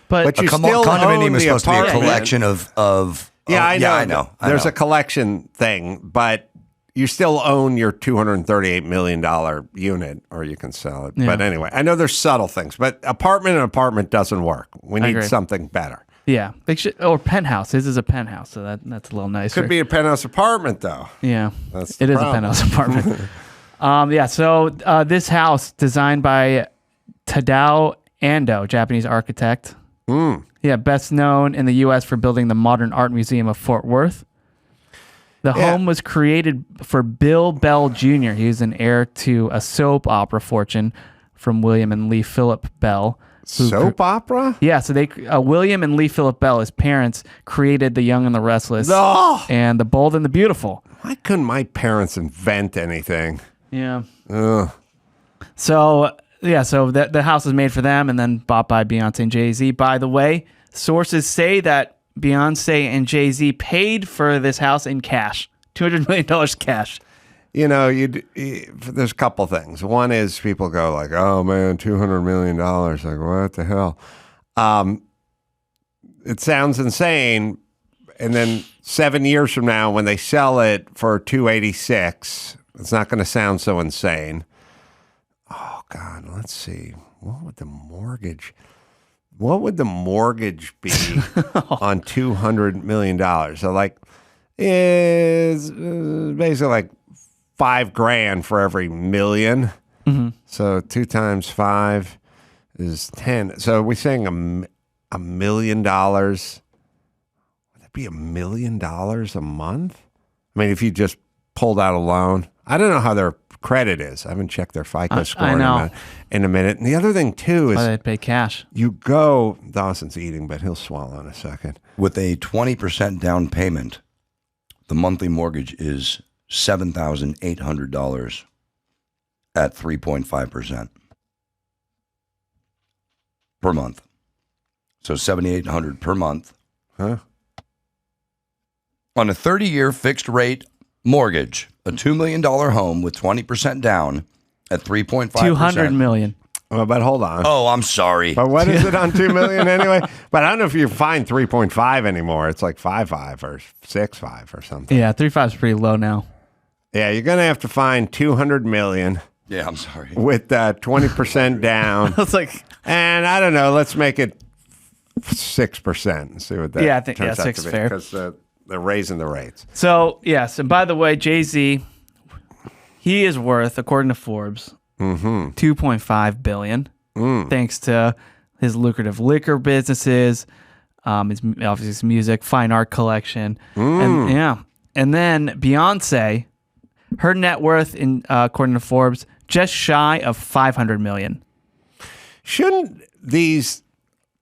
But you still condominium own is the supposed apartment. to be a collection of I know. There's a collection thing, but you still own your $238 million unit, or you can sell it. Yeah. But anyway, I know there's subtle things, but apartment doesn't work. We need agree. something better. Yeah. Or penthouse. His is a penthouse, so that's a little nicer. Could be a penthouse apartment, though. Yeah. That's it the is problem. a penthouse apartment. So this house, designed by Tadao Ando, Japanese architect. Yeah, best known in the U.S. for building the Modern Art Museum of Fort Worth. The home was created for Bill Bell Jr. He was an heir to a soap opera fortune from William and Lee Phillip Bell. Soap opera? Yeah, so William and Lee Phillip Bell, his parents, created The Young and the Restless and The Bold and the Beautiful. Why couldn't my parents invent anything? Yeah. Ugh. So the house was made for them and then bought by Beyonce and Jay-Z. By the way, sources say that Beyonce and Jay-Z paid for this house in cash, $200 million cash. You know, there's a couple things. One is people go like, "Oh man, $200 million! Like, what the hell?" It sounds insane. And then 7 years from now, when they sell it for $286, it's not going to sound so insane. Oh God, let's see. What would the mortgage be on $200 million? So like, is basically like $5,000 for every million. Mm-hmm. So 2 times 5 is 10. So are we saying $1 million? Would that be $1 million a month? I mean, if you just pulled out a loan, I don't know how their credit is. I haven't checked their FICO score in a minute. And the other thing too is they'd pay cash. You go, Dawson's eating, but he'll swallow in a second. With a 20% down payment, the monthly mortgage is $7,800 at 3.5% per month. So $7,800 per month. Huh? On a 30-year fixed rate mortgage, a $2 million home with 20% down at 3.5%. $200 million. Well, but hold on. Oh, I'm sorry. But what is it on $2 million anyway? But I don't know if you find 3.5 anymore. It's like 5.5 or 6.5 or something. Yeah, 3.5 is pretty low now. Yeah, you're going to have to find $200 million. Yeah, I'm sorry. With 20% down. I was like, and I don't know. Let's make it 6% and see what that. Yeah, I think turns out 6 to be, fair because they're raising the rates. So yes, and by the way, Jay-Z, he is worth, according to Forbes, $2.5 billion, thanks to his lucrative liquor businesses, his music, fine art collection, and then Beyonce, her net worth, according to Forbes, just shy of $500 million. Shouldn't these?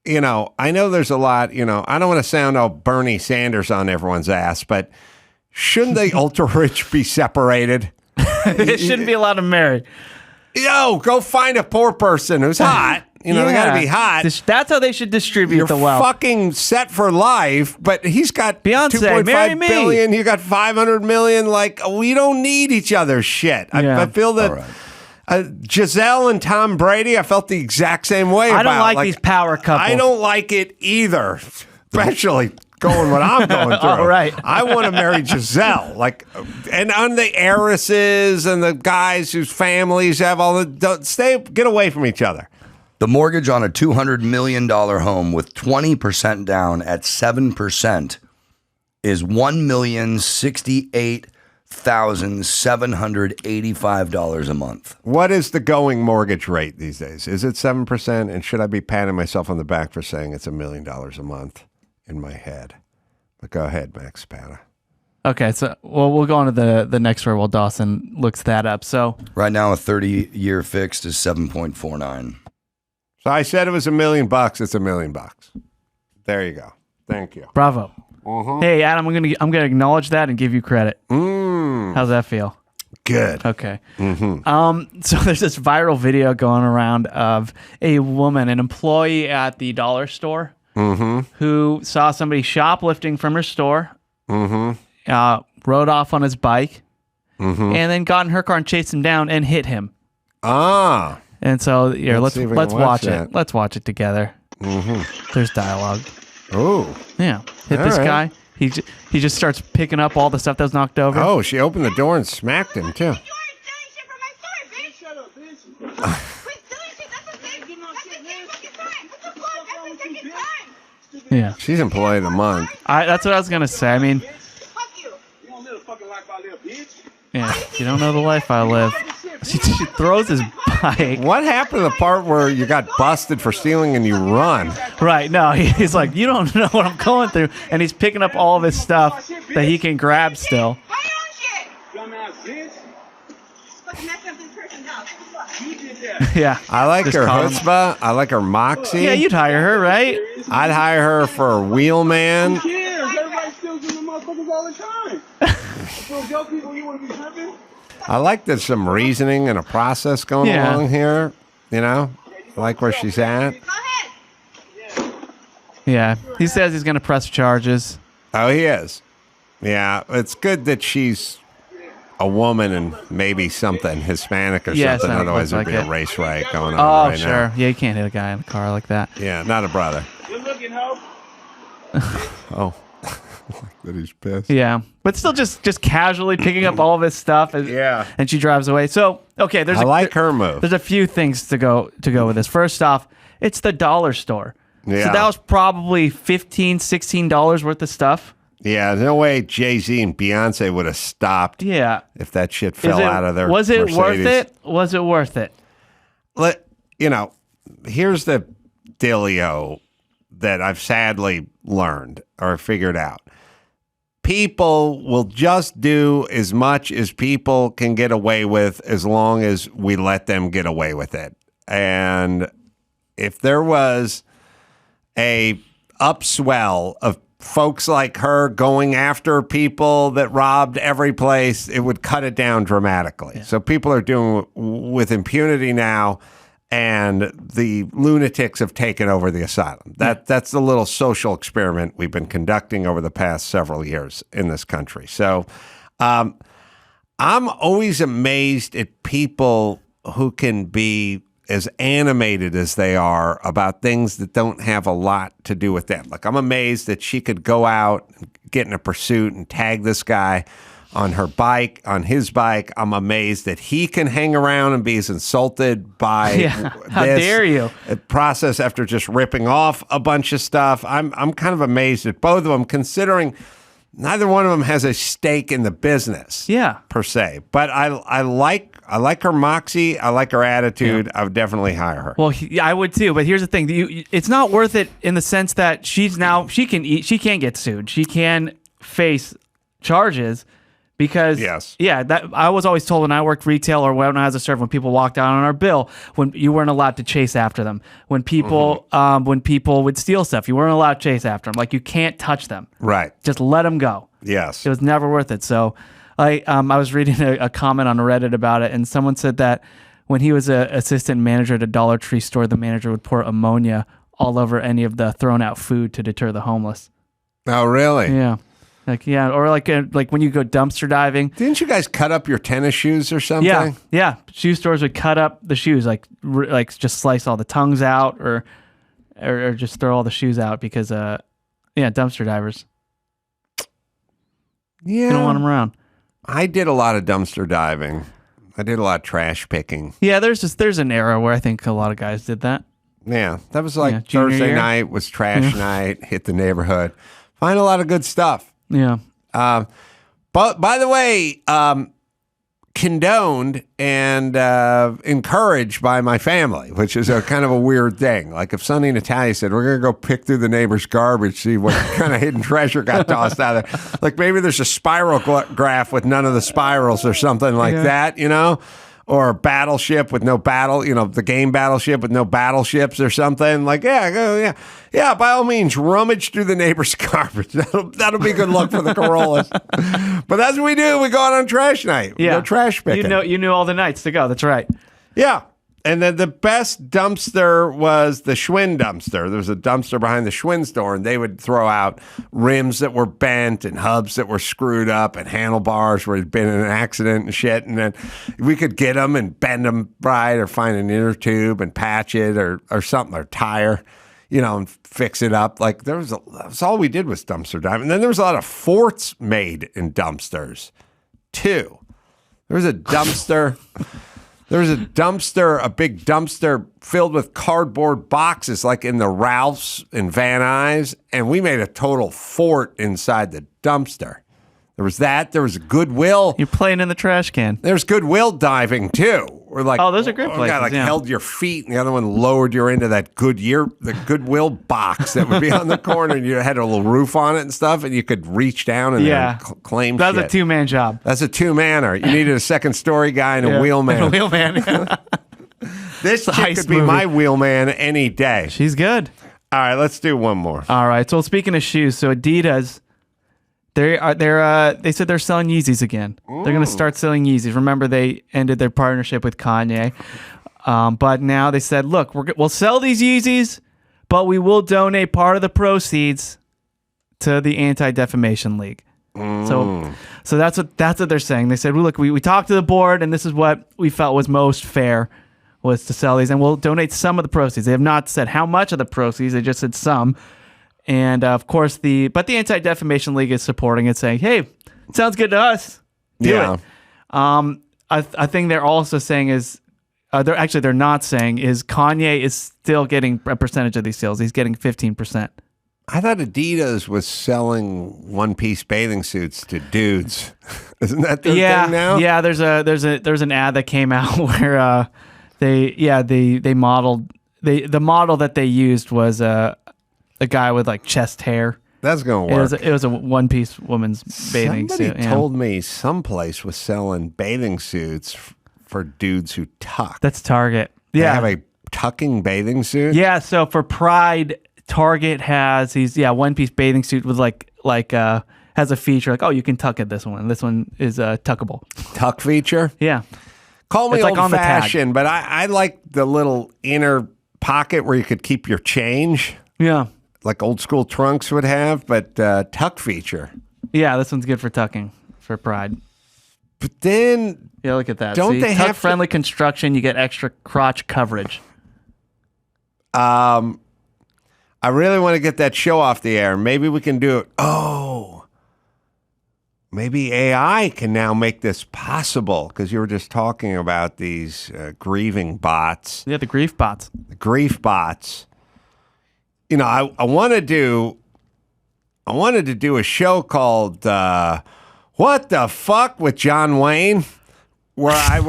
I know there's a lot, I don't want to sound all Bernie Sanders on everyone's ass, but shouldn't the ultra rich be separated? They shouldn't be allowed to marry. Go find a poor person who's hot. They got to be hot. That's how they should distribute the wealth. Fucking set for life, but he's got Beyonce, $2.5 billion. You got $500 million. Like, we don't need each other's shit. I feel that. Giselle and Tom Brady, I felt the exact same way I about. don't like these power couples. I don't like it either, especially going what I'm going through. All right. I want to marry Giselle, and on the heiresses and the guys whose families have all get away from each other. The mortgage on a $200 million home with 20% down at 7% is $1,068,785 a month. What is the going mortgage rate these days? Is it 7%? And should I be patting myself on the back for saying it's $1 million a month in my head? But go ahead, Max Pata. Okay, so we'll go on to the next story while Dawson looks that up. So right now, a 30-year fixed is 7.49. So I said it was $1 million. It's $1 million. There you go. Thank you. Bravo. Hey, Adam, I'm gonna acknowledge that and give you credit. How's that feel? Good. Okay. So there's this viral video going around of a woman, an employee at the dollar store, who saw somebody shoplifting from her store, rode off on his bike, and then got in her car and chased him down and hit him. And so let's watch it. Let's watch it together. There's dialogue. Oh. Yeah. Hit this guy. He just starts picking up all the stuff that was knocked over. Oh, she opened the door and smacked him, too. Yeah. She's employee of the month. That's what I was going to say. I mean, yeah, you don't know the life I live. She throws his bike. What happened to the part where you got busted for stealing and you run? Right. No, he's like, you don't know what I'm going through. And he's picking up all of his stuff that he can grab still. Yeah. I like her chutzpah. I like her moxie. Yeah, you'd hire her, right? I'd hire her for a wheelman. I like there's some reasoning and a process going along here. You know, I like where she's at. Yeah, he says he's going to press charges. Oh, he is. Yeah, it's good that she's a woman and maybe something Hispanic or something. Otherwise, there'd be a race riot going on right now. Yeah, you can't hit a guy in a car like that. Yeah, not a brother. Good looking, ho. Oh, that he's pissed. Yeah, but still just casually picking up all of his stuff. And she drives away. So, okay, I like her move. There's a few things to go with this. First off, it's the dollar store. Yeah. So that was probably $15, $16 worth of stuff. Yeah, no way Jay-Z and Beyonce would have stopped. Yeah. If that shit fell out of their Was it Mercedes. worth it? Was it worth it? Here's the dealio that I've sadly learned or figured out. People will just do as much as people can get away with as long as we let them get away with it. And if there was a upswell of folks like her going after people that robbed every place, it would cut it down dramatically. Yeah. So people are doing with impunity now, and the lunatics have taken over the asylum. That's the little social experiment we've been conducting over the past several years in this country. So I'm always amazed at people who can be as animated as they are about things that don't have a lot to do with them. Like, I'm amazed that she could go out, get in a pursuit, and tag this guy on his bike. I'm amazed that he can hang around and be as insulted by How dare you? Process after just ripping off a bunch of stuff. I'm kind of amazed at both of them, considering neither one of them has a stake in the business. Yeah. Per se. But I like her moxie. I like her attitude. I would definitely hire her. Well, I would too. But here's the thing: it's not worth it in the sense that she can get sued. She can face charges because I was always told when I worked retail or when I was a server, when people walked out on our bill, when you weren't allowed to chase after them. When people would steal stuff, you weren't allowed to chase after them. Like, you can't touch them. Right. Just let them go. Yes. It was never worth it. So I was reading a comment on Reddit about it, and someone said that when he was an assistant manager at a Dollar Tree store, the manager would pour ammonia all over any of the thrown out food to deter the homeless. Oh, really? Yeah. Or like when you go dumpster diving. Didn't you guys cut up your tennis shoes or something? Yeah. Shoe stores would cut up the shoes, like just slice all the tongues out, or just throw all the shoes out because dumpster divers. Yeah, you don't want them around. I did a lot of dumpster diving. I did a lot of trash picking. Yeah, there's an era where I think a lot of guys did that. Yeah, that was like Thursday night was trash night. Hit the neighborhood, find a lot of good stuff. Yeah. But by the way, condoned and encouraged by my family, which is a kind of a weird thing. Like, if Sonny and Natalia said, we're going to go pick through the neighbor's garbage, see what kind of hidden treasure got tossed out there. Like, maybe there's a spiral graph with none of the spirals or something like that, or a battleship with no battle, the game Battleship with no battleships or something. Like, by all means, rummage through the neighbor's garbage. That'll be good luck for the Corollas. But that's what we do. We go out on trash night. We go trash picking. You knew all the nights to go. That's right. Yeah. And then the best dumpster was the Schwinn dumpster. There was a dumpster behind the Schwinn store, and they would throw out rims that were bent and hubs that were screwed up and handlebars where had been in an accident and shit. And then we could get them and bend them right, or find an inner tube and patch it or something, or tire, and fix it up. Like, that's all we did was dumpster dive. And then there was a lot of forts made in dumpsters too. There was a dumpster. There was a big dumpster filled with cardboard boxes, like in the Ralphs in Van Nuys, and we made a total fort inside the dumpster. There was that. There was Goodwill. You're playing in the trash can. There's Goodwill diving too. We're like, those are great places. Guy held your feet, and the other one lowered you into that the Goodwill box that would be on the corner, and you had a little roof on it and stuff, and you could reach down and claim. That's shit. a 2-man job. That's a 2-manner. You needed a second-story guy and a wheelman. A wheelman. This chick could be my wheelman any day. She's good. All right, let's do one more. All right. So speaking of shoes, so Adidas They said they're selling Yeezys again. They're going to start selling Yeezys. Remember, they ended their partnership with Kanye. But now they said, look, we'll sell these Yeezys, but we will donate part of the proceeds to the Anti-Defamation League. So that's what they're saying. They said, well, look, we talked to the board, and this is what we felt was most fair, was to sell these, and we'll donate some of the proceeds. They have not said how much of the proceeds. They just said some. And of course, the Anti-Defamation League is supporting it, saying, hey, it sounds good to us. Do it. I think they're also saying is, they're not saying is Kanye is still getting a percentage of these sales. He's getting 15%. I thought Adidas was selling one-piece bathing suits to dudes. Isn't that their thing now? Yeah, there's an ad that came out where they modeled the model that they used was a guy with like chest hair. That's gonna work. It was a one-piece woman's bathing suit. Somebody told me someplace was selling bathing suits for dudes who tuck. That's Target. They have a tucking bathing suit. Yeah. So for Pride, Target has these one-piece bathing suit with has a feature like, oh, you can tuck it. This one is tuckable. Tuck feature. Yeah. Call me it's like on the tag. old-fashioned, but I like the little inner pocket where you could keep your change. Yeah. Like old school trunks would have, but tuck feature. Yeah, this one's good for tucking for Pride. But then, look at that. Don't they have tuck-friendly construction? You get extra crotch coverage. I really want to get that show off the air. Maybe we can do it. Oh, maybe AI can now make this possible, because you were just talking about these grieving bots. Yeah, the grief bots. The grief bots. You know, I wanted to do a show called What the Fuck with John Wayne, where I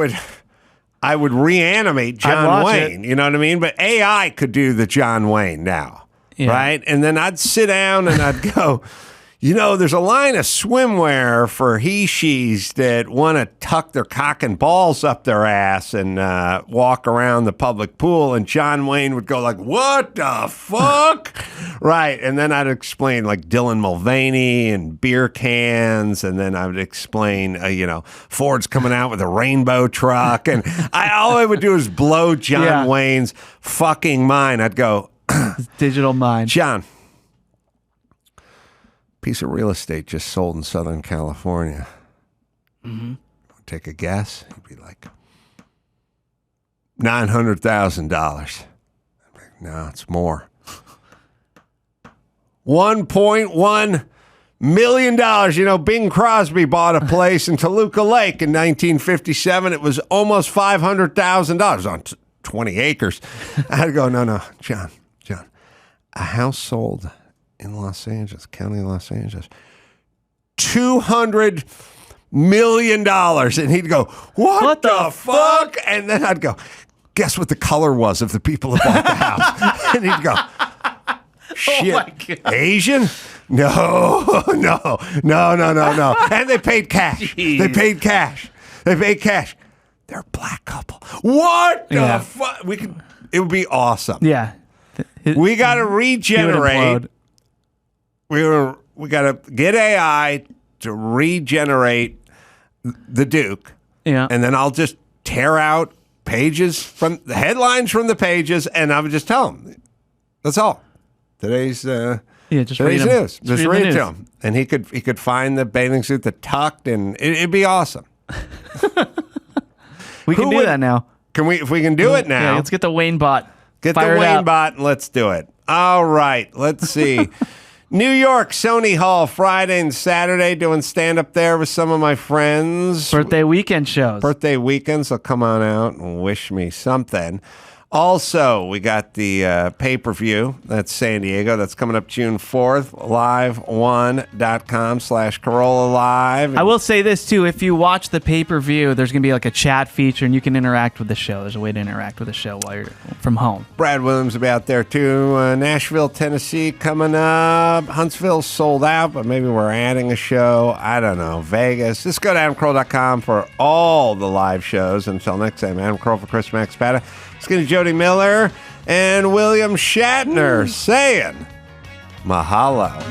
would reanimate John Wayne. You know what I mean? But AI could do the John Wayne now. Yeah. Right? And then I'd sit down and I'd go, you know, there's a line of swimwear for he-she's that want to tuck their cock and balls up their ass and walk around the public pool. And John Wayne would go like, what the fuck? Right. And then I'd explain like Dylan Mulvaney and beer cans. And then I would explain, Ford's coming out with a rainbow truck. And all I would do is blow John Wayne's fucking mind. I'd go, his digital mind. John, piece of real estate just sold in Southern California. Mm-hmm. Take a guess. He'd be like, $900,000. No, it's more. $1.1 million. You know, Bing Crosby bought a place in Toluca Lake in 1957. It was almost $500,000 on 20 acres. I'd go, no, John. A house sold in Los Angeles, County of Los Angeles, $200 million. And he'd go, what the fuck? And then I'd go, guess what the color was of the people that bought the house? And he'd go, shit, Asian? No. And they paid cash. Jeez. They paid cash. They're a black couple. What the fuck? It would be awesome. Yeah. We got to regenerate. We got to get AI to regenerate the Duke. Yeah. And then I'll just tear out pages from the headlines from the pages, and I would just tell him. That's all. Today's just today's news. Just read it news. to him, and he could find the bathing suit that tucked, and it'd be awesome. We can do that now. Can we? If we can do it now, yeah, let's get the Wayne bot. Get the Wayne bot and let's do it. All right, let's see. New York, Sony Hall, Friday and Saturday, doing stand-up there with some of my friends. Birthday weekend shows. Birthday weekend, so come on out and wish me something. Also, we got the pay-per-view. That's San Diego. That's coming up June 4th. Live1.com/Carolla Live. I will say this, too. If you watch the pay-per-view, there's going to be like a chat feature, and you can interact with the show. There's a way to interact with the show while you're from home. Brad Williams will be out there, too. Nashville, Tennessee coming up. Huntsville's sold out, but maybe we're adding a show. I don't know. Vegas. Just go to AdamCarolla.com for all the live shows. Until next time, Adam Carolla for Chris Max Spada. Skinny Jodi Miller and William Shatner saying mahalo.